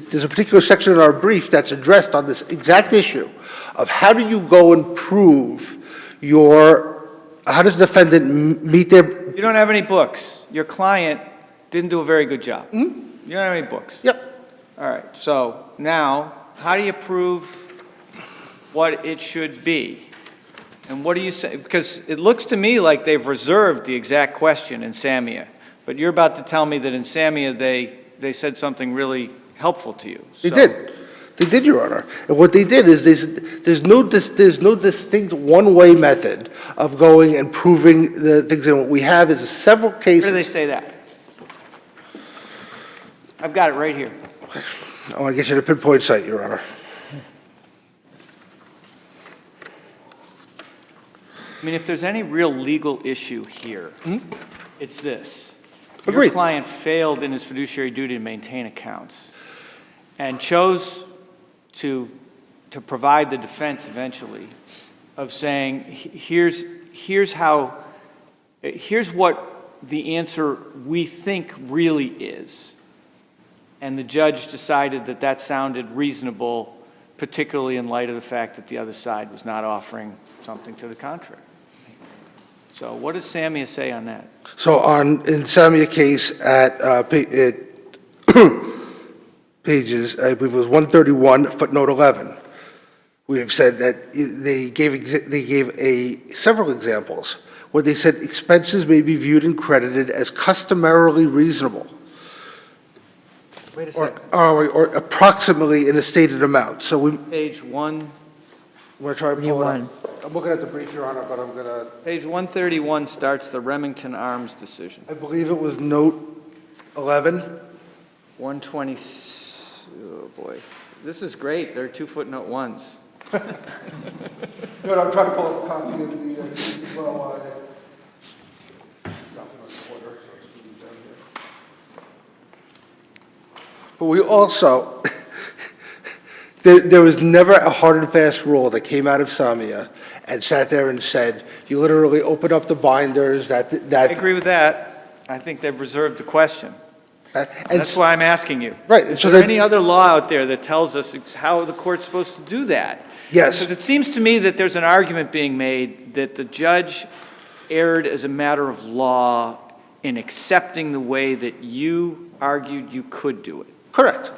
there's a particular section in our brief that's addressed on this exact issue of how do you go and prove how does the defendant meet their... You don't have any books. Your client didn't do a very good job. Mm-hmm. You don't have any books. Yep. All right, so now, how do you prove what it should be? And what do you say? Because it looks to me like they've reserved the exact question in Samia, but you're about to tell me that in Samia they said something really helpful to you. They did. They did, Your Honor. And what they did is there's no distinct one-way method of going and proving the things. And what we have is several cases. Where do they say that? I've got it right here. I want to get you to pinpoint site, Your Honor. I mean, if there's any real legal issue here, it's this. Agreed. Your client failed in his fiduciary duty to maintain accounts and chose to provide the defense eventually of saying, here's what the answer we think really is. And the judge decided that that sounded reasonable, particularly in light of the fact that the other side was not offering something to the contrary. So what does Samia say on that? So in Samia case at pages, I believe it was 131, footnote 11, we have said that they gave several examples where they said expenses may be viewed and credited as customarily reasonable. Wait a second. Or approximately in a stated amount. So we. Page 1. I'm going to try and pull it up. I'm looking at the brief, Your Honor, but I'm going to. Page 131 starts the Remington Arms decision. I believe it was note 11. 120, oh boy. This is great. There are 2 footnote 1s. No, I'm trying to pull up a copy of the, well, but we also, there was never a hard and fast rule that came out of Samia and sat there and said, you literally open up the binders, I agree with that. I think they've reserved the question. and That's why I'm asking you. Right, Is so there that- any other law out there that tells us how the court's supposed to do that? Yes. Because it seems to me that there's an argument being made that the judge erred as a matter of law in accepting the way that you argued you could do it. Correct.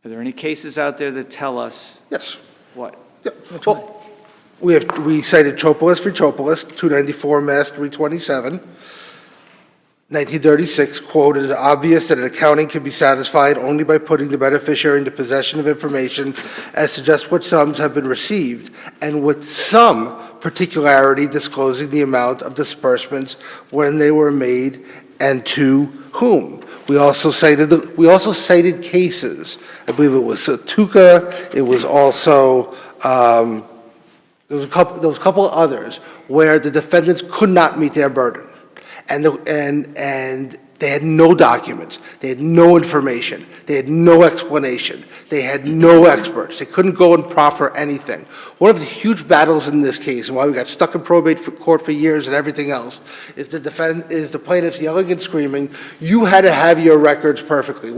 Are there any cases out there that tell us Yes. what? Yeah. Well, we cited Chopolis v. Chopolis, 294 Mass 327. 1936, quote, "It is obvious that an accounting can be satisfied only by putting the beneficiary into possession of information as to just what sums have been received, and with some particularity disclosing the amount of disbursements when they were made and to whom." We also cited cases. I believe it was Tuca. It was also there was a couple of others where the defendants could not meet their burden. And they had no documents, they had no information, they had no explanation, they had no experts, they couldn't go and proffer anything. One of the huge battles in this case, and why we got stuck in probate court for years and everything else, is the plaintiffs yelling and screaming, you had to have your records perfectly.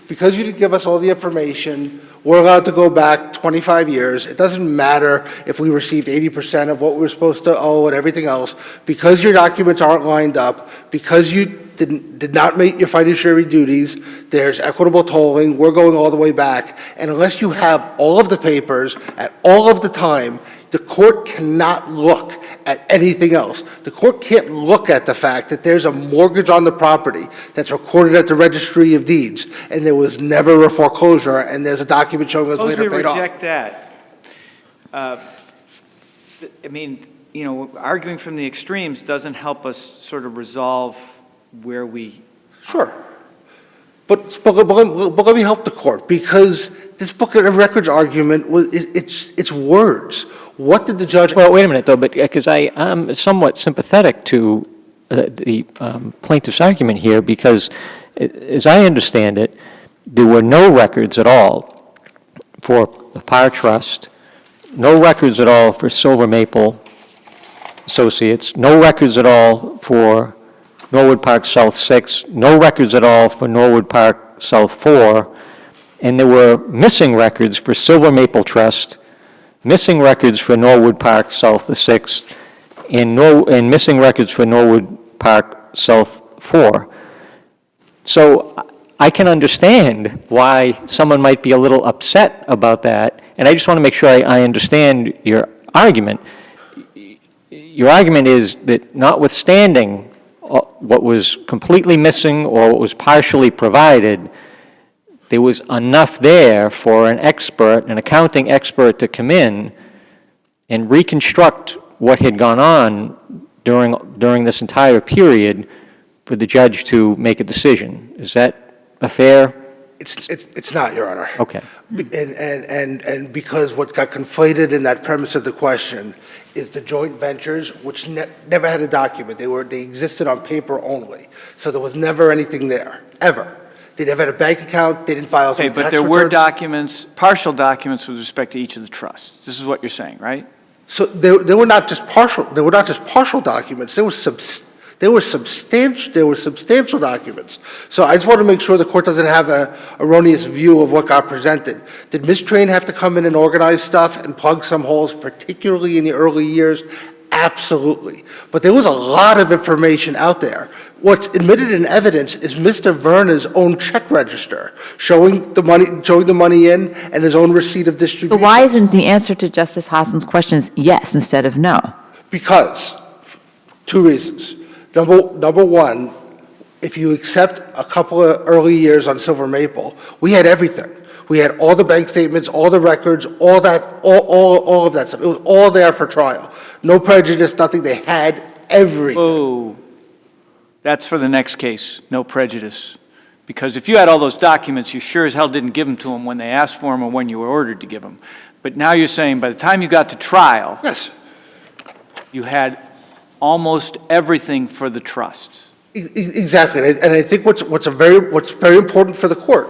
Because you didn't give us all the information, we're allowed to go back 25 years. It doesn't matter if we received 80% of what we were supposed to owe and everything else. Because your documents aren't lined up, because you did not meet your fiduciary duties, there's equitable tolling, we're going all the way back. And unless you have all of the papers at all of the time, the court cannot look at anything else. The court can't look at the fact that there's a mortgage on the property that's recorded at the registry of deeds, and there was never a foreclosure, and there's a document showing it was later paid off. Suppose we reject that. I mean, you know, arguing from the extremes doesn't help us sort of resolve where we... Sure. But let me help the court, because this book of records argument, it's words. What did the judge... Well, wait a minute, though, because I'm somewhat sympathetic to the plaintiff's argument here, because as I understand it, there were no records at all for the Power Trust, no records at all for Silver Maple Associates, no records at all for Norwood Park South 6, no records at all for Norwood Park South 4, and there were missing records for Silver Maple Trust, missing records for Norwood Park South the 6th, and missing records for Norwood Park South 4. So I can understand why someone might be a little upset about that, and I just want to make sure I understand your argument. Your argument is that notwithstanding what was completely missing or what was partially provided, there was enough there for an expert, an accounting expert, to come in and reconstruct what had gone on during this entire period for the judge to make a decision. Is that a fair? It's not, Your Honor. Okay. And because what got conflated in that premise of the question is the joint ventures, which never had a document. They existed on paper only. So there was never anything there, ever. They never had a bank account, they didn't file some Okay, tax but there were returns. documents, partial documents with respect to each of the trusts. This is what you're saying, right? So they were not just partial documents, they were substantial documents. So I just want to make sure the court doesn't have an erroneous view of what got presented. Did Ms. Train have to come in and organize stuff and plug some holes, particularly in the early years? Absolutely. But there was a lot of information out there. What's admitted in evidence is Mr. Verna's own check register, showing the money in and his own receipt of distribution. But why isn't the answer to Justice Hodgson's questions yes instead of no? Because, two reasons. Number one, if you accept a couple of early years on Silver Maple, we had everything. We had all the bank statements, all the records, all that, all of that stuff. It was all there for trial. No prejudice, nothing. They had everything. Oh, that's for the next case, no prejudice. Because if you had all those documents, you sure as hell didn't give them to them when they asked for them or when you were ordered to give them. But now you're saying by the time you got to trial, Yes. you had almost everything for the trusts. Exactly. And I think what's very important for the court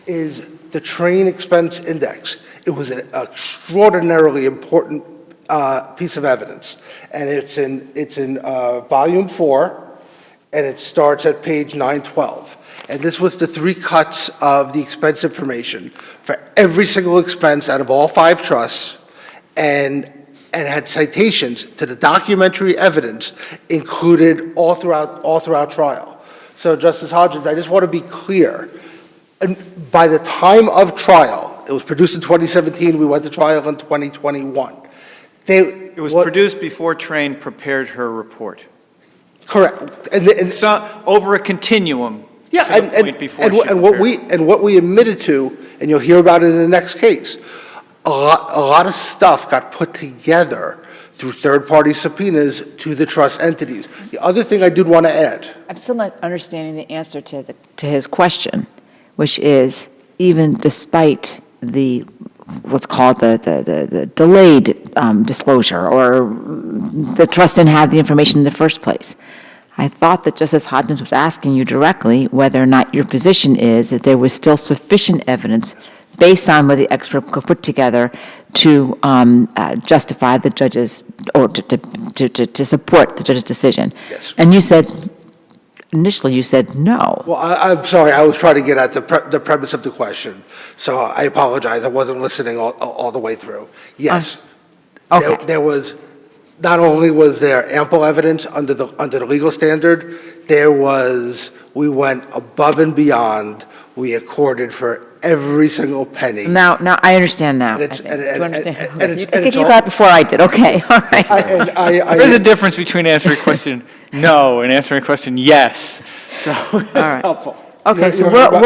is the train expense index. It was an extraordinarily important piece of evidence. And it's in volume 4, and it starts at page 912. And this was the 3 cuts of the expense information for every single expense out of all 5 trusts, and had citations to the documentary evidence included all throughout trial. So, Justice Hodgens, I just want to be clear. And by the time of trial, it was produced in 2017, we went to trial in 2021. It was produced before Train prepared her report. Correct. So, over a continuum. Yeah, to the point before she and prepared. what we admitted to, and you'll hear about it in the next case, a lot of stuff got put together through third-party subpoenas to the trust entities. The other thing I did want to add. I'm still not understanding the answer to his question, which is, even despite the, what's called the delayed disclosure, or the trust didn't have the information in the first place, I thought that Justice Hodgens was asking you directly whether or not your position is that there was still sufficient evidence based on what the expert could put together to justify the judge's, or to support the judge's decision. Yes. And you said, initially you said no. Well, I'm sorry, I was trying to get at the premise of the question, so I apologize, I wasn't listening all the way through. Yes. Okay. There was, not only was there ample evidence under the legal standard, we went above and beyond. We accorded for every single penny. Now I understand now. And I it's- think. and- Do you and- understand? and Okay. it's- You and it's all- got it before I did. Okay, all right. There's a difference between answering a question no and answering a question yes. So it's right. helpful. Okay, so You're-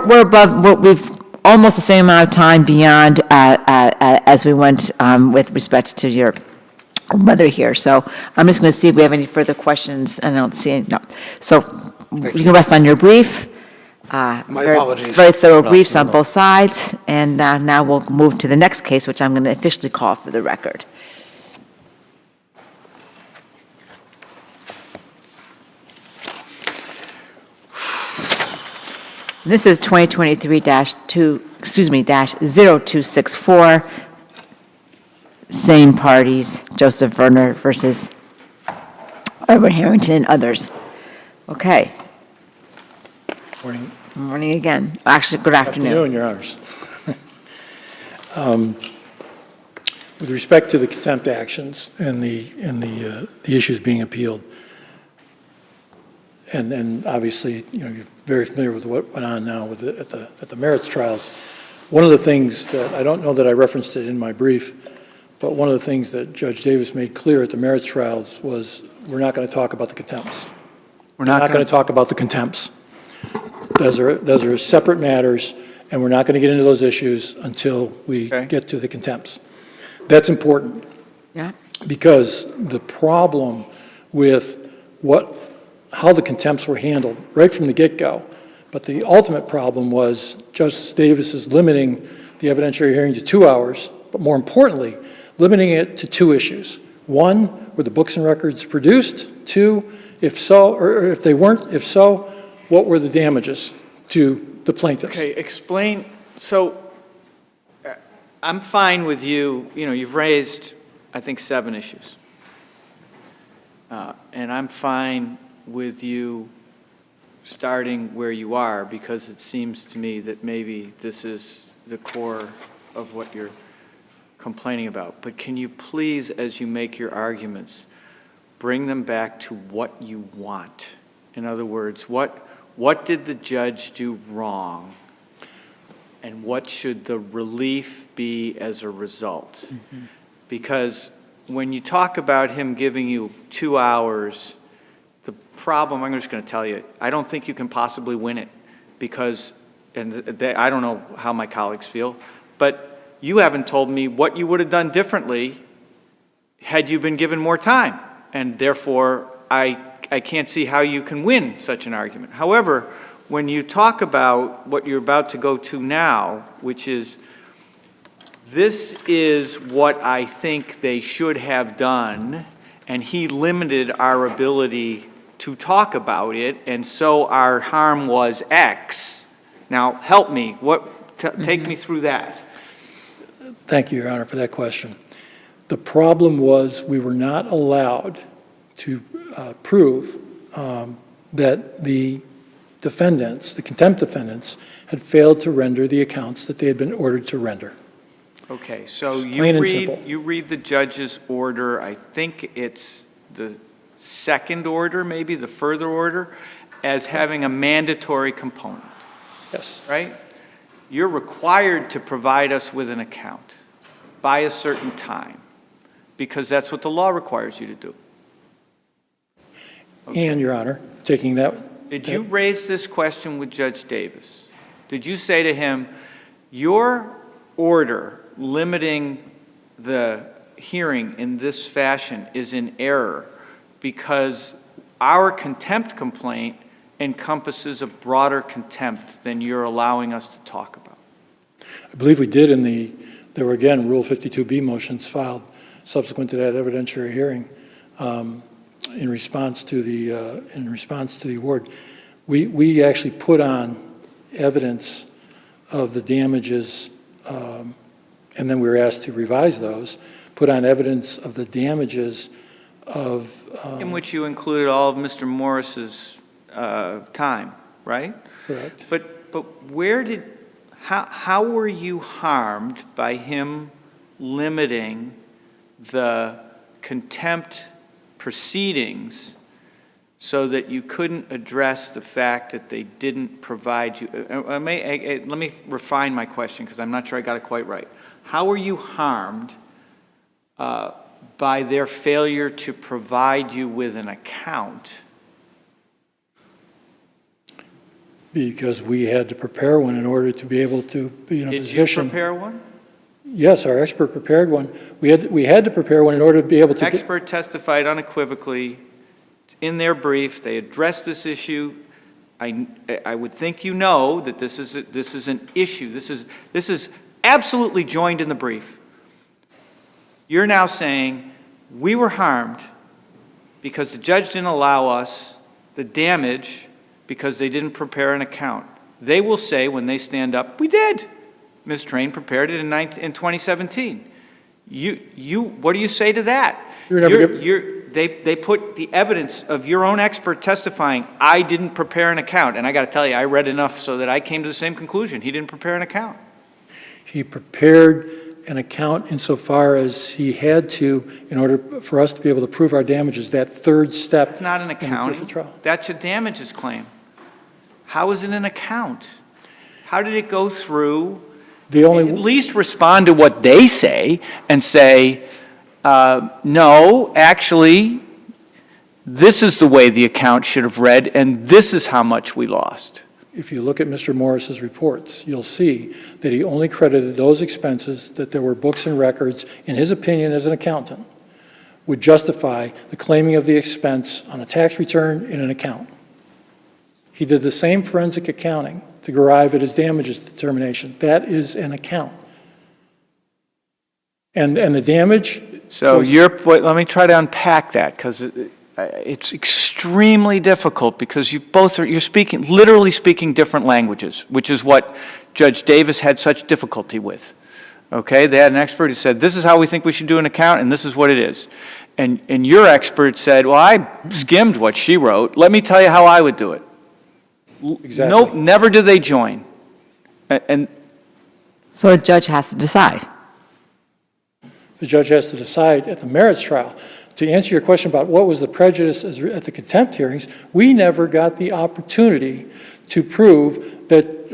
we're above, we've almost the same amount of time beyond as we went with respect to your mother here. So I'm just going to see if we have any further questions, and I don't see any, no. So you can rest on your brief. My apologies. Very thorough briefs on both sides, and now we'll move to the next case, which I'm going to officially call for the record. This is 2023-0264. Same parties, Joseph Verna versus Edward Harrington and others. Okay. Morning. Morning again. Actually, good afternoon. Afternoon, Your Honors. With respect to the contempt actions and the issues being appealed, and obviously, you know, you're very familiar with what went on now with at the merits trials. One of the things that, I don't know that I referenced it in my brief, but one of the things that Judge Davis made clear at the merits trials was we're not going to talk about the contempts. We're not going to talk about the contempts. Those are separate matters, and we're not going to get into those issues until we Okay. get to the contempts. That's important, Yeah. because the problem with how the contempts were handled right from the get-go, but the ultimate problem was Justice Davis is limiting the evidentiary hearing to 2 hours, but more importantly, limiting it to 2 issues. One, were the books and records produced? 2, if so, or if they weren't, if so, what were the damages to the plaintiffs? Okay, explain, so I'm fine with you, you've raised, I think, 7 issues. And I'm fine with you starting where you are, because it seems to me that maybe this is the core of what you're complaining about. But can you please, as you make your arguments, bring them back to what you want? In other words, what did the judge do wrong? And what should the relief be as a result? Because when you talk about him giving you 2 hours, the problem, I'm just going to tell you, I don't think you can possibly win it, because, I don't know how my colleagues feel, but you haven't told me what you would have done differently had you been given more time, and therefore I can't see how you can win such an argument. However, when you talk about what you're about to go to now, which is, this is what I think they should have done, and he limited our ability to talk about it, and so our harm was X. Now, help me. Take me through that. Thank you, Your Honor, for that question. The problem was we were not allowed to prove that the defendants, the contempt defendants, had failed to render the accounts that they had been ordered to render. Okay, so Plain and simple. you read the judge's order, I think it's the second order, maybe the further order, as having a mandatory component, Yes. right? You're required to provide us with an account by a certain time, because that's what the law requires you to do. And, Your Honor, taking that... Did you raise this question with Judge Davis? Did you say to him, your order limiting the hearing in this fashion is in error because our contempt complaint encompasses a broader contempt than you're allowing us to talk about? I believe we did there were, again, Rule 52B motions filed subsequent to that evidentiary hearing in response to the award. We actually put on evidence of the damages, and then we were asked to revise those, put on evidence of the damages of... in which you included all of Mr. Morris's time, right? Correct. But how were you harmed by him limiting the contempt proceedings so that you couldn't address the fact that they didn't provide you? Let me refine my question, because I'm not sure I got it quite right. How were you harmed by their failure to provide you with an account? Because we had to prepare one in order to be able to be in a position... Did you prepare one? Yes, our expert prepared one. We had to prepare one in order to be able to... Expert testified unequivocally in their brief. They addressed this issue. I would think you know that this is an issue. This is absolutely joined in the brief. You're now saying we were harmed because the judge didn't allow us the damage because they didn't prepare an account. They will say when they stand up, we did. Ms. Train prepared it in 2017. What do you say to that? They put the evidence of your own expert testifying, I didn't prepare an account. And I got to tell you, I read enough so that I came to the same conclusion. He didn't prepare an account. He prepared an account insofar as he had to in order for us to be able to prove our damages, that third step. It's not an in the accounting. proof of trial. That's a damages claim. How is it an account? How did it go through? At least respond to what they say and say, no, actually, this is the way the account should have read, and this is how much we lost. if you look at Mr. Morris's reports, you'll see that he only credited those expenses that there were books and records, in his opinion as an accountant, would justify the claiming of the expense on a tax return in an account. He did the same forensic accounting to arrive at his damages determination. That is an account. And the damage... So let me try to unpack that, because it's extremely difficult, because you're speaking, literally speaking different languages, which is what Judge Davis had such difficulty with. Okay, they had an expert who said, this is how we think we should do an account, and this is what it is. And your expert said, well, I skimmed what she wrote. Let me tell you how I would do it. Exactly. Nope, never did they join. And So a judge has to decide. The judge has to decide at the merits trial. To answer your question about what was the prejudice at the contempt hearings, we never got the opportunity to prove that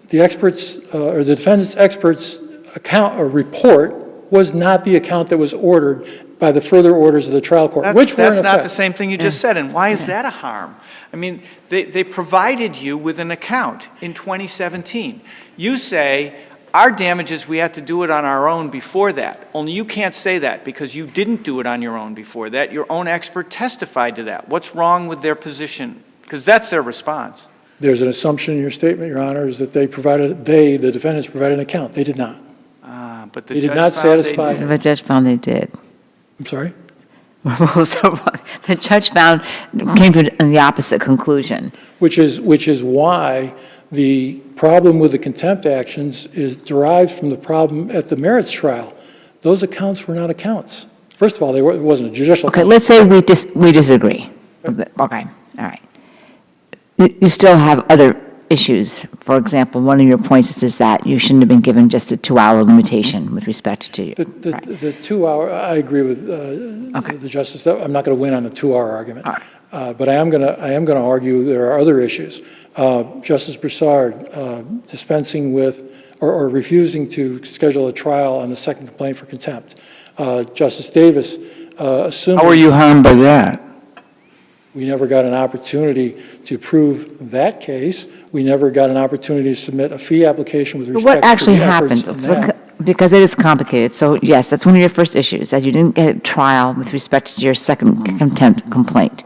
the experts or the defendant's expert's account or report was not the account that was ordered by the further orders of the trial court, which were in that's not effect. the same thing you just said, and why is that a harm? I mean, they provided you with an account in 2017. You say, our damages, we had to do it on our own before that. Only you can't say that because you didn't do it on your own before that. Your own expert testified to that. What's wrong with their position? Because that's their response. There's an assumption in your statement, Your Honor, is that the defendants provided an account. They did not. But the They did judge not found they satisfy- did. The judge found they did. I'm sorry? So the judge came to the opposite conclusion. Which is why the problem with the contempt actions is derived from the problem at the merits trial. Those accounts were not accounts. First of all, it wasn't a judicial Okay, account. let's say we disagree. Okay, all right. You still have other issues. For example, one of your points is that you shouldn't have been given just a 2-hour limitation with respect to you. The 2-hour, I agree with the Justice. I'm not going to win on a 2-hour argument. All right. But I am going to argue there are other issues. Justice Broussard dispensing with or refusing to schedule a trial on the second complaint for contempt. Justice Davis assuming... How were you harmed by that? We never got an opportunity to prove that case. We never got an opportunity to submit a fee application with But respect what actually to the efforts happened? in that. Because it is complicated. So yes, that's one of your first issues, that you didn't get a trial with respect to your second contempt complaint.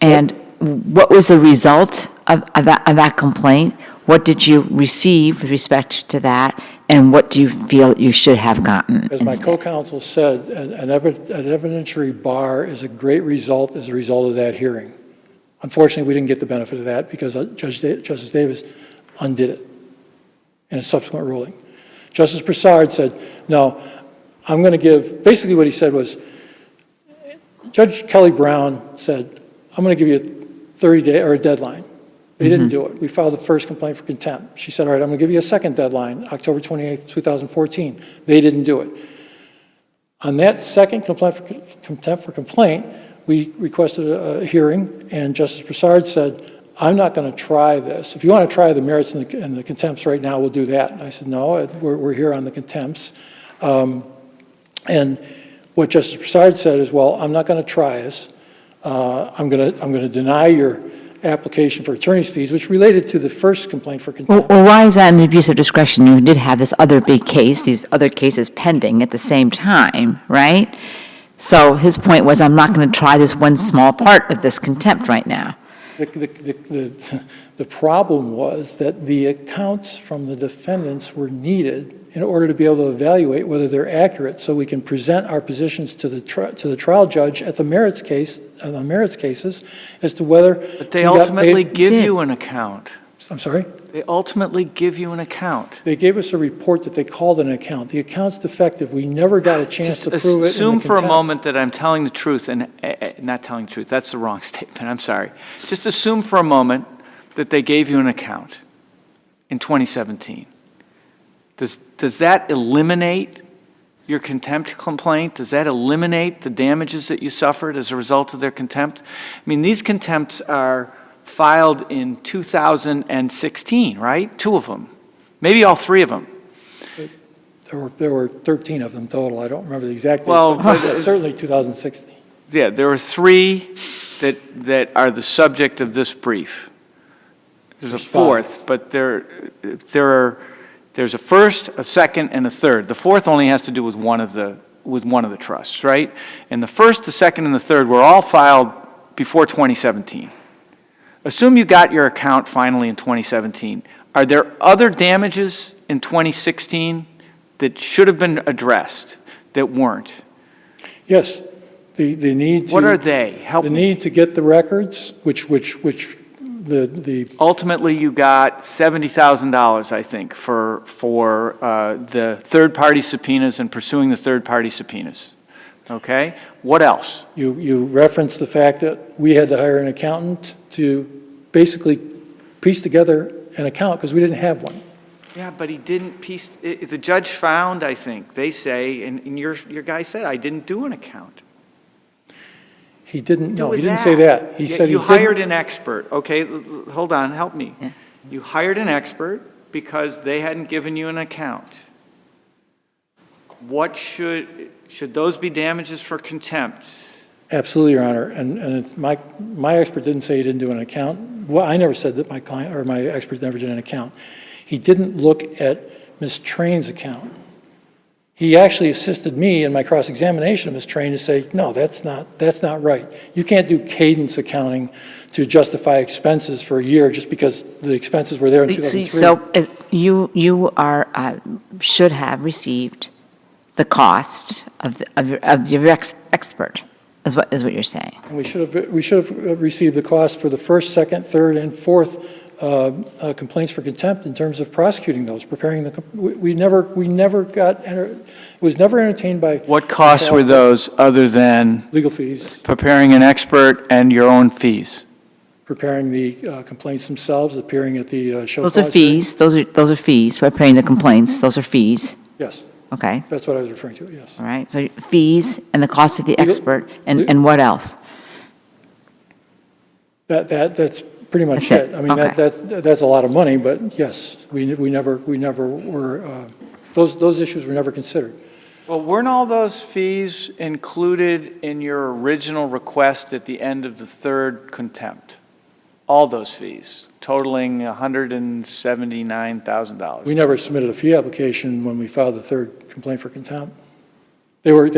And what was the result of that complaint? What did you receive with respect to that? And what do you feel you should have gotten As my instead? co-counsel said, an evidentiary bar is a great result as a result of that hearing. Unfortunately, we didn't get the benefit of that because Justice Davis undid it in a subsequent ruling. Justice Broussard said, no, I'm going to give, basically what he said was, Judge Kelly Brown said, I'm going to give you a 30-day or a deadline. They didn't do it. We filed the first complaint for contempt. She said, all right, I'm going to give you a second deadline, October 28th, 2014. They didn't do it. On that second contempt for complaint, we requested a hearing, and Justice Broussard said, I'm not going to try this. If you want to try the merits and the contempts right now, we'll do that. And I said, no, we're here on the contempts. And what Justice Broussard said is, well, I'm not going to try this. I'm going to deny your application for attorney's fees, which related to the first complaint for contempt. Well, why is that an abuse of discretion? You did have this other big case, these other cases pending at the same time, right? So his point was, I'm not going to try this one small part of this contempt right now. The problem was that the accounts from the defendants were needed in order to be able to evaluate whether they're accurate, so we can present our positions to the trial judge at the merits cases as to whether. But they ultimately give you an account. I'm sorry? They ultimately give you an account. They gave us a report that they called an account. The account's defective. We never got a chance to prove it in the Assume for a contempt. moment that I'm telling the truth, and not telling the truth, that's the wrong statement, I'm sorry. Just assume for a moment that they gave you an account in 2017. Does that eliminate your contempt complaint? Does that eliminate the damages that you suffered as a result of their contempt? I mean, these contempts are filed in 2016, right? 2 of them, maybe all 3 of them. There were 13 of them total. I don't remember the exact dates, Well, but certainly 2016. Yeah, there are 3 that are the subject of this brief. There's a There's five. fourth, but there's a first, a second, and a third. The fourth only has to do with one of the trusts, right? And the first, the second, and the third were all filed before 2017. Assume you got your account finally in 2017. Are there other damages in 2016 that should have been addressed that weren't? Yes, the need to. What are they? Help The me. need to get the records, which the, Ultimately, you got $70,000, I think, for the third-party subpoenas and pursuing the third-party subpoenas. Okay? What else? you referenced the fact that we had to hire an accountant to basically piece together an account because we didn't have one. Yeah, but he didn't piece, the judge found, I think, they say, and your guy said, I didn't do an account. He didn't, no, Do he with didn't say that. He said he You didn't. hired an expert, okay? Hold on, help me. Yeah. You hired an expert because they hadn't given you an account. What should those be damages for contempt? Absolutely, Your Honor, and it's my expert didn't say he didn't do an account. Well, I never said that my client, or my expert never did an account. He didn't look at Ms. Train's account. He actually assisted me in my cross-examination of Ms. Train to say, no, that's not right. You can't do cadence accounting to justify expenses for a year just because the expenses were there in 2003. So you should have received the cost of your expert, is what you're saying. And we should have received the cost for the first, second, third, and fourth complaints for contempt in terms of prosecuting those, preparing the. We never got. It was never entertained by. What costs were those other than Legal fees, preparing an expert and your own fees? preparing the complaints themselves, appearing at the show Those are cause fees, those are fees, we're paying the complaints, those are fees, hearing. Yes, okay? that's what I was referring to. Yes. All right, so fees and the cost of the Legal- expert, and what else? That's pretty much That's it, it. I mean, okay. that's a lot of money, but yes, we never were, those issues were never considered. Well, weren't all those fees included in your original request at the end of the third contempt? All those fees, totaling $179,000. We never submitted a fee application when we filed the third complaint for contempt. They were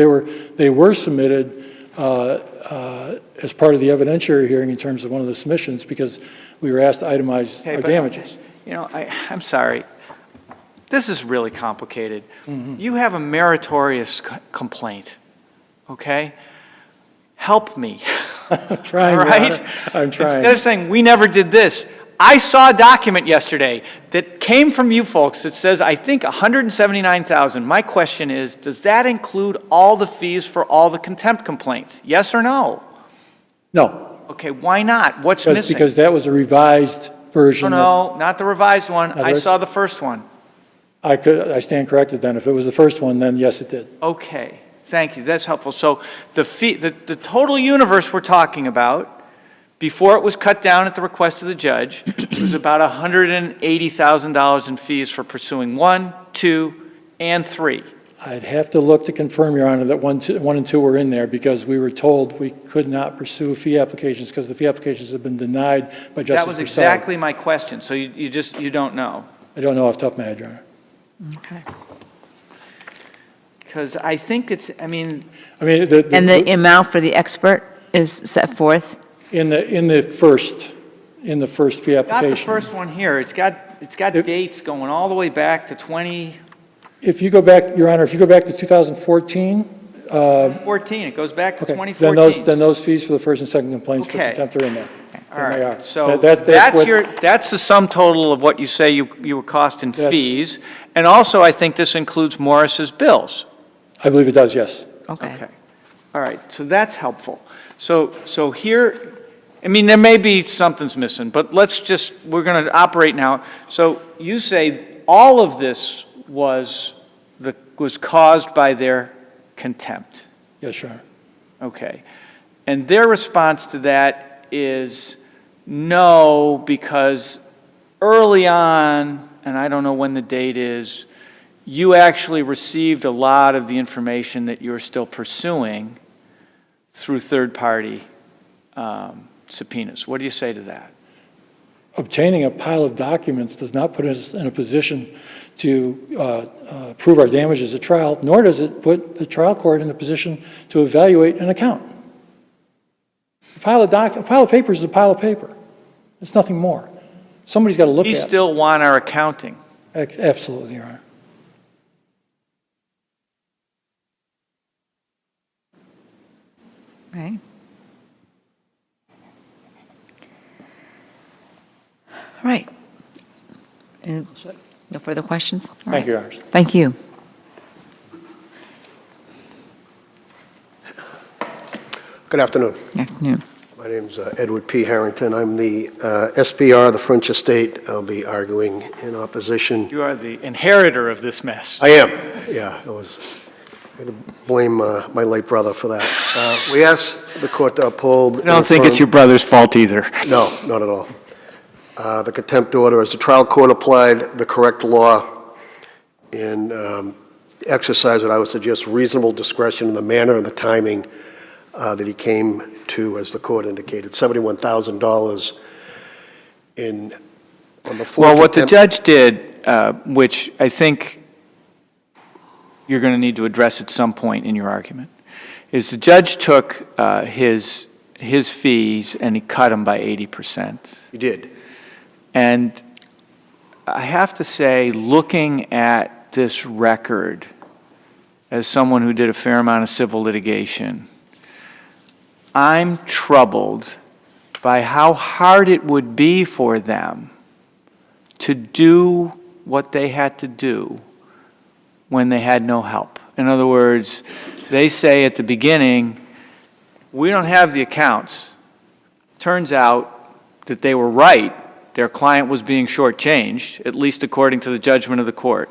submitted as part of the evidentiary hearing in terms of one of the submissions because we were asked to itemize Okay, our but, damages. You know, I'm sorry. This is really complicated. Mm-hmm. You have a meritorious complaint, okay? Help me. I'm trying, All Your right? Honor. I'm trying. Instead of saying, we never did this, I saw a document yesterday that came from you folks that says, I think, $179,000. My question is, does that include all the fees for all the contempt complaints? Yes or no? No, Okay, why not? What's missing? because that was a revised version. No, not the revised one. I the- saw the first one. I stand corrected then. If it was the first one, then yes, it did. Okay, thank you, that's helpful. So the total universe we're talking about, before it was cut down at the request of the judge, was about $180,000 in fees for pursuing 1, 2, and 3. I'd have to look to confirm, Your Honor, that 1 and 2 were in there because we were told we could not pursue fee applications because the fee applications have been denied by Justice That was Versailles. exactly my question, so you don't know. I don't know off the top of my head, Your Honor. Okay. Because I think it's, I mean, And the amount for the expert is set forth? in the first fee got application. the first one here, it's got dates going all the way back to 2014, If you go back, Your Honor, if you go back to 2014, it goes back to okay, 2014. then those fees for the first and second complaints for Okay. contempt are in there. All Then they right, are. so That's what- that's the sum total of what you say you were cost in That's- fees. And also, I think this includes Morris's bills. I believe it does, yes. Okay. Okay. All right, so that's helpful. So here, I mean, there may be something's missing, but we're going to operate now. So you say all of this was caused by their contempt. Yes, Your Honor. Okay. And their response to that is no, because early on, and I don't know when the date is, you actually received a lot of the information that you're still pursuing through third-party subpoenas. What do you say to that? obtaining a pile of documents does not put us in a position to prove our damages at trial, nor does it put the trial court in a position to evaluate an account. A pile of paper is a pile of paper. It's nothing more. Somebody's got to look at We it. still want our accounting. Absolutely, Your Honor. Right. Right. And no further questions? All Thank right. you, Your Honor. Thank you. Good afternoon. Good afternoon. My name's Edward P. Harrington. I'm the SPR of the French Estate. I'll be arguing in opposition. You are the inheritor of this mess. I am, yeah. I'm going to blame my late brother for that. We asked the court to uphold. I don't think it's your brother's fault either. No, not at all. The contempt order, as the trial court applied the correct law and exercised what I would suggest reasonable discretion in the manner and the timing that he came to, as the court indicated, $71,000 on the four. Well, what the judge did, which I think you're going to need to address at some point in your argument, is the judge took his fees and he cut them by 80%. He did. And I have to say, looking at this record, as someone who did a fair amount of civil litigation, I'm troubled by how hard it would be for them to do what they had to do when they had no help. In other words, they say at the beginning, we don't have the accounts. Turns out that they were right. Their client was being shortchanged, at least according to the judgment of the court.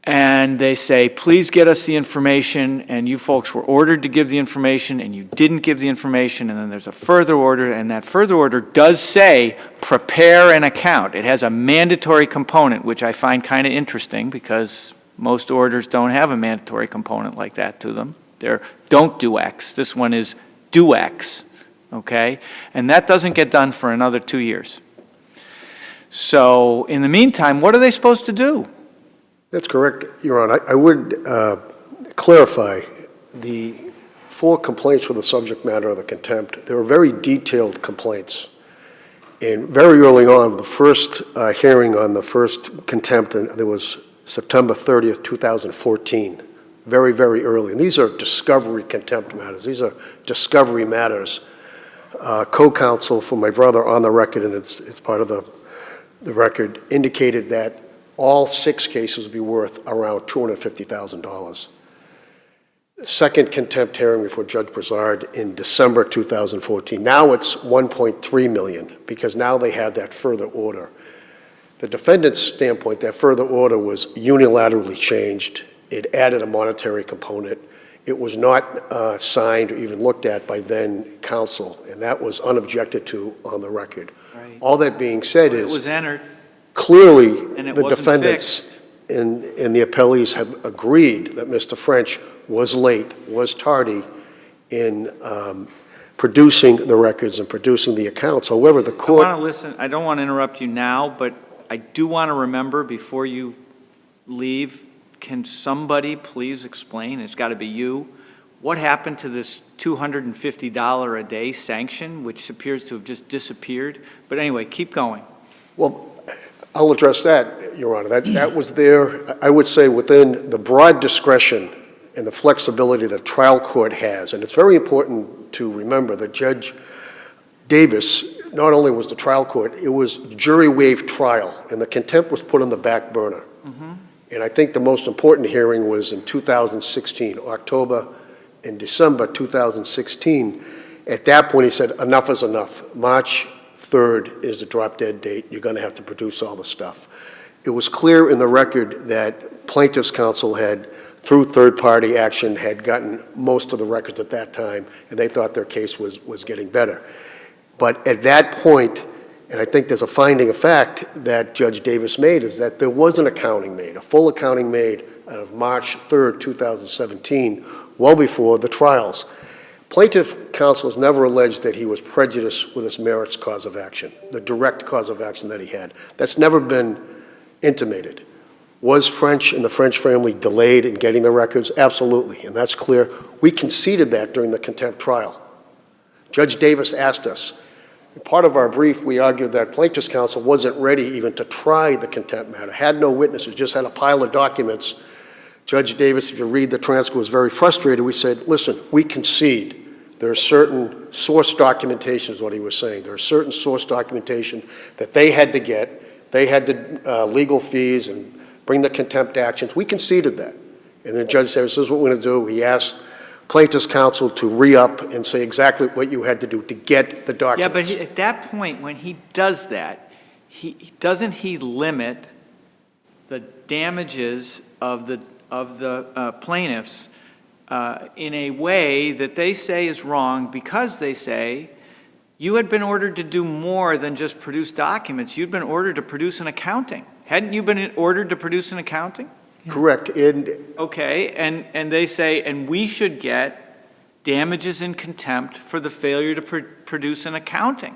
And they say, please get us the information, and you folks were ordered to give the information, and you didn't give the information, and then there's a further order, and that further order does say, prepare an account. It has a mandatory component, which I find kind of interesting, because most orders don't have a mandatory component like that to them. They're don't do X. This one is do X, okay? And that doesn't get done for another 2 years. So in the meantime, what are they supposed to do? That's correct, Your Honor. I would clarify the 4 complaints for the subject matter of the contempt. They were very detailed complaints. And very early on, the first hearing on the first contempt, and there was September 30th, 2014, very, very early. And these are discovery contempt matters. These are discovery matters. Co-counsel for my brother on the record, and it's part of the record, indicated that all 6 cases would be worth around $250,000. Second contempt hearing before Judge Broussard in December 2014. Now it's $1.3 million, because now they have that further order. The defendant's standpoint, that further order was unilaterally changed. It added a monetary component. It was not signed or even looked at by then counsel, and that was unobjected to on the record. Right. All that being said It is, was entered. clearly, And it the wasn't defendants fixed. and the appellees have agreed that Mr. French was late, was tardy in producing the records and producing the accounts. However, the I court... want to listen. I don't want to interrupt you now, but I do want to remember before you leave, can somebody please explain, it's got to be you, what happened to this $250 a day sanction, which appears to have just disappeared? But anyway, keep going. Well, I'll address that, Your Honor. That was there, I would say, within the broad discretion and the flexibility that trial court has. And it's very important to remember that Judge Davis not only was the trial court, it was jury-waived trial, and the contempt was put on the back burner. And I think the most important hearing was in 2016, October and December 2016. At that point, he said, enough is enough. March 3rd is the drop-dead date. You're going to have to produce all the stuff. It was clear in the record that plaintiff's counsel had, through third-party action, had gotten most of the records at that time, and they thought their case was getting better. But at that point, and I think there's a finding of fact that Judge Davis made, is that there was an accounting made, a full accounting made out of March 3rd, 2017, well before the trials. Plaintiff counsel has never alleged that he was prejudiced with his merits cause of action, the direct cause of action that he had. That's never been intimated. Was French and the French family delayed in getting the records? Absolutely, and that's clear. We conceded that during the contempt trial. Judge Davis asked us. In part of our brief, we argued that plaintiff's counsel wasn't ready even to try the contempt matter, had no witnesses, just had a pile of documents. Judge Davis, if you read the transcript, was very frustrated. We said, listen, we concede. There are certain source documentation, is what he was saying. There are certain source documentation that they had to get. They had the legal fees and bring the contempt actions. We conceded that. And then Judge Davis says, what we're going to do. He asked plaintiff's counsel to re-up and say exactly what you had to do to get the documents. Yeah, but at that point, when he does that, doesn't he limit the damages of the plaintiffs in a way that they say is wrong, because they say you had been ordered to do more than just produce documents. You'd been ordered to produce an accounting. Hadn't you been ordered to produce an accounting? Correct. Okay, and they say, and we should get damages in contempt for the failure to produce an accounting.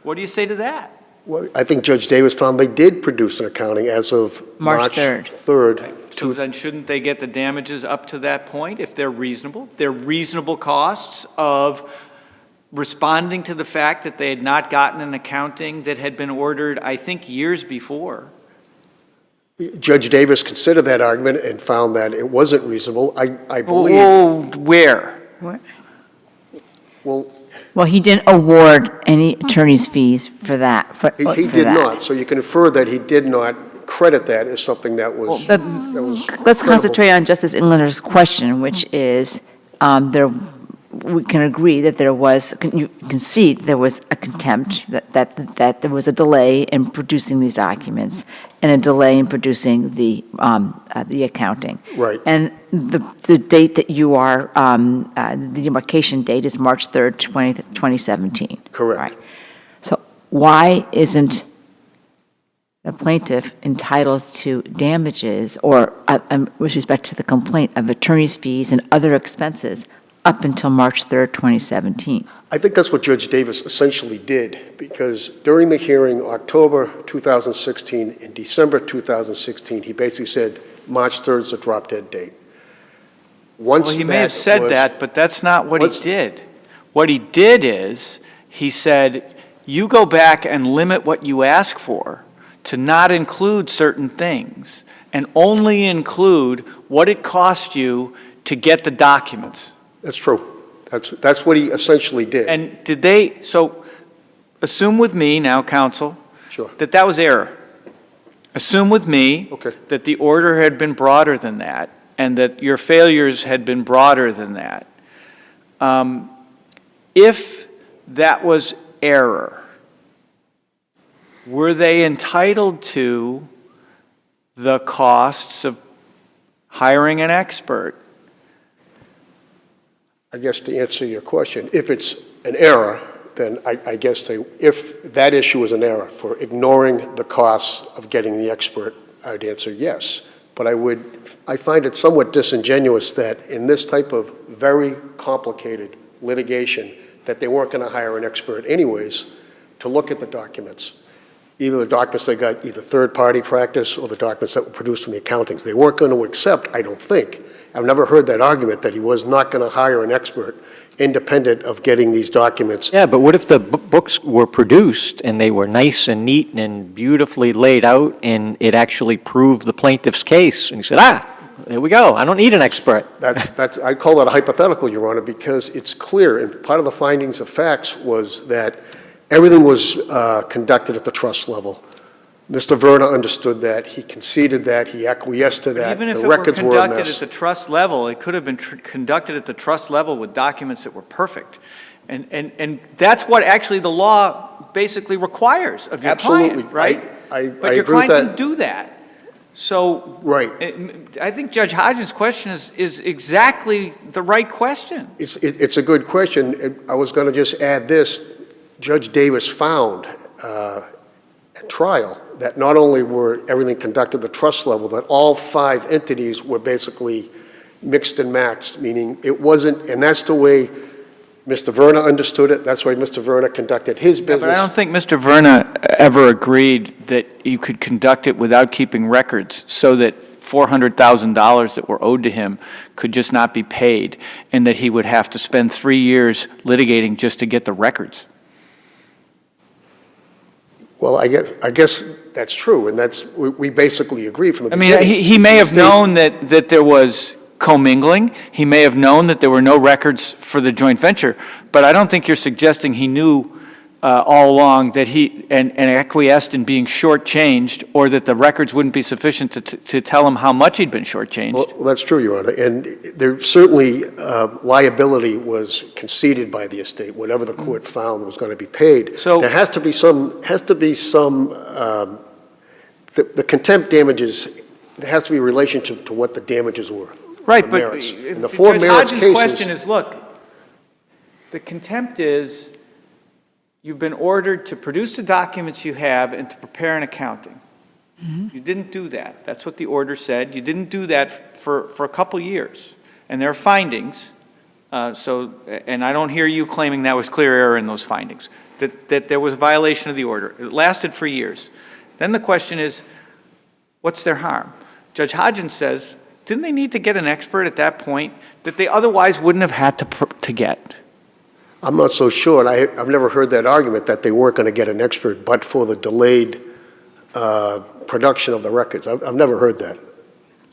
What do you say to that? Well, I think Judge Davis found they did produce an accounting as of March 3rd. So then shouldn't they get the damages up to that point if they're reasonable? They're reasonable costs of responding to the fact that they had not gotten an accounting that had been ordered, I think, years before. Judge Davis considered that argument and found that it wasn't reasonable. I believe. Oh, where? What? Well, he didn't award any attorney's fees for that. he did not. So you can infer that he did not credit that as something that was. Let's concentrate on Justice Englander's question, which is we can agree that there was, you concede there was a contempt, that there was a delay in producing these documents and a delay in producing the accounting. Right. And the date that you are, the demarcation date is March 3rd, 2017. Correct. Right. So why isn't the plaintiff entitled to damages or, with respect to the complaint, of attorney's fees and other expenses up until March 3rd, 2017? I think that's what Judge Davis essentially did, because during the hearing, October 2016 and December 2016, he basically said March 3rd is a drop-dead date. Well, he may have said that, but that's not what he did. What he did is, he said, you go back and limit what you ask for to not include certain things, and only include what it cost you to get the documents. That's true. That's what he essentially did. And did they, so assume with me now, counsel, Sure. that was error. Assume with me Okay. that the order had been broader than that, and that your failures had been broader than that. If that was error, were they entitled to the costs of hiring an expert? I guess to answer your question, if it's an error, then I guess if that issue is an error for ignoring the costs of getting the expert, I'd answer yes. But I find it somewhat disingenuous that in this type of very complicated litigation, that they weren't going to hire an expert anyways to look at the documents. Either the documents they got, either third-party practice or the documents that were produced in the accountings. They weren't going to accept, I don't think. I've never heard that argument that he was not going to hire an expert independent of getting these documents. Yeah, but what if the books were produced and they were nice and neat and beautifully laid out and it actually proved the plaintiff's case? And he said, there we go, I don't need an expert. I call that a hypothetical, Your Honor, because it's clear, and part of the findings of facts was that everything was conducted at the trust level. Mr. Verna understood that. He conceded that. He acquiesced to that. Even if the it were records were a conducted mess. at the trust level, it could have been conducted at the trust level with documents that were perfect. And that's what actually the law basically requires of your Absolutely. client, right? I But your agree with client that. didn't do that. So Right. I think Judge Hodgens' question is exactly the right question. It's a good question. I was going to just add this. Judge Davis found at trial that not only were everything conducted at the trust level, that all 5 entities were basically mixed and matched, meaning it wasn't, and that's the way Mr. Verna understood it. That's why Mr. Verna conducted his business. But I don't think Mr. Verna ever agreed that you could conduct it without keeping records so that $400,000 that were owed to him could just not be paid, and that he would have to spend 3 years litigating just to get the records. Well, I guess that's true, and we basically agree from the I beginning. mean, he may have known that there was commingling. He may have known that there were no records for the joint venture, but I don't think you're suggesting he knew all along that and acquiesced in being shortchanged, or that the records wouldn't be sufficient to tell him how much he'd been shortchanged. Well, that's true, Your Honor, and there certainly liability was conceded by the estate. Whatever the court found was going to be paid. So there has to be some. The contempt damages. There has to be a relationship to what the damages were. Right, but merits. In the four Judge merits Hodges' cases. question is, look, the contempt is you've been ordered to produce the documents you have and to prepare an accounting. You didn't do that. That's what the order said. You didn't do that for a couple years. And there are findings. And I don't hear you claiming that was clear error in those findings, that there was a violation of the order. It lasted for years. Then the question is, what's their harm? Judge Hodgens says, didn't they need to get an expert at that point that they otherwise wouldn't have had to get? I'm not so sure, and I've never heard that argument that they weren't going to get an expert but for the delayed production of the records. I've never heard that.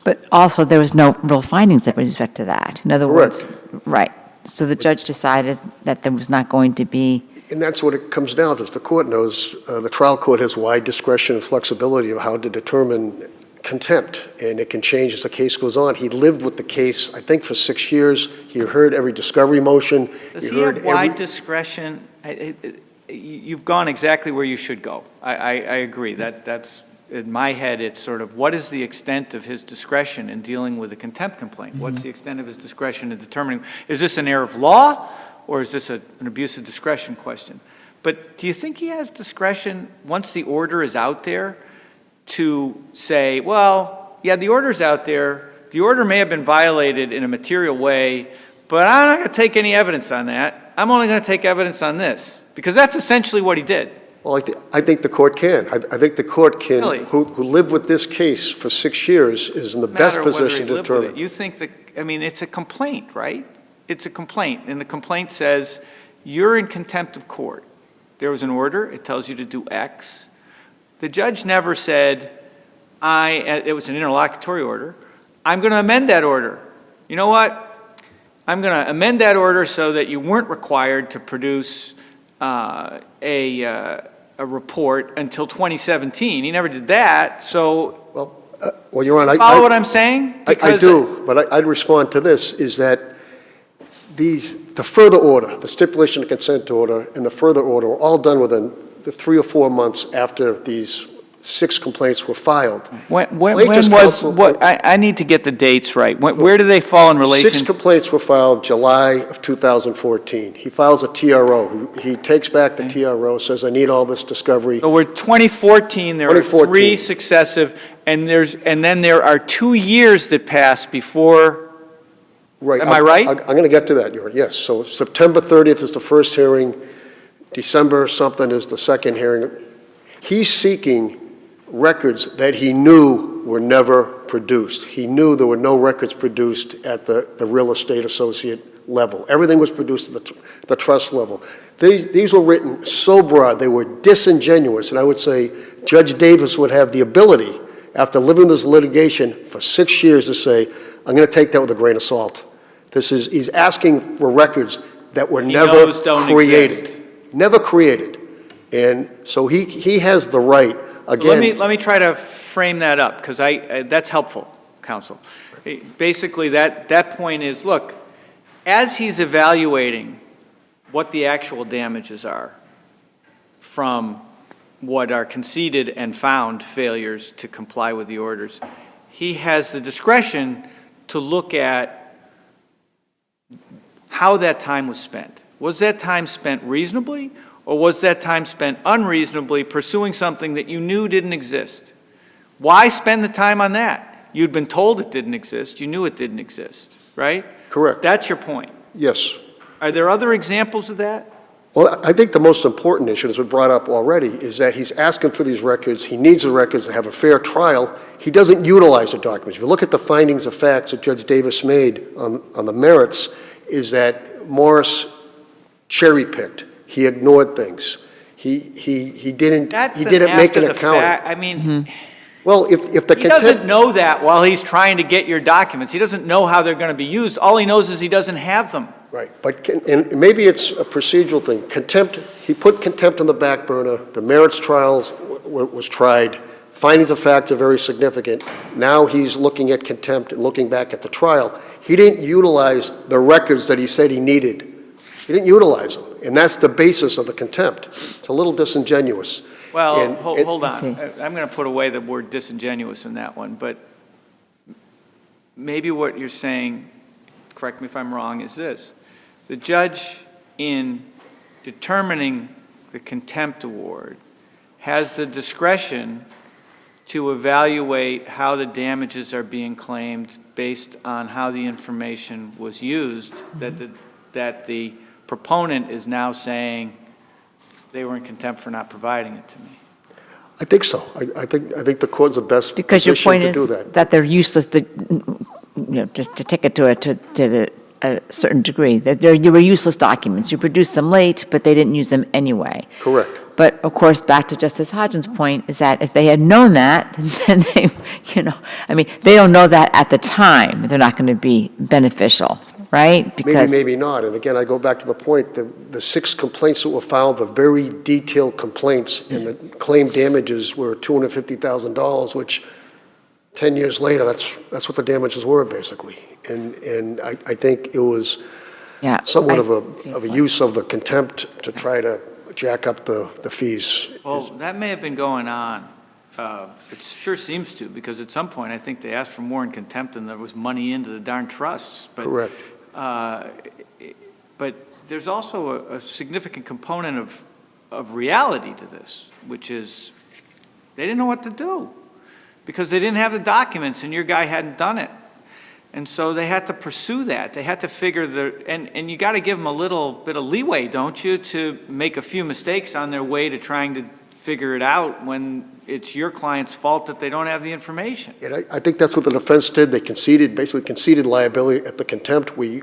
But also, there was no real findings with respect to that. In other Correct. words, right. So the judge decided that there was not going to be. And that's what it comes down to. As the court knows, the trial court has wide discretion and flexibility of how to determine contempt, and it can change as the case goes on. He lived with the case, I think, for 6 years. He heard every discovery motion. Does he have wide discretion? You've gone exactly where you should go. I agree. That's, in my head, it's sort of, what is the extent of his discretion in dealing with a contempt complaint? What's the extent of his discretion in determining, is this an error of law, or is this an abuse of discretion question? But do you think he has discretion, once the order is out there, to say, well, yeah, the order's out there, the order may have been violated in a material way, but I'm not going to take any evidence on that. I'm only going to take evidence on this, because that's essentially what he did. Well, I think the court can. I think the court can, Really? who lived with this case for 6 years, is in the best position to determine. You think that, I mean, it's a complaint, right? It's a complaint, and the complaint says, you're in contempt of court. There was an order, it tells you to do X. The judge never said, it was an interlocutory order, I'm going to amend that order. You know what? I'm going to amend that order so that you weren't required to produce a report until 2017. He never did that, so Well, Your Honor, follow what I'm saying? I do, but I'd respond to this, is that the further order, the stipulation of consent order and the further order were all done within the 3 or 4 months after these 6 complaints were filed. When was, I need to get the dates right. Where do they fall in relation? 6 complaints were filed July of 2014. He files a TRO. He takes back the TRO, says, I need all this discovery. So we're 2014, there are 2014. 3 successive, and then there are 2 years that pass before. Right. Am I right? I'm going to get to that, Your Honor. Yes. So September 30th is the first hearing. December something is the second hearing. He's seeking records that he knew were never produced. He knew there were no records produced at the real estate associate level. Everything was produced at the trust level. These were written so broad, they were disingenuous, and I would say Judge Davis would have the ability, after living this litigation for 6 years, to say, I'm going to take that with a grain of salt. He's asking for records that were never created. Never created. And so he has the right, again. Let me try to frame that up, because that's helpful, counsel. Basically, that point is, look, as he's evaluating what the actual damages are from what are conceded and found failures to comply with the orders, he has the discretion to look at how that time was spent. Was that time spent reasonably, or was that time spent unreasonably pursuing something that you knew didn't exist? Why spend the time on that? You'd been told it didn't exist. You knew it didn't exist, right? Correct. That's your point. Yes. Are there other examples of that? Well, I think the most important issue, as was brought up already, is that he's asking for these records. He needs the records to have a fair trial. He doesn't utilize the documents. If you look at the findings of facts that Judge Davis made on the merits, is that Morris cherry-picked. He ignored things. He didn't make an accounting. I mean, Well, if the he doesn't know that while he's trying to get your documents. He doesn't know how they're going to be used. All he knows is he doesn't have them. Right, but, and maybe it's a procedural thing. Contempt, he put contempt on the back burner. The merits trials was tried. Findings of facts are very significant. Now he's looking at contempt and looking back at the trial. He didn't utilize the records that he said he needed. He didn't utilize them, and that's the basis of the contempt. It's a little disingenuous. Well, hold on. I'm going to put away the word disingenuous in that one, but maybe what you're saying, correct me if I'm wrong, is this. The judge, in determining the contempt award, has the discretion to evaluate how the damages are being claimed based on how the information was used, that the proponent is now saying they were in contempt for not providing it to me. I think so. I think the court's the best Because your position point to is do that. that they're useless, just to take it to a certain degree, that they were useless documents. You produced them late, but they didn't use them anyway. Correct. But of course, back to Justice Hodgens' point, is that if they had known that, then they, they don't know that at the time. They're not going to be beneficial, right? Because Maybe not. And again, I go back to the point, the 6 complaints that were filed, the very detailed complaints, and the claim damages were $250,000, which 10 years later, that's what the damages were, basically. And I think it was somewhat of a use of the contempt to try to jack up the fees. Well, that may have been going on. It sure seems to, because at some point, I think they asked for more in contempt and there was money into the darn trusts. But, Correct. But there's also a significant component of reality to this, which is they didn't know what to do because they didn't have the documents and your guy hadn't done it. And so they had to pursue that. They had to figure and you got to give them a little bit of leeway, don't you, to make a few mistakes on their way to trying to figure it out when it's your client's fault that they don't have the information. And I think that's what the defense did. They basically conceded liability at the contempt. We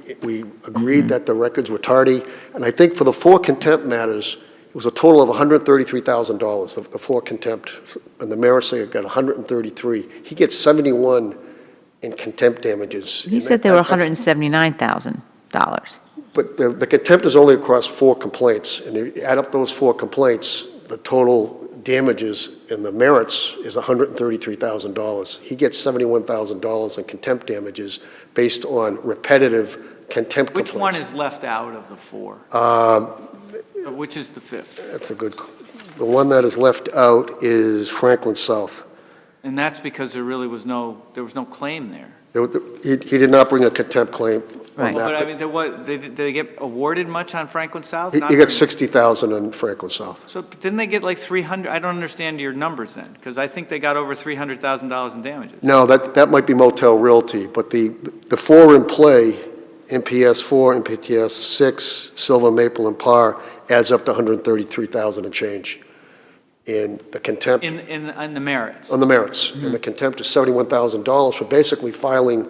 agreed that the records were tardy. And I think for the 4 contempt matters, it was a total of $133,000, the 4 contempt. And the merits, they got $133,000. He gets $71,000 in contempt damages. he said there were $179,000. But the contempt is only across 4 complaints. And if you add up those 4 complaints, the total damages in the merits is $133,000. He gets $71,000 in contempt damages based on repetitive contempt Which complaints. one is left out of the 4? Which is the 5th? That's a good, the one that is left out is Franklin South. And that's because there was no claim there. He did not bring a contempt claim on Right. that. But I mean, did they get awarded much on Franklin South? He Not gets very- $60,000 in Franklin South. So didn't they get like 300? I don't understand your numbers then, because I think they got over $300,000 in damages. No, that might be Motel Realty, but the 4 in play, MPS 4, MPS 6, Silver Maple, and Par, adds up to $133,000 and change. In the contempt. In the merits. On the merits. And the contempt is $71,000 for basically filing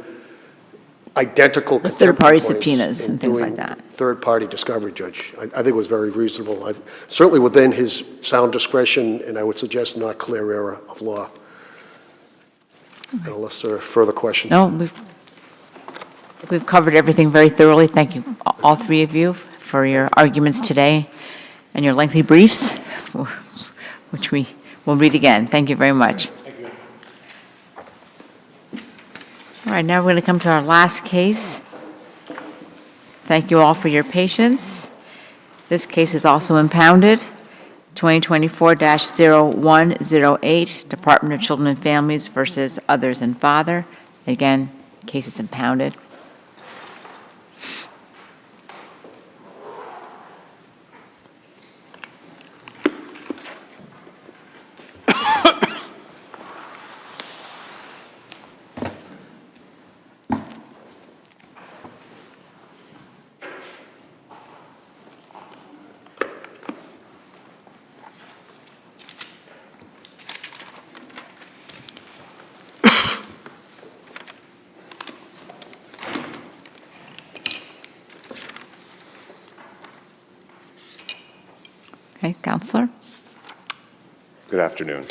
identical contempt third-party complaints subpoenas and things like doing that. Third-party discovery, Judge. I think it was very reasonable. Certainly within his sound discretion, and I would suggest not clear error of law. Unless there are further questions. No, we've covered everything very thoroughly. Thank you, all 3 of you, for your arguments today and your lengthy briefs, which we will read again. Thank you very much. Thank you. All right, now we're going to come to our last case. Thank you all for your patience. This case is also impounded, 2024-0108, Department of Children and Families versus Others and Father. Again, case is impounded. Okay, Counselor? Good afternoon.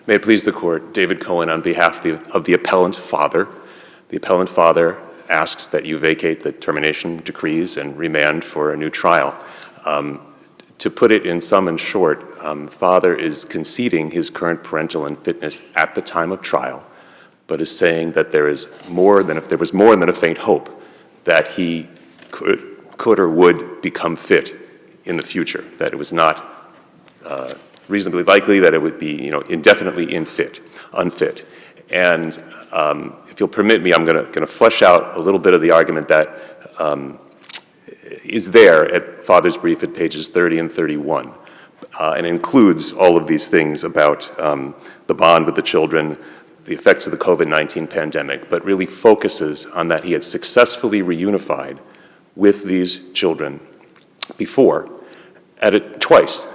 May it please the Court, David Cohen on behalf of the appellant father. The appellant father asks that you vacate the termination decrees and remand for a new trial. To put it in sum and short, father is conceding his current parental unfitness at the time of trial, but is saying that there was more than a faint hope that he could or would become fit in the future, that it was not reasonably likely that it would be, indefinitely unfit. And if you'll permit me, I'm going to flesh out a little bit of the argument that is there at father's brief at pages 30 and 31, and includes all of these things about the bond with the children, the effects of the COVID-19 pandemic, but really focuses on that he had successfully reunified with these children before, twice,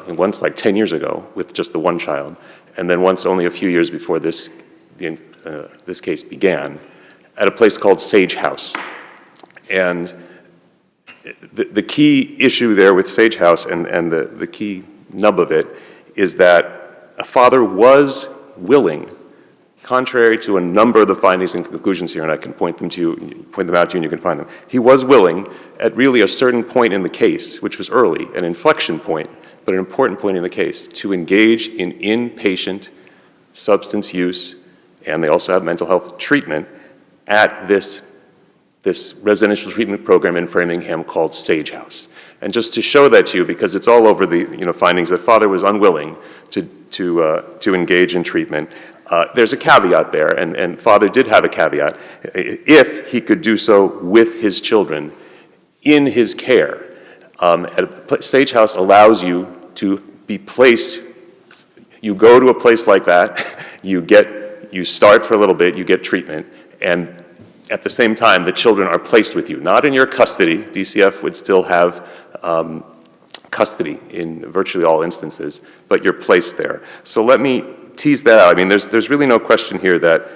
once like 10 years ago with just the one child, and then once only a few years before this case began, at a place called Sage House. And the key issue there with Sage House and the key nub of it is that a father was willing, contrary to a number of the findings and conclusions here, and I can point them out to you and you can find them. He was willing at really a certain point in the case, which was early, an inflection point, but an important point in the case, to engage in inpatient substance use, and they also have mental health treatment at this residential treatment program in Framingham called Sage House. And just to show that to you, because it's all over the findings that father was unwilling to engage in treatment, there's a caveat there, and father did have a caveat, if he could do so with his children in his care. Sage House allows you to be placed, you go to a place like that, you start for a little bit, you get treatment, and at the same time, the children are placed with you, not in your custody. DCF would still have custody in virtually all instances, but you're placed there. So let me tease that out. I mean, there's really no question here that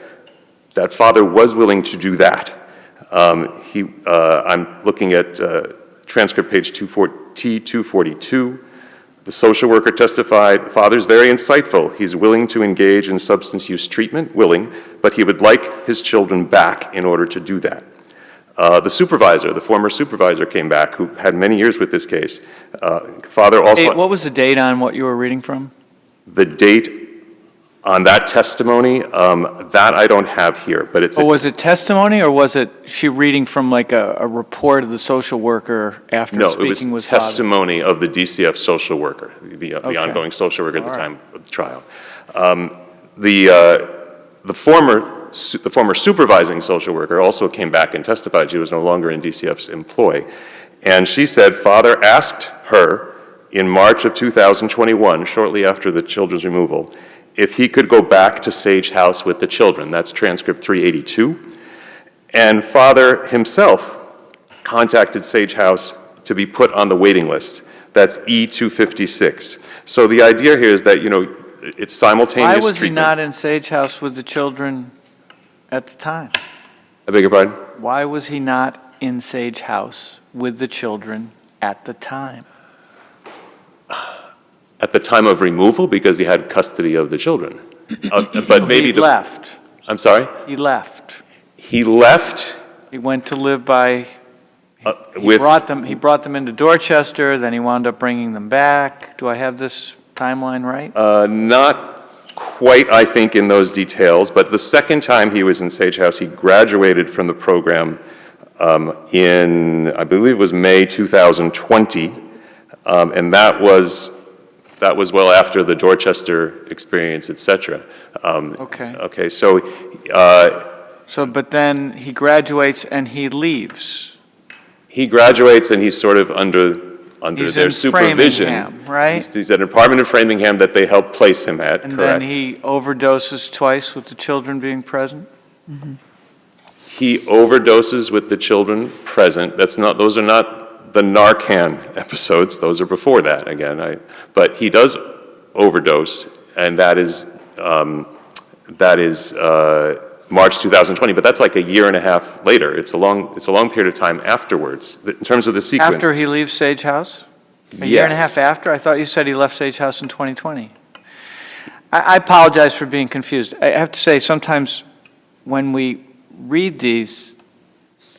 father was willing to do that. I'm looking at transcript page T242. The social worker testified, father's very insightful. He's willing to engage in substance use treatment, but he would like his children back in order to do that. The former supervisor came back, who had many years with this case. Father also... What was the date on what you were reading from? The date on that testimony, that I don't have here, but it's... Was it testimony, or was it she reading from like a report of the social worker after speaking with father? No, it was testimony of the DCF social worker, the ongoing social worker at the time of the trial. The former supervising social worker also came back and testified she was no longer in DCF's employ. And she said father asked her in March of 2021, shortly after the children's removal, if he could go back to Sage House with the children. That's transcript 382. And father himself contacted Sage House to be put on the waiting list. That's E256. So the idea here is that, it's simultaneous treatment. Why was he not in Sage House with the children at the time? I beg your pardon? Why was he not in Sage House with the children at the time? At the time of removal, because he had custody of the children. But maybe he left. I'm sorry? He left. He left. He went to live by... He brought them into Dorchester, then he wound up bringing them back. Do I have this timeline right? Not quite, I think, in those details, but the second time he was in Sage House, he graduated from the program in, I believe it was May 2020, and that was well after the Dorchester experience, et cetera. Okay, so... but then he graduates and he leaves. He graduates and he's sort of under their supervision. Framingham, right? He's at an apartment in Framingham that they helped place him at, and correct. Then he overdoses twice with the children being present? Mm-hmm. He overdoses with the children present. Those are not the Narcan episodes. Those are before that, again. But he does overdose, and that is March 2020. But that's like a year and a half later. It's a long period of time afterwards in terms of the sequence. After he leaves Sage House? A year and a half after? I thought you said he left Sage House in 2020. I apologize for being confused. I have to say, sometimes when we read these,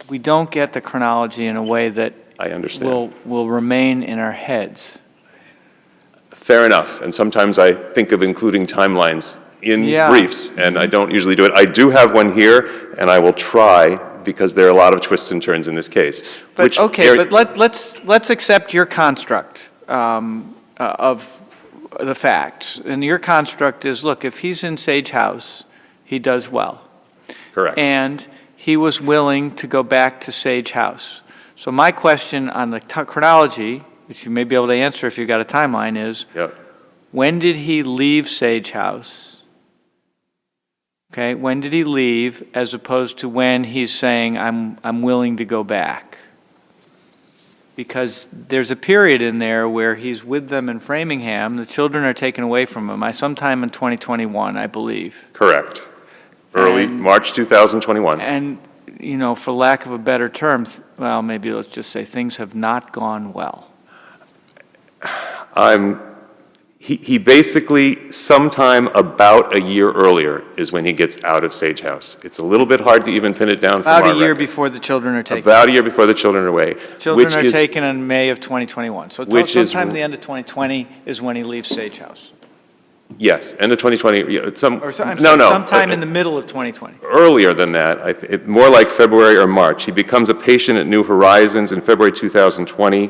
we don't get the chronology in a way that I understand. will remain in our heads. Fair enough. And sometimes I think of including timelines in briefs, and I don't usually do it. I do have one here, and I will try, because there are a lot of twists and turns in this case. But, let's accept your construct of the facts. And your construct is, look, if he's in Sage House, he does well. Correct. And he was willing to go back to Sage House. So my question on the chronology, which you may be able to answer if you've got a timeline, is when did he leave Sage House? Okay, when did he leave, as opposed to when he's saying, I'm willing to go back? Because there's a period in there where he's with them in Framingham, the children are taken away from him, sometime in 2021, I believe. Correct. Early March 2021. And, you know, for lack of a better term, well, maybe let's just say things have not gone well. He basically, sometime about a year earlier is when he gets out of Sage House. It's a little bit hard to even pin it down from our About a year record. before the children are taken. About a year before the children are away. Children are taken in May of 2021. So sometime the end of 2020 is when he leaves Sage House. Yes, end of 2020. Yeah, sometime in the middle of 2020. Earlier than that, more like February or March. He becomes a patient at New Horizons in February 2020.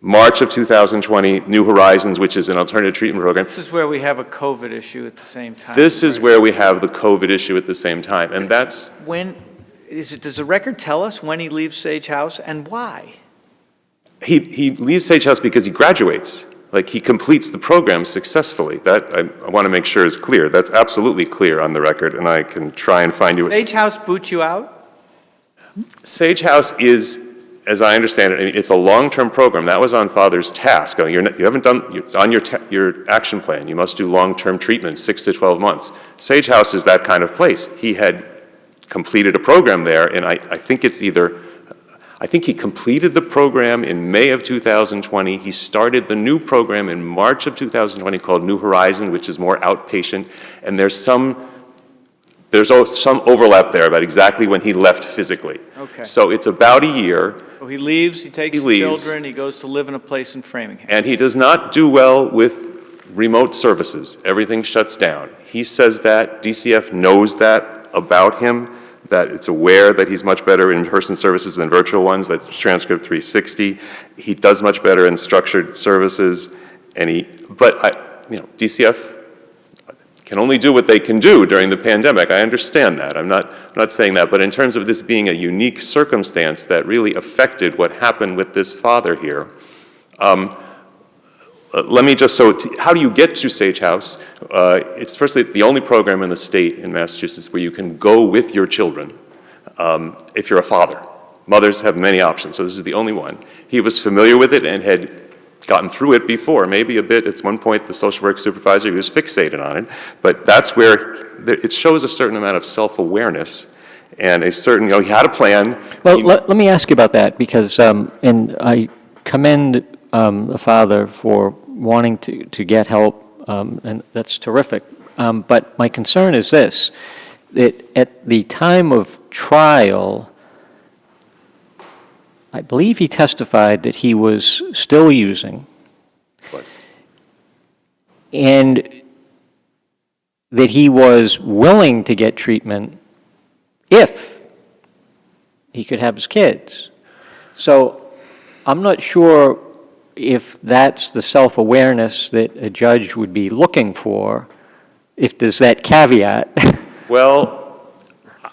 March of 2020, New Horizons, which is an alternative treatment program. This is where we have a COVID issue at the same time. This is where we have the COVID issue at the same time, and that's... Does the record tell us when he leaves Sage House and why? He leaves Sage House because he graduates. Like, he completes the program successfully. That, I want to make sure is clear. That's absolutely clear on the record, and I can try and find you... Sage House boots you out? Sage House is, as I understand it, it's a long-term program. That was on Father's task. You haven't done, it's on your action plan. You must do long-term treatment, 6 to 12 months. Sage House is that kind of place. He had completed a program there, and I think it's either, I think he completed the program in May of 2020. He started the new program in March of 2020 called New Horizon, which is more outpatient, and there's some overlap there about exactly when he left physically. Okay. So it's about a year. So he leaves, he takes the children, he goes to live in a place in Framingham. And he does not do well with remote services. Everything shuts down. He says that. DCF knows that about him, that it's aware that he's much better in in-person services than virtual ones. That's transcript 360. He does much better in structured services. But DCF can only do what they can do during the pandemic. I understand that. I'm not saying that. But in terms of this being a unique circumstance that really affected what happened with this father here, let me just, how do you get to Sage House? It's firstly the only program in the state in Massachusetts where you can go with your children if you're a father. Mothers have many options, so this is the only one. He was familiar with it and had gotten through it before, maybe a bit. At one point, the social work supervisor, he was fixated on it. But that's where it shows a certain amount of self-awareness and a certain, he had a plan. Well, let me ask you about that, because, and I commend the father for wanting to get help, and that's terrific. But my concern is this, that at the time of trial, I believe he testified that he was still using, and that he was willing to get treatment if he could have his kids. So I'm not sure if that's the self-awareness that a judge would be looking for, if there's that caveat. Well,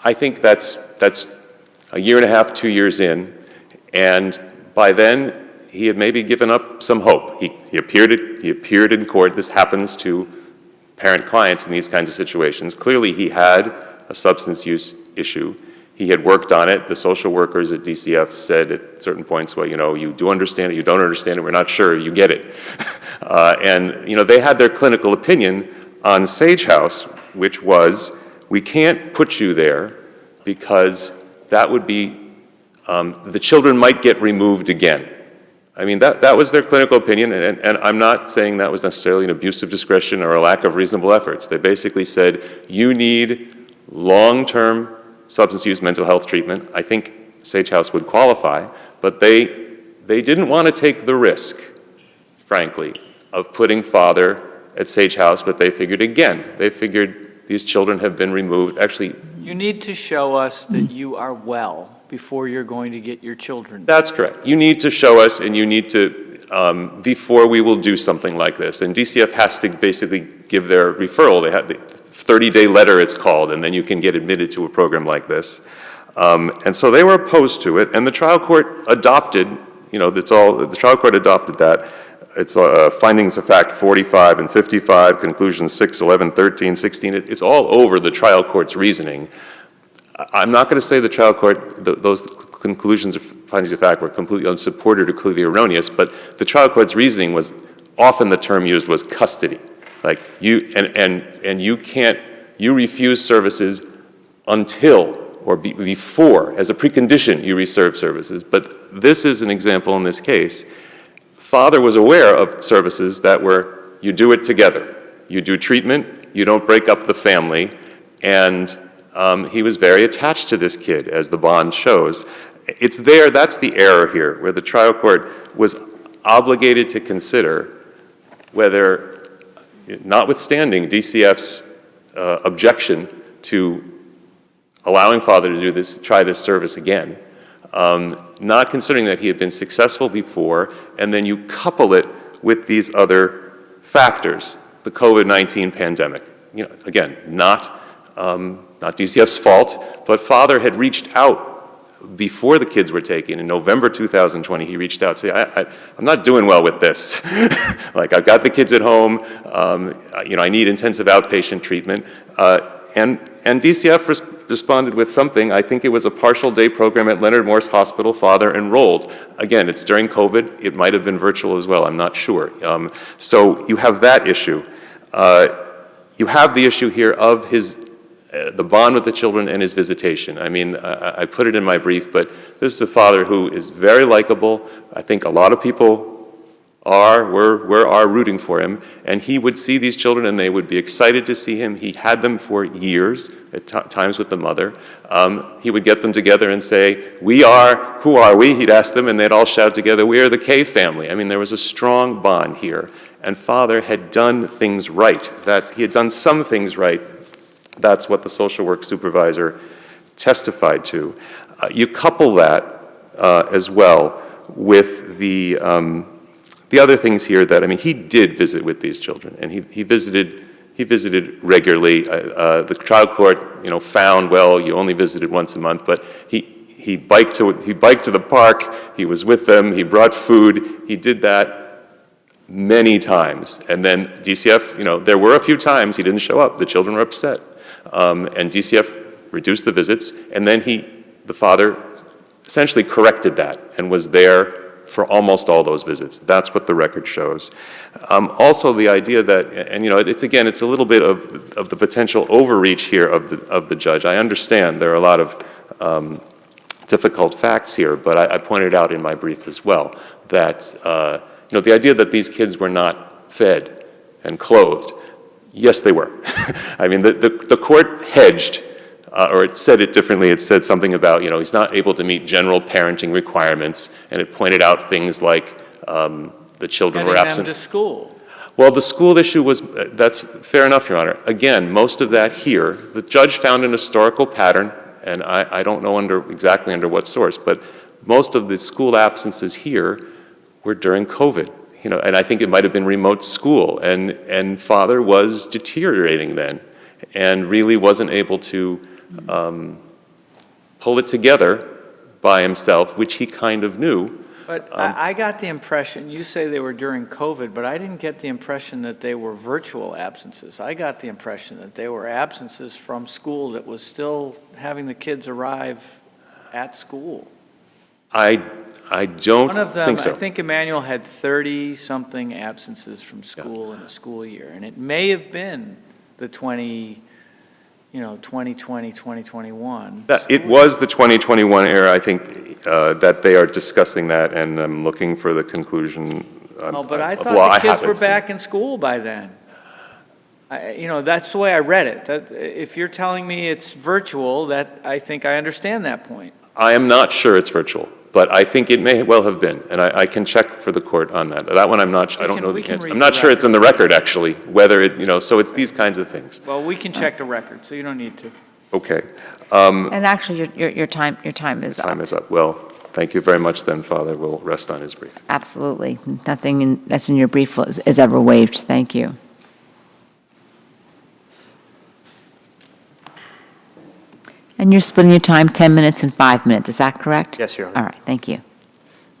I think that's a year and a half, 2 years in. And by then, he had maybe given up some hope. He appeared in court. This happens to parent clients in these kinds of situations. Clearly, he had a substance use issue. He had worked on it. The social workers at DCF said at certain points, well, you do understand it, you don't understand it, we're not sure, you get it. And they had their clinical opinion on Sage House, which was, we can't put you there because that would be the children might get removed again. I mean, that was their clinical opinion, and I'm not saying that was necessarily an abuse of discretion or a lack of reasonable efforts. They basically said, you need long-term substance use mental health treatment. I think Sage House would qualify, but they didn't want to take the risk, frankly, of putting father at Sage House, but they figured these children have been removed. Actually, You need to show us that you are well before you're going to get your children. that's correct. You need to show us, and you need to, before we will do something like this. And DCF has to basically give their referral. They have the 30-day letter, it's called, and then you can get admitted to a program like this. And so they were opposed to it, and the trial court adopted, the trial court adopted that. It's findings of fact 45 and 55, conclusions 6, 11, 13, 16. It's all over the trial court's reasoning. I'm not going to say the trial court, those conclusions or findings of fact were completely unsupported or completely erroneous, but the trial court's reasoning was, often the term used was custody. Like you refuse services until or before, as a precondition, you reserve services. But this is an example in this case. Father was aware of services that were, you do it together. You do treatment, you don't break up the family, and he was very attached to this kid, as the bond shows. It's there, that's the error here, where the trial court was obligated to consider whether, notwithstanding DCF's objection to allowing father to do this, try this service again, not considering that he had been successful before, and then you couple it with these other factors, the COVID-19 pandemic. Again, not DCF's fault, but father had reached out before the kids were taken. In November 2020, he reached out, saying, I'm not doing well with this. Like, I've got the kids at home, I need intensive outpatient treatment. And DCF responded with something. I think it was a partial day program at Leonard Morris Hospital, father enrolled. Again, it's during COVID. It might have been virtual as well, I'm not sure. So you have that issue. You have the issue here of the bond with the children and his visitation. I mean, I put it in my brief, but this is a father who is very likable. I think a lot of people were rooting for him, and he would see these children and they would be excited to see him. He had them for years, at times with the mother. He would get them together and say, who are we? He'd ask them, and they'd all shout together, we are the K family. I mean, there was a strong bond here, and father had done things right. That he had done some things right. That's what the social work supervisor testified to. You couple that as well with the other things here that, I mean, he did visit with these children, and he visited regularly. The trial court, found, well, you only visited once a month, but he biked to the park, he was with them, he brought food, he did that many times. And then DCF, there were a few times he didn't show up, the children were upset. And DCF reduced the visits, and then the father essentially corrected that and was there for almost all those visits. That's what the record shows. Also, the idea that, and it's a little bit of the potential overreach here of the judge. I understand there are a lot of difficult facts here, but I pointed out in my brief as well that the idea that these kids were not fed and clothed. Yes, they were. I mean, the court hedged, or it said it differently. It said something about, he's not able to meet general parenting requirements, and it pointed out things like the children were absent. Getting them to school. Well, the school issue that's fair enough, Your Honor. Again, most of that here, the judge found an historical pattern, and I don't know exactly under what source, but most of the school absences here were during COVID. And I think it might have been remote school, and father was deteriorating then, and really wasn't able to pull it together by himself, which he kind of knew. But I got the impression, you say they were during COVID, but I didn't get the impression that they were virtual absences. I got the impression that they were absences from school that was still having the kids arrive at school. I don't think so. I think Emmanuel had 30-something absences from school in a school year, and it may have been the 20 2020, 2021. It was the 2021 era, I think, that they are discussing that, and I'm looking for the conclusion Oh, but I of thought law. the kids were haven't seen. back in school by then. That's the way I read it. If you're telling me it's virtual, I think I understand that point. I am not sure it's virtual, but I think it may well have been, and I can check for the court on that. That one I'm not, I don't know the answer. I'm not sure it's in the record, actually, whether it, so it's these kinds of things. Well, we can check the record, so you don't need to. Okay. And actually, your time is up. Time is up. Well, thank you very much then, Father. We'll rest on his brief. Absolutely. Nothing that's in your brief is ever waived. Thank you. And you're splitting your time 10 minutes and 5 minutes. Is that correct? Yes, Your Honor. All right. Thank you.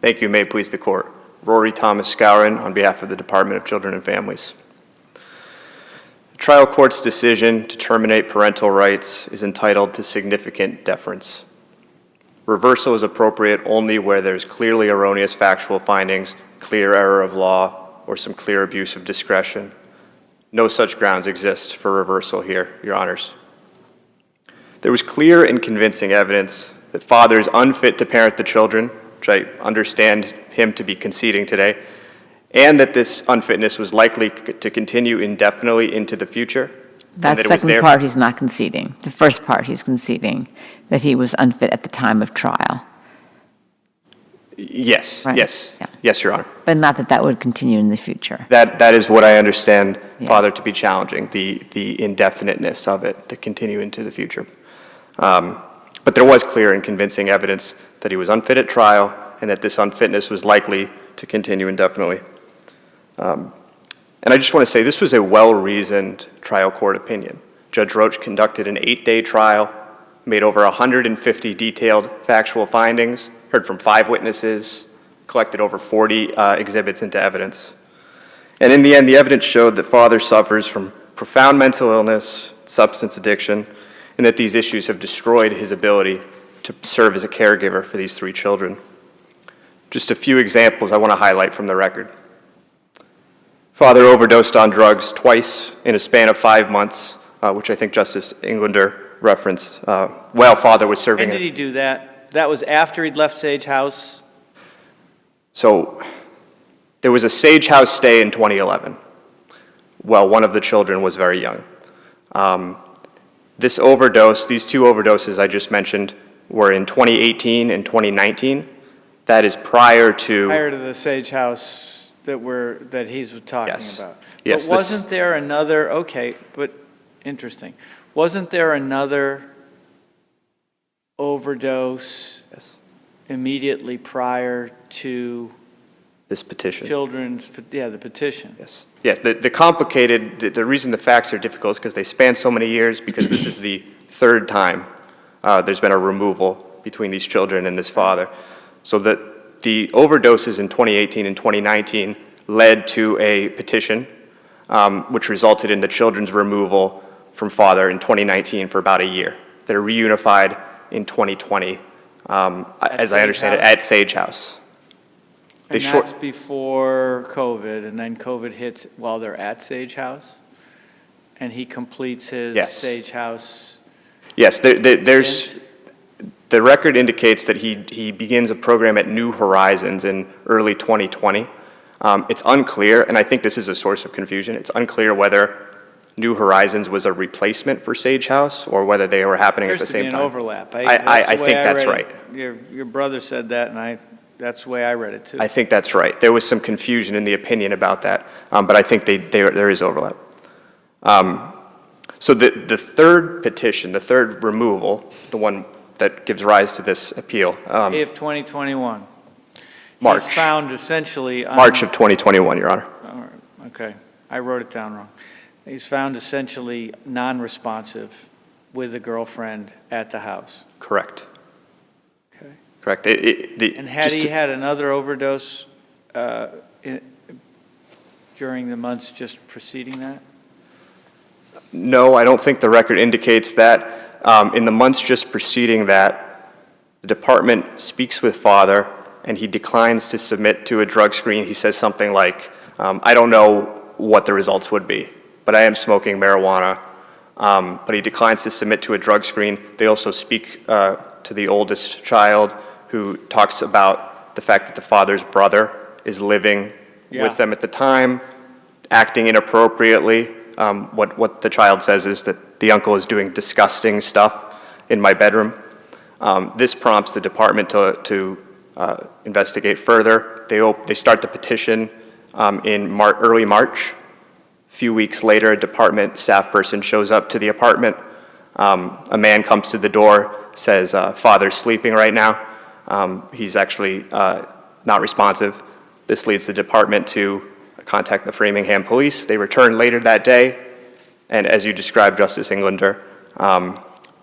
Thank you. May it please the Court. Rory Thomas Scourin on behalf of the Department of Children and Families. The trial court's decision to terminate parental rights is entitled to significant deference. Reversal is appropriate only where there's clearly erroneous factual findings, clear error of law, or some clear abuse of discretion. No such grounds exist for reversal here, Your Honors. There was clear and convincing evidence that father is unfit to parent the children, which I understand him to be conceding today, and that this unfitness was likely to continue indefinitely into the future. That second part he's not conceding. The first part he's conceding that he was unfit at the time of trial. Yes, Right. yes, Yeah. yes, Your Honor. But not that that would continue in the future. That is what I understand Yeah. father to be challenging, the indefiniteness of it, to continue into the future. But there was clear and convincing evidence that he was unfit at trial and that this unfitness was likely to continue indefinitely. And I just want to say this was a well-reasoned trial court opinion. Judge Roach conducted an 8-day trial, made over 150 detailed factual findings, heard from 5 witnesses, collected over 40 exhibits into evidence. And in the end, the evidence showed that father suffers from profound mental illness, substance addiction, and that these issues have destroyed his ability to serve as a caregiver for these 3 children. Just a few examples I want to highlight from the record. Father overdosed on drugs twice in a span of 5 months, which I think Justice Englander referenced, while father was serving. When did he do that? That was after he'd left Sage House? So there was a Sage House stay in 2011, while one of the children was very young. This overdose, these 2 overdoses I just mentioned, were in 2018 and 2019. That is prior to the Sage House that he's talking Yes. about. Yes, But this- wasn't there another, okay, but interesting. Wasn't there another overdose Yes. immediately prior to this petition. the petition? Yes. Yeah, the reason the facts are difficult is because they span so many years, because this is the 3rd time there's been a removal between these children and this father. So the overdoses in 2018 and 2019 led to a petition, which resulted in the children's removal from father in 2019 for about a year. They're reunified in 2020, as I understand it, at Sage House. And that's before COVID, and then COVID hits while they're at Sage House? And he completes his Yes. Sage House? Yes, there's, the record indicates that he begins a program at New Horizons in early 2020. It's unclear, and I think this is a source of confusion, it's unclear whether New Horizons was a replacement for Sage House or whether they were happening at the same time. There's to be an overlap. I think that's right. Your brother said that, and that's the way I read it, too. I think that's right. There was some confusion in the opinion about that, but I think there is overlap. So the 3rd petition, the 3rd removal, the one that gives rise to this appeal. May of 2021. March. He's found essentially. March of 2021, Your Honor. All right, okay, I wrote it down wrong. He's found essentially non-responsive with a girlfriend at the house. Correct. Okay. Correct. And had he had another overdose during the months just preceding that? No, I don't think the record indicates that. In the months just preceding that, the department speaks with father, and he declines to submit to a drug screen. He says something like, I don't know what the results would be, but I am smoking marijuana. but he declines to submit to a drug screen. They also speak to the oldest child, who talks about the fact that the father's brother is living with them at the time, acting inappropriately. What the child says is that the uncle is doing disgusting stuff in my bedroom. This prompts the department to investigate further. They start the petition in early March. A few weeks later, a department staff person shows up to the apartment. A man comes to the door, says, "Father's sleeping right now." He's actually not responsive. This leads the department to contact the Framingham police. They return later that day, and as you described, Justice Englander,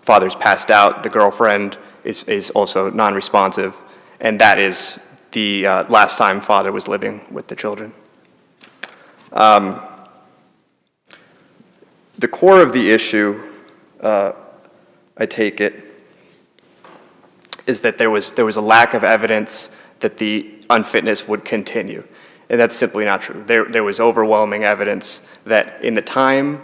father's passed out. The girlfriend is also non-responsive, and that is the last time father was living with the children. The core of the issue, I take it, is that there was a lack of evidence that the unfitness would continue. And that's simply not true. There was overwhelming evidence that in the time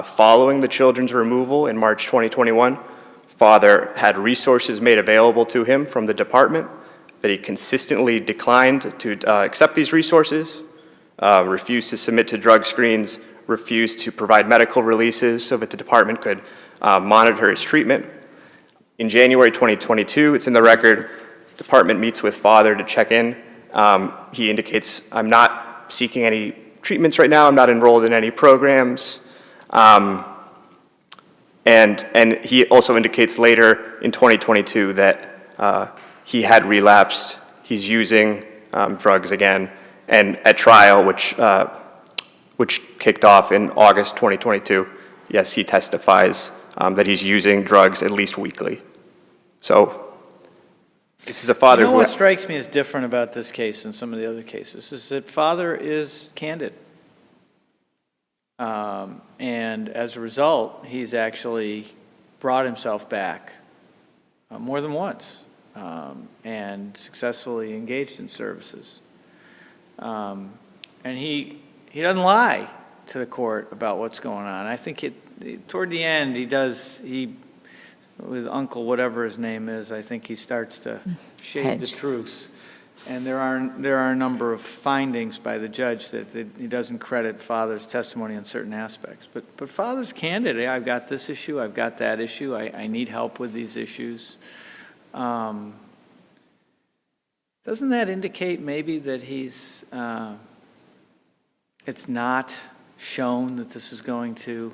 following the children's removal in March 2021, father had resources made available to him from the department, that he consistently declined to accept these resources, refused to submit to drug screens, refused to provide medical releases so that the department could monitor his treatment. In January 2022, it's in the record, department meets with father to check in. He indicates, "I'm not seeking any treatments right now, I'm not enrolled in any programs." And he also indicates later in 2022 that he had relapsed, he's using drugs again, and at trial, which kicked off in August 2022, yes, he testifies that he's using drugs at least weekly. So this is a father You know who... what strikes me as different about this case than some of the other cases is that father is candid. And as a result, he's actually brought himself back more than once and successfully engaged in services. And he doesn't lie to the court about what's going on. I think toward the end, with Uncle whatever his name is, I think he starts to shade the truth. And there are a number of findings by the judge that he doesn't credit father's testimony in certain aspects. But father's candid. I've got this issue, I've got that issue, I need help with these issues. Doesn't that indicate maybe that it's not shown that this is going to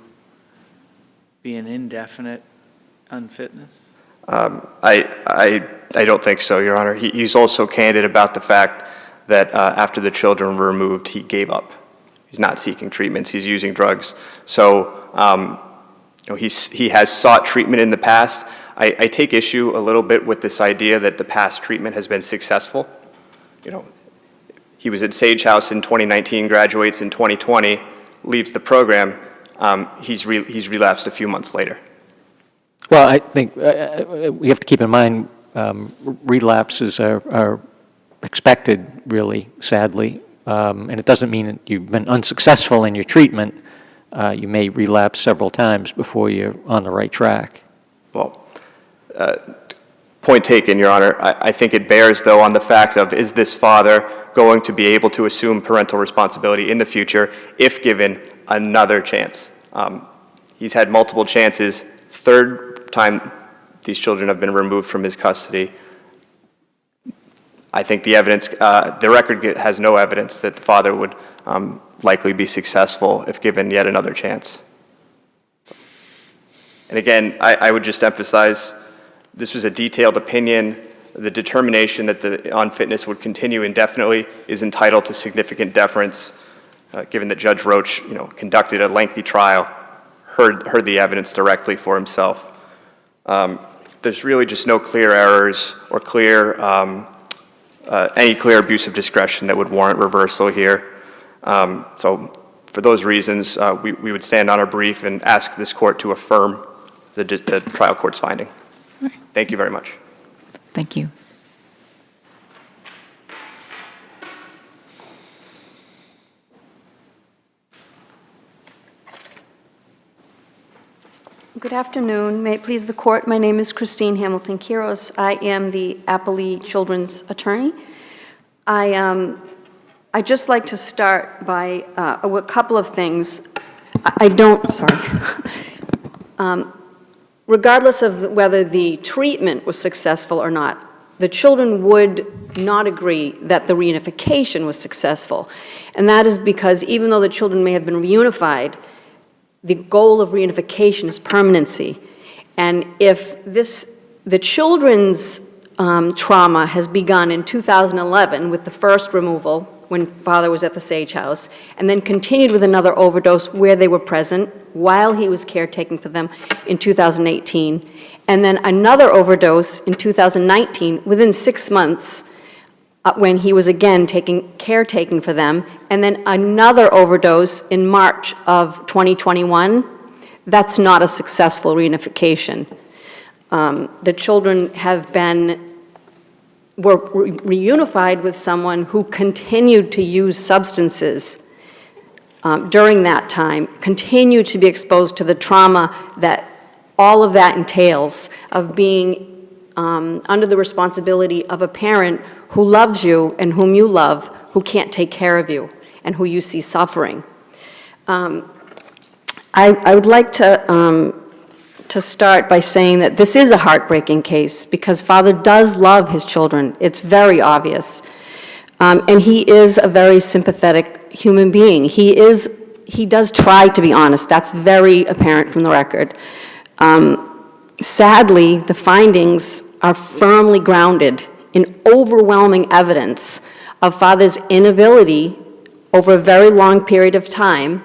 be an indefinite unfitness? I don't think so, Your Honor. He's also candid about the fact that after the children were removed, he gave up. He's not seeking treatments. He's using drugs. So he has sought treatment in the past. I take issue a little bit with this idea that the past treatment has been successful. He was at Sage House in 2019, graduates in 2020, leaves the program. He's relapsed a few months later. Well, I think we have to keep in mind relapses are expected, really, sadly. And it doesn't mean that you've been unsuccessful in your treatment. You may relapse several times before you're on the right track. Well, point taken, Your Honor. I think it bears, though, on the fact of, is this father going to be able to assume parental responsibility in the future if given another chance? He's had multiple chances. Third time these children have been removed from his custody. I think the evidence, the record has no evidence that the father would likely be successful if given yet another chance. And again, I would just emphasize, this was a detailed opinion. The determination that the unfitness would continue indefinitely is entitled to significant deference, given that Judge Roach, conducted a lengthy trial, heard the evidence directly for himself. There's really just no clear errors or any clear abuse of discretion that would warrant reversal here. So for those reasons, we would stand on our brief and ask this court to affirm the trial court's finding. Thank you very much. Thank you. Good afternoon. May it please the court, my name is Christine Hamilton-Quiros. I am the Applee Children's Attorney. I'd just like to start by a couple of things. Regardless of whether the treatment was successful or not, the children would not agree that the reunification was successful. And that is because even though the children may have been reunified, the goal of reunification is permanency. And if the children's trauma has begun in 2011 with the first removal, when father was at the Sage House, and then continued with another overdose where they were present while he was caretaking for them in 2018, and then another overdose in 2019 within 6 months when he was again caretaking for them, and then another overdose in March of 2021, that's not a successful reunification. The children were reunified with someone who continued to use substances during that time, continued to be exposed to the trauma that all of that entails of being under the responsibility of a parent who loves you and whom you love, who can't take care of you, and who you see suffering. I would like to start by saying that this is a heartbreaking case because father does love his children. It's very obvious. And he is a very sympathetic human being. He does try to be honest. That's very apparent from the record. Sadly, the findings are firmly grounded in overwhelming evidence of father's inability over a very long period of time,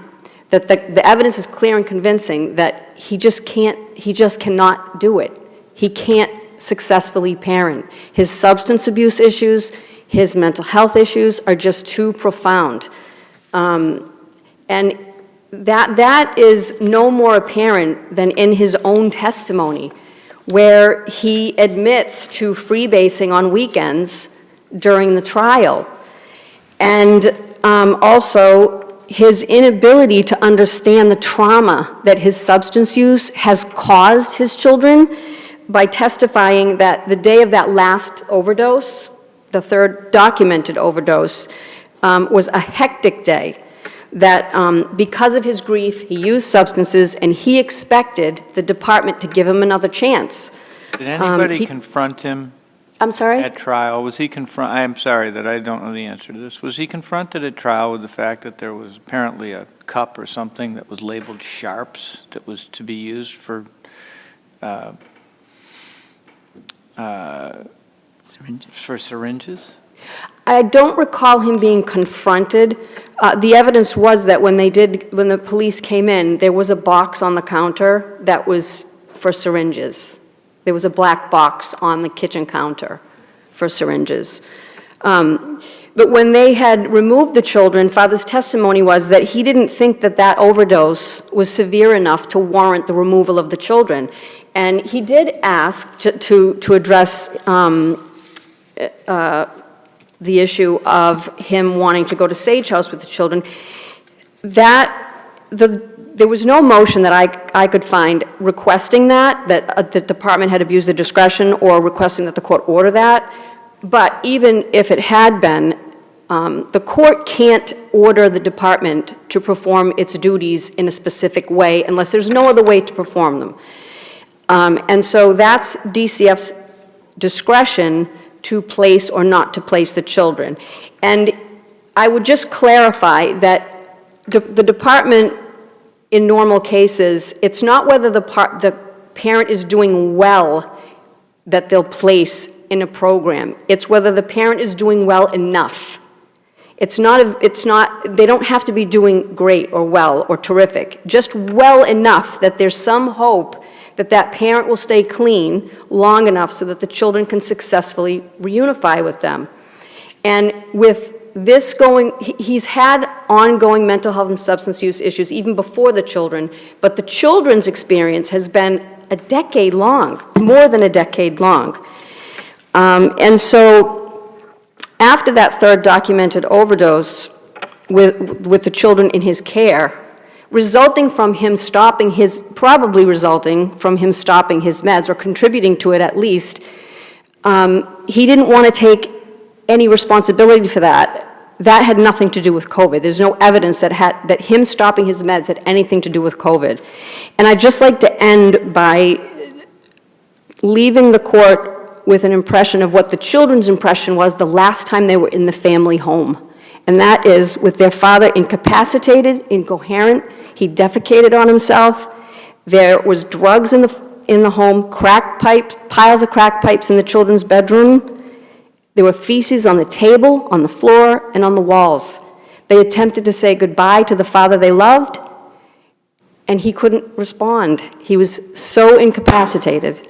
that the evidence is clear and convincing that he just cannot do it. He can't successfully parent. His substance abuse issues, his mental health issues are just too profound. And that is no more apparent than in his own testimony, where he admits to freebasing on weekends during the trial. And also his inability to understand the trauma that his substance use has caused his children by testifying that the day of that last overdose, the third documented overdose, was a hectic day. That because of his grief, he used substances, and he expected the department to give him another chance. Did anybody confront him? I'm sorry? At trial, was he I'm sorry that I don't know the answer to this. Was he confronted at trial with the fact that there was apparently a cup or something that was labeled sharps that was to be used for syringes? I don't recall him being confronted. The evidence was that when the police came in, there was a box on the counter that was for syringes. There was a black box on the kitchen counter for syringes. But when they had removed the children, father's testimony was that he didn't think that overdose was severe enough to warrant the removal of the children. And he did ask to address the issue of him wanting to go to Sage House with the children. There was no motion that I could find requesting that the department had abused their discretion or requesting that the court order that. But even if it had been, the court can't order the department to perform its duties in a specific way unless there's no other way to perform them. And so that's DCF's discretion to place or not to place the children. And I would just clarify that the department, in normal cases, it's not whether the parent is doing well that they'll place in a program. It's whether the parent is doing well enough. They don't have to be doing great or well or terrific, just well enough that there's some hope that parent will stay clean long enough so that the children can successfully reunify with them. And with this he's had ongoing mental health and substance use issues even before the children, but the children's experience has been a decade long, more than a decade long. And so after that third documented overdose with the children in his care, resulting from him stopping his, probably resulting from him stopping his meds, or contributing to it at least, he didn't want to take any responsibility for that. That had nothing to do with COVID. There's no evidence that him stopping his meds had anything to do with COVID. And I'd just like to end by leaving the court with an impression of what the children's impression was the last time they were in the family home. And that is with their father incapacitated, incoherent, he defecated on himself, there was drugs in the home, crack pipes, piles of crack pipes in the children's bedroom, there were feces on the table, on the floor, and on the walls. They attempted to say goodbye to the father they loved, and he couldn't respond. He was so incapacitated.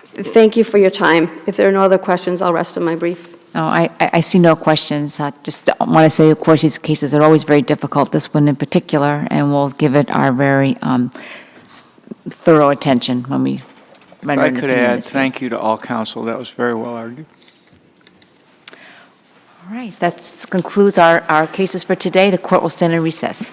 Thank you for your time. If there are no other questions, I'll rest on my brief. No, I see no questions. I just want to say, of course, these cases are always very difficult, this one in particular, and we'll give it our very thorough attention when we render If I an could opinion in add, this case. thank you to all counsel. That was very well argued. All right, that concludes our cases for today. The court will stand in recess.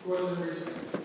Court is in recess.